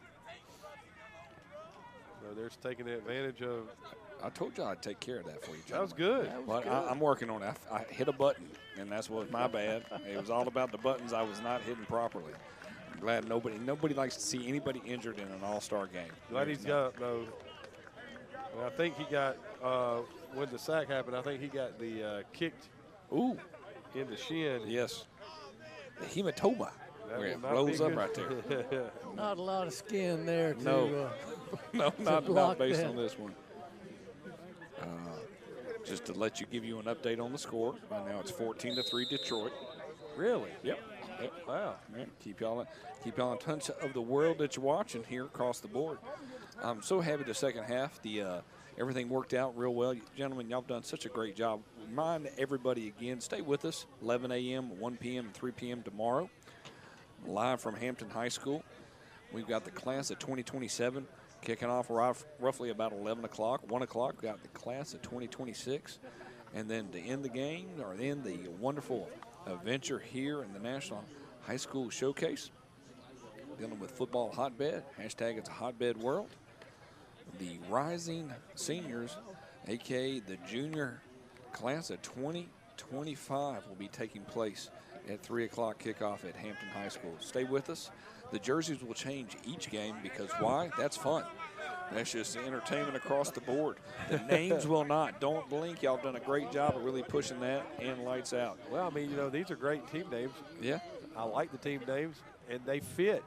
So they're taking advantage of. I told you I'd take care of that for you, That was gentlemen. good. That was But good. I'm working on it. I hit a button, and that's what my bad. It was all about the buttons I was not hitting properly. I'm glad nobody likes to see anybody injured in an all-star game. Glad he's got no. I think he got when the sack happened. I think he got the kicked Ooh, in the shin. yes. The hematoma. That Where will it not rolls be up good. right there. Not a lot of skin there to No. No, not block based that. on this one. Just to give you an update on the score. Right now it's 14-3 Detroit. Really? Yep. Wow. Yeah, keep y'all in touch of the world that you're watching here across the board. I'm so happy the second half. Everything worked out real well. Gentlemen, y'all have done such a great job. Remind everybody again, stay with us, 11 a.m., 1 p.m., and 3 p.m. tomorrow. Live from Hampton High School. We've got the class of 2027 kicking off roughly about 11 o'clock. 1 o'clock, we've got the class of 2026. And then to end the game, or end the wonderful adventure here in the National High School Showcase, dealing with football hotbed, hashtag it's a hotbed world. The rising seniors, a.k.a. the junior class of 2025, will be taking place at 3 o'clock kickoff at Hampton High School. Stay with us. The jerseys will change each game because why? That's fun. That's just entertainment across the board. The names will not. Don't blink. Y'all have done a great job of really pushing that and lights out. Well, I mean, you know, these are great team names. Yeah. I like the team names, and they fit.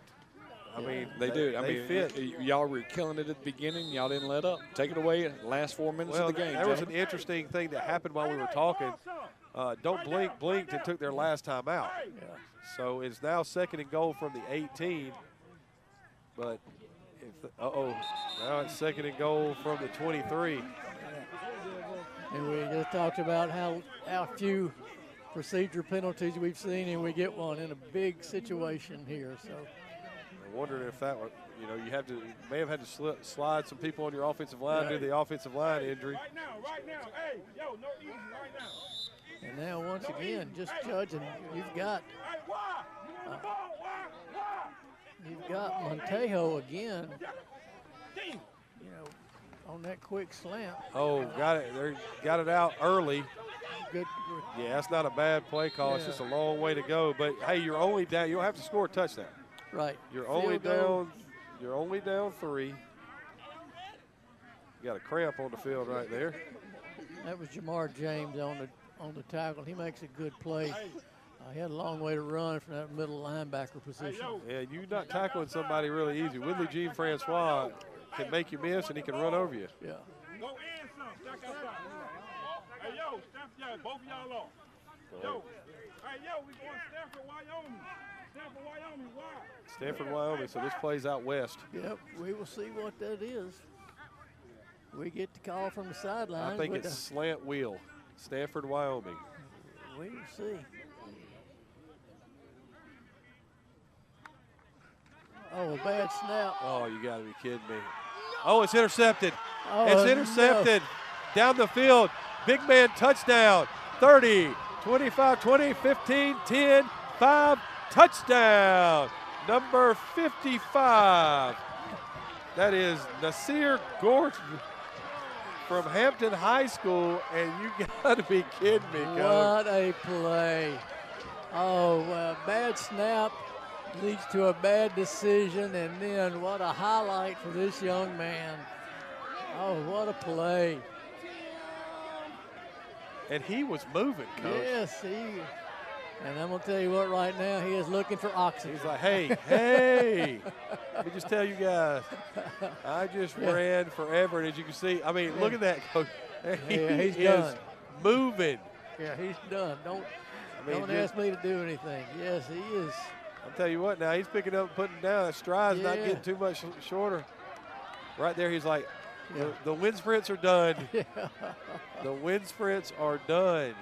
I mean, they do. I they mean, fit. Y'all were killing it at the beginning. Y'all didn't let up. Take it away in the last 4 minutes Well, of the game. there was an interesting thing that happened while we were talking. Don't blink, blinked, and took their last time out. Yeah. So it's now 2nd and goal from the 18. But, now it's 2nd and goal from the 23. And we just talked about how few procedure penalties we've seen, and we get one in a big situation here. So I wondered if that were, you know, may have had to slide some people on your offensive line due to the offensive line injury. Right now. Hey, yo, no easy right now. and now once again, just judging, you've got Hey, why? You want the ball? Why? you've got Montejo again. You know, on that quick slant. Oh, got it. They got it out early. Good. Yeah, that's not a bad play call. It's Yeah. just a long way to go. But hey, you're only down. You don't have to score a touchdown. Right. You're Field only goal. down. You're only down 3. You got a cramp on the field right there. That was Jamar James on the tackle. He makes a good play. He had a long way to run from that middle linebacker position. Yeah, you're not tackling somebody really easy. Woodley Jean Francois can make you miss, and he can run over you. Yeah. Go in some. Stack outside. Hey, yo, both of y'all off. Yo. Hey, yo, we going Stanford, Wyoming. Stanford, Wyoming. Why? Stanford, Wyoming. So this plays out west. Yep. We will see what that is. We get the call from the sideline. I think it's slant wheel. Stanford, Wyoming. We will see. Oh, a bad snap. Oh, you got to be kidding me. Oh, it's intercepted. Oh, It's intercepted. Down the field. Big man touchdown. 30, 25, 20, 15, 10, 5. Touchdown. Number 55. That is Nasir Gordon from Hampton High School, and you got to be kidding me, Coach. What a play. Oh, bad snap leads to a bad decision, and then what a highlight for this young man. Oh, what a play. And he was moving, Coach. Yes, and I'm going to tell you what, right now, he is looking for oxygen. He's like, hey, let me just tell you guys, I just ran forever. And as you can see, I mean, look at that, Coach. He he's is done. moving. Yeah, he's done. Don't just- ask me to do anything. Yes, he is. I'll tell you what now, he's picking up and putting down. That stride's not Yeah. getting too much shorter. Right there, he's like, Yeah. the wind sprints are done. Yeah. The wind sprints are done.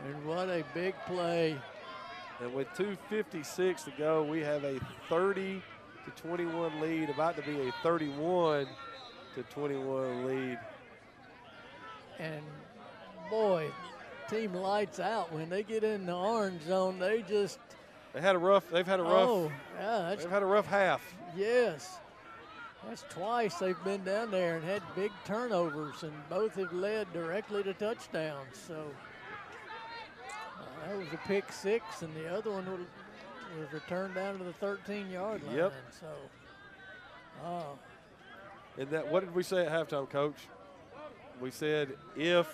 And what a big play. And with 2:56 to go, we have a 30-21 lead, about to be a 31-21 lead. And boy, team lights out when they get in the orange zone. They've had a rough Oh, yeah, they've had a rough half. yes. That's twice they've been down there and had big turnovers, and both have led directly to touchdowns. So that was a pick 6, and the other one was returned down to the 13-yard line. Yep. So, And that, what did we say at halftime, Coach? We said if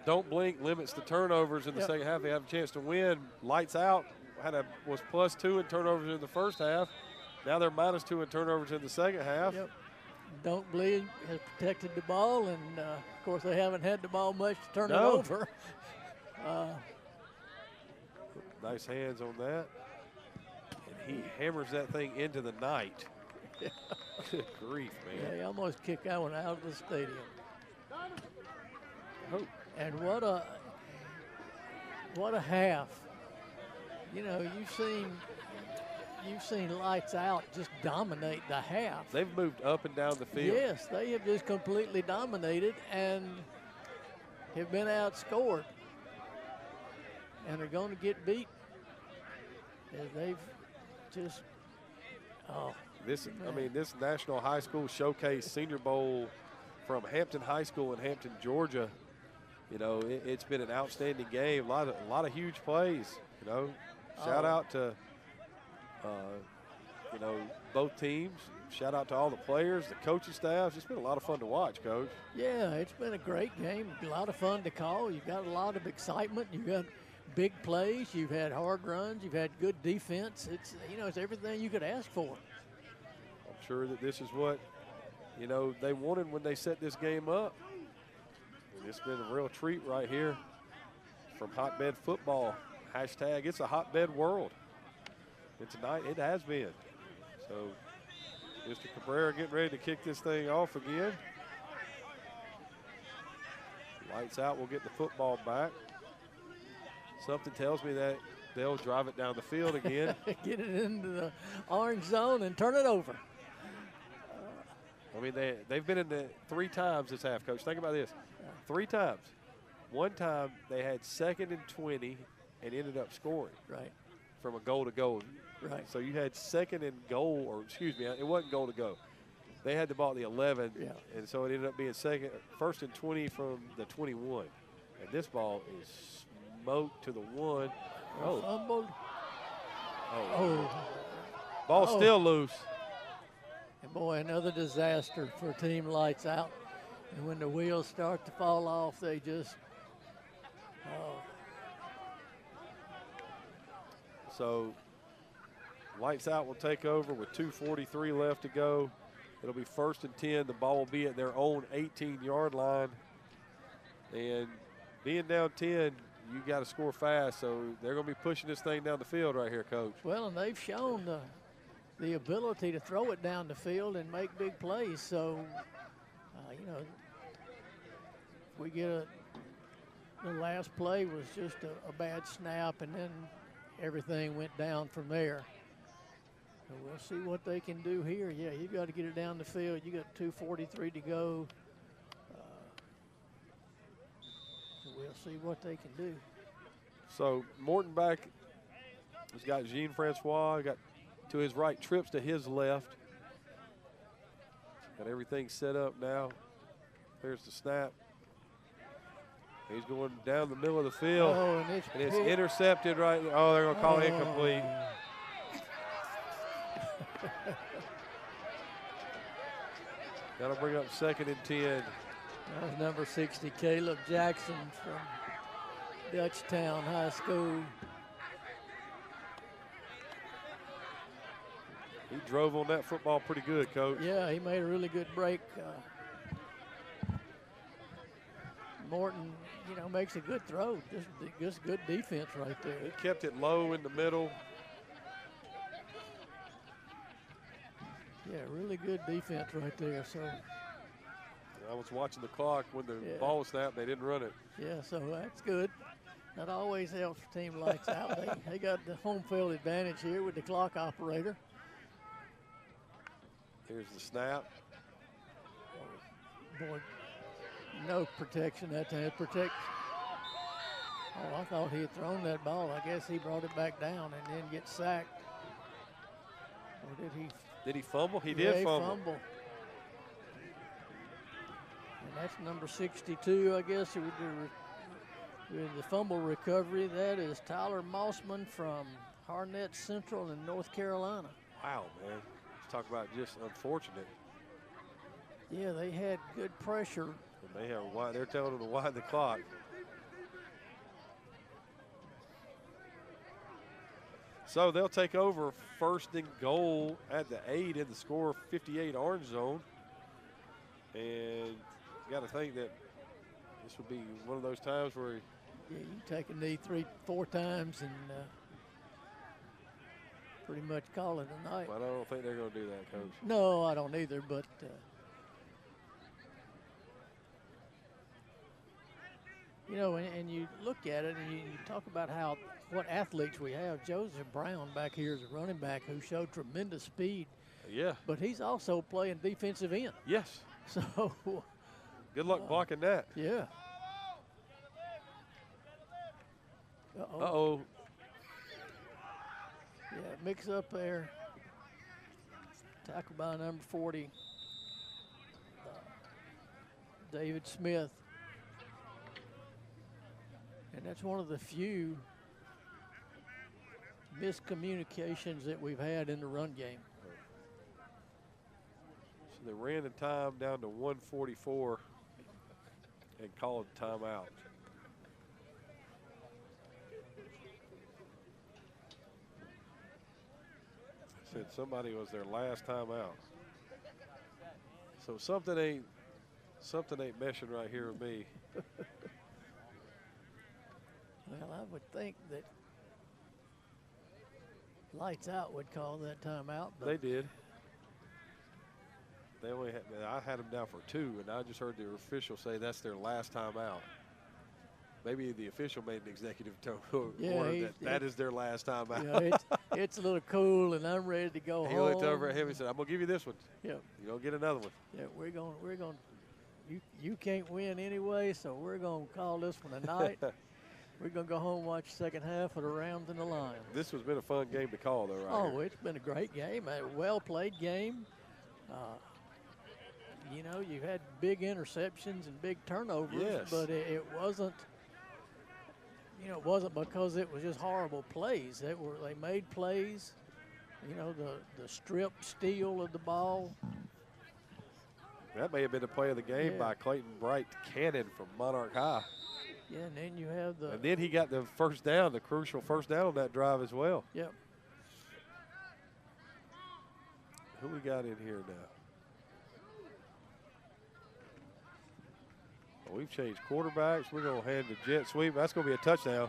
Don't Blink limits the turnovers in the second half, they have a chance to win. Lights Out was +2 in turnovers in the first half. Now they're -2 in turnovers in the second half. Yep. Don't Bleed has protected the ball, and of course they haven't had the ball much to turn it over. Nice hands on that. And he hammers that thing into the night. Good grief, man. Yeah, he almost kicked that one out of the stadium. Oh. And what a half. You know, you've seen Lights Out just dominate the half. They've moved up and down the field. Yes, they have just completely dominated and have been outscored. And are going to get beat. And they've just, This National High School Showcase Senior Bowl from Hampton High School in Hampton, Georgia. You know, it's been an outstanding game. A lot of huge plays. You know, shout out to both teams. Shout out to all the players, the coaching staff. It's been a lot of fun to watch, Coach. yeah, it's been a great game. A lot of fun to call. You've got a lot of excitement. You've got big plays. You've had hard runs. You've had good defense. It's everything you could ask for. I'm sure that this is what, they wanted when they set this game up. And it's been a real treat right here from Hotbed Football. Hashtag it's a hotbed world. And tonight it has been. So Mr. Cabrera getting ready to kick this thing off again. Lights Out will get the football back. Something tells me that they'll drive it down the field again. Get it into the orange zone and turn it over. I mean, they've been in the 3 times this half, Coach. Think about this. 3 times. One time they had 2nd and 20 and ended up scoring. Right. From a goal to goal. Right. So you had 2nd and goal, or excuse me, it wasn't goal to go. They had the ball at the 11, yeah. And so it ended up being 1st and 20 from the 21. And this ball is smoked to the 1. Oh. Fumbled. Oh. Ball's still loose. And boy, another disaster for Team Lights Out. And when the wheels start to fall off, they just, So Lights Out will take over with 2:43 left to go. It'll be 1st and 10. The ball will be at their own 18-yard line. And being down 10, you got to score fast. So they're going to be pushing this thing down the field right here, Coach. Well, and they've shown the ability to throw it down the field and make big plays. So, we get the last play was just a bad snap, and then everything went down from there. So we'll see what they can do here. Yeah, you've got to get it down the field. You got 2:43 to go. So we'll see what they can do. So Morton back has got Jean-Francois, got to his right, trips to his left. Got everything set up now. There's the snap. He's going down the middle of the field. Oh, and it's intercepted right there. Oh, they're going to call it incomplete. That'll bring up 2nd and 10. That was number 60, Caleb Jackson from Dutchtown High School. He drove on that football pretty good, Coach. Yeah, he made a really good break. Morton, makes a good throw. Just good defense right there. He kept it low in the middle. Yeah, really good defense right there. So I was watching the clock when the ball was snapped. They didn't run it. Yeah, so that's good. That always helps for Team Lights Out. They got the home field advantage here with the clock operator. Here's the snap. Boy, no protection that time. Oh, I thought he had thrown that ball. I guess he brought it back down and then get sacked. Or did he? Did he fumble? He Yeah, did fumble. And that's number 62, I guess, with the fumble recovery. That is Tyler Mossman from Harnett Central in North Carolina. Wow, man. Let's talk about just unfortunate. Yeah, they had good pressure. And they're telling them to wind the clock. So they'll take over 1st and goal at the 8 in the score 58 orange zone. And you got to think that this will be one of those times where you take a knee 3-4 times and pretty much call it a night. But I don't think they're going to do that, Coach. No, I don't either, but you know, and you look at it and you talk about what athletes we have. Joseph Brown back here is a running back who showed tremendous speed. Yeah. But he's also playing defensive end. Yes. So Good luck blocking that. yeah. Uh-oh. Yeah, mix up there. Tackle by number 40, David Smith. And that's one of the few miscommunications that we've had in the run game. So they ran the time down to 1:44 and called timeout. Said somebody was their last time out. So something ain't meshing right here with me. Well, I would think that Lights Out would call that timeout. They did. They only had, I had them down for 2, and I just heard the official say that's their last time out. Maybe the official made an executive order that is their last time out. Yeah, it's a little cool, and I'm ready to go He home. looked over at him and said, "I'm gonna give you this one. Yeah, You don't get another one." yeah, we're going. You can't win anyway, so we're gonna call this one a night. We're gonna go home and watch the second half of the Rams and the Lions. This has been a fun game to call, though, right here. It's been a great game, a well-played game. You know, you had big interceptions and big turnovers, Yes. but it wasn't. You know, it wasn't because it was just horrible plays. They made plays. You know, the strip steal of the ball. That may have been the play of the game by Clayton Bright Cannon from Monarch High. Yeah, and then you have And then he got the first down, the crucial first down on that drive as well. Yep. Who we got in here now? Well, we've changed quarterbacks. We're going to hand the jet sweep. That's going to be a touchdown.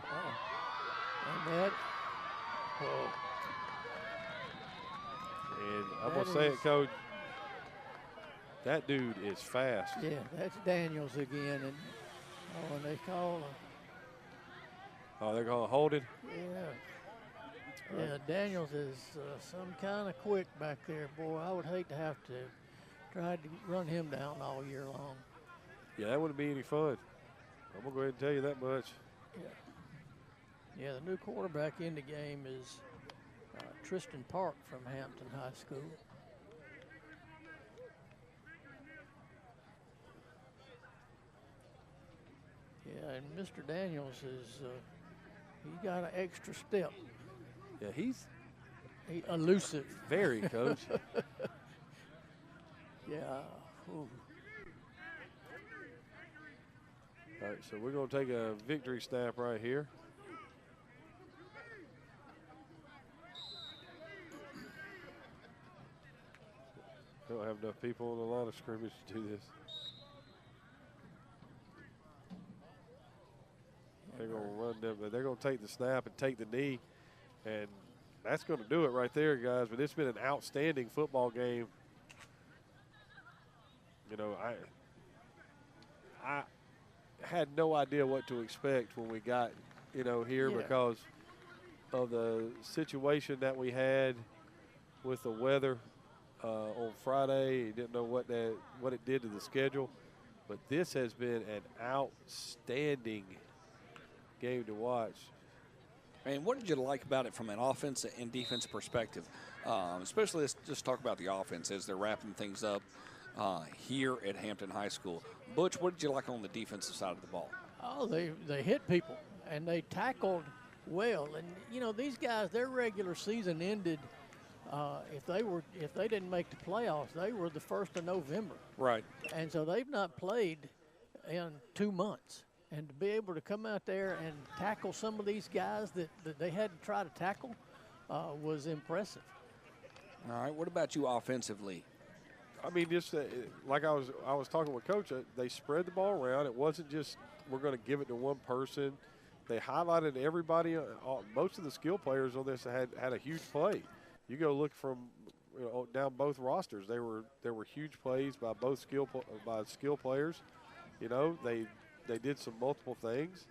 And that. And I'm going to say it, Coach. That dude is fast. Yeah, that's Daniels again. And they call. They're going to hold it? Yeah. Yeah, Daniels is some kind of quick back there. Boy, I would hate to have to try to run him down all year long. Yeah, that wouldn't be any fun. I'm going to go ahead and tell you that much. Yeah, the new quarterback in the game is Tristan Park from Hampton High School. Yeah, and Mr. Daniels is, he got an extra step. Yeah, he's elusive. Very, Coach. Yeah. Ooh. All right, so we're going to take a victory snap right here. Don't have enough people on the line of scrimmage to do this. They're going to run them. They're going to take the snap and take the knee, and that's going to do it right there, guys. But it's been an outstanding football game. You know, I had no idea what to expect when we got, here because of the situation that we had with the weather on Friday. You didn't know what it did to the schedule, but this has been an outstanding game to watch. And what did you like about it from an offense and defense perspective? Especially, let's just talk about the offense as they're wrapping things up here at Hampton High School. Butch, what did you like on the defensive side of the ball? Oh, they hit people, and they tackled well. And, these guys, their regular season ended, if they didn't make the playoffs, they were the 1st of November. Right. And so they've not played in 2 months. And to be able to come out there and tackle some of these guys that they had to try to tackle was impressive. All right, what about you offensively? I mean, just like I was talking with Coach, they spread the ball around. It wasn't just we're going to give it to one person. They highlighted everybody. Most of the skill players on this had a huge play. you go look from down both rosters. There were huge plays by both skill players. You know, they did some multiple things.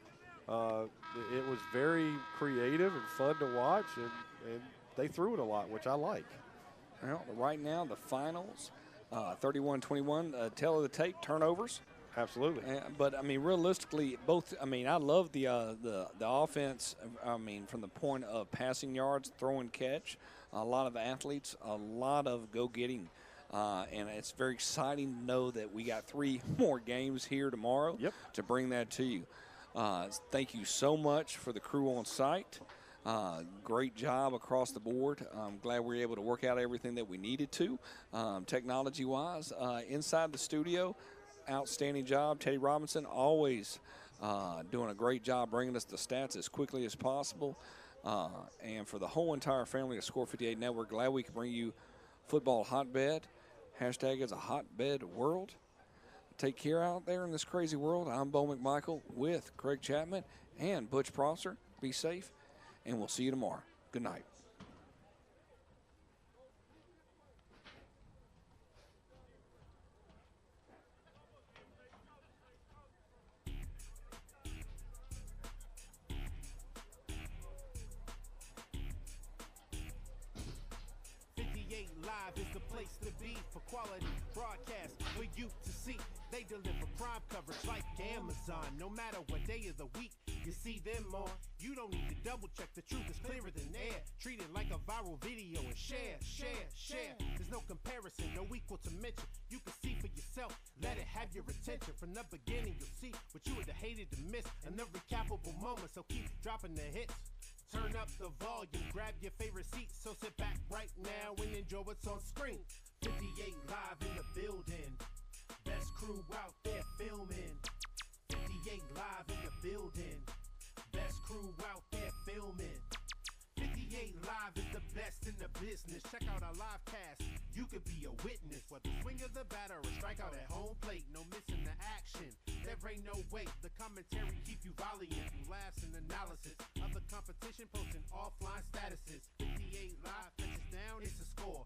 It was very creative and fun to watch, and they threw it a lot, which I like. Well, right now the finals, 31-21. Tail of the tape, turnovers. Absolutely. But I mean, realistically, both. I mean, I love the offense. I mean, from the point of passing yards, throw and catch, a lot of athletes, a lot of go-getting, and it's very exciting to know that we got 3 more games here tomorrow. Yep. To bring that to you. Thank you so much for the crew on site. Great job across the board. I'm glad we were able to work out everything that we needed to, technology-wise. Inside the studio, outstanding job. Teddy Robinson always doing a great job bringing us the stats as quickly as possible. And for the whole entire family of Score 58 Network, glad we can bring you football hotbed. Hashtag is a hotbed world. Take care out there in this crazy world. I'm Bo McMichael with Craig Chapman and Butch Prosser. Be safe, and we'll see you tomorrow. Good night. Live is the place to be for quality broadcast for you to see. They deliver prime coverage like Amazon. No matter what day of the week you see them on, you don't need to double check. The truth is clearer than air. Treat it like a viral video and share. There's no comparison, no equal to mention. You can see for yourself. Let it have your attention. From the beginning, you'll see what you would have hated to miss. Another recapable moment, so keep dropping the hits. Turn up the volume, grab your favorite seat, so sit back right now and enjoy what's on screen. 58 live in the building, best crew out there filming. 58 live in the building, best crew out there filming. 58 live is the best in the business. Check out our live cast, you could be a witness. Whether swing of the bat or a strikeout at home plate, no missing the action. There ain't no way, the commentary keep you volleying through laughs and analysis of the competition, posting offline statuses. 58 live touches down, it's a score.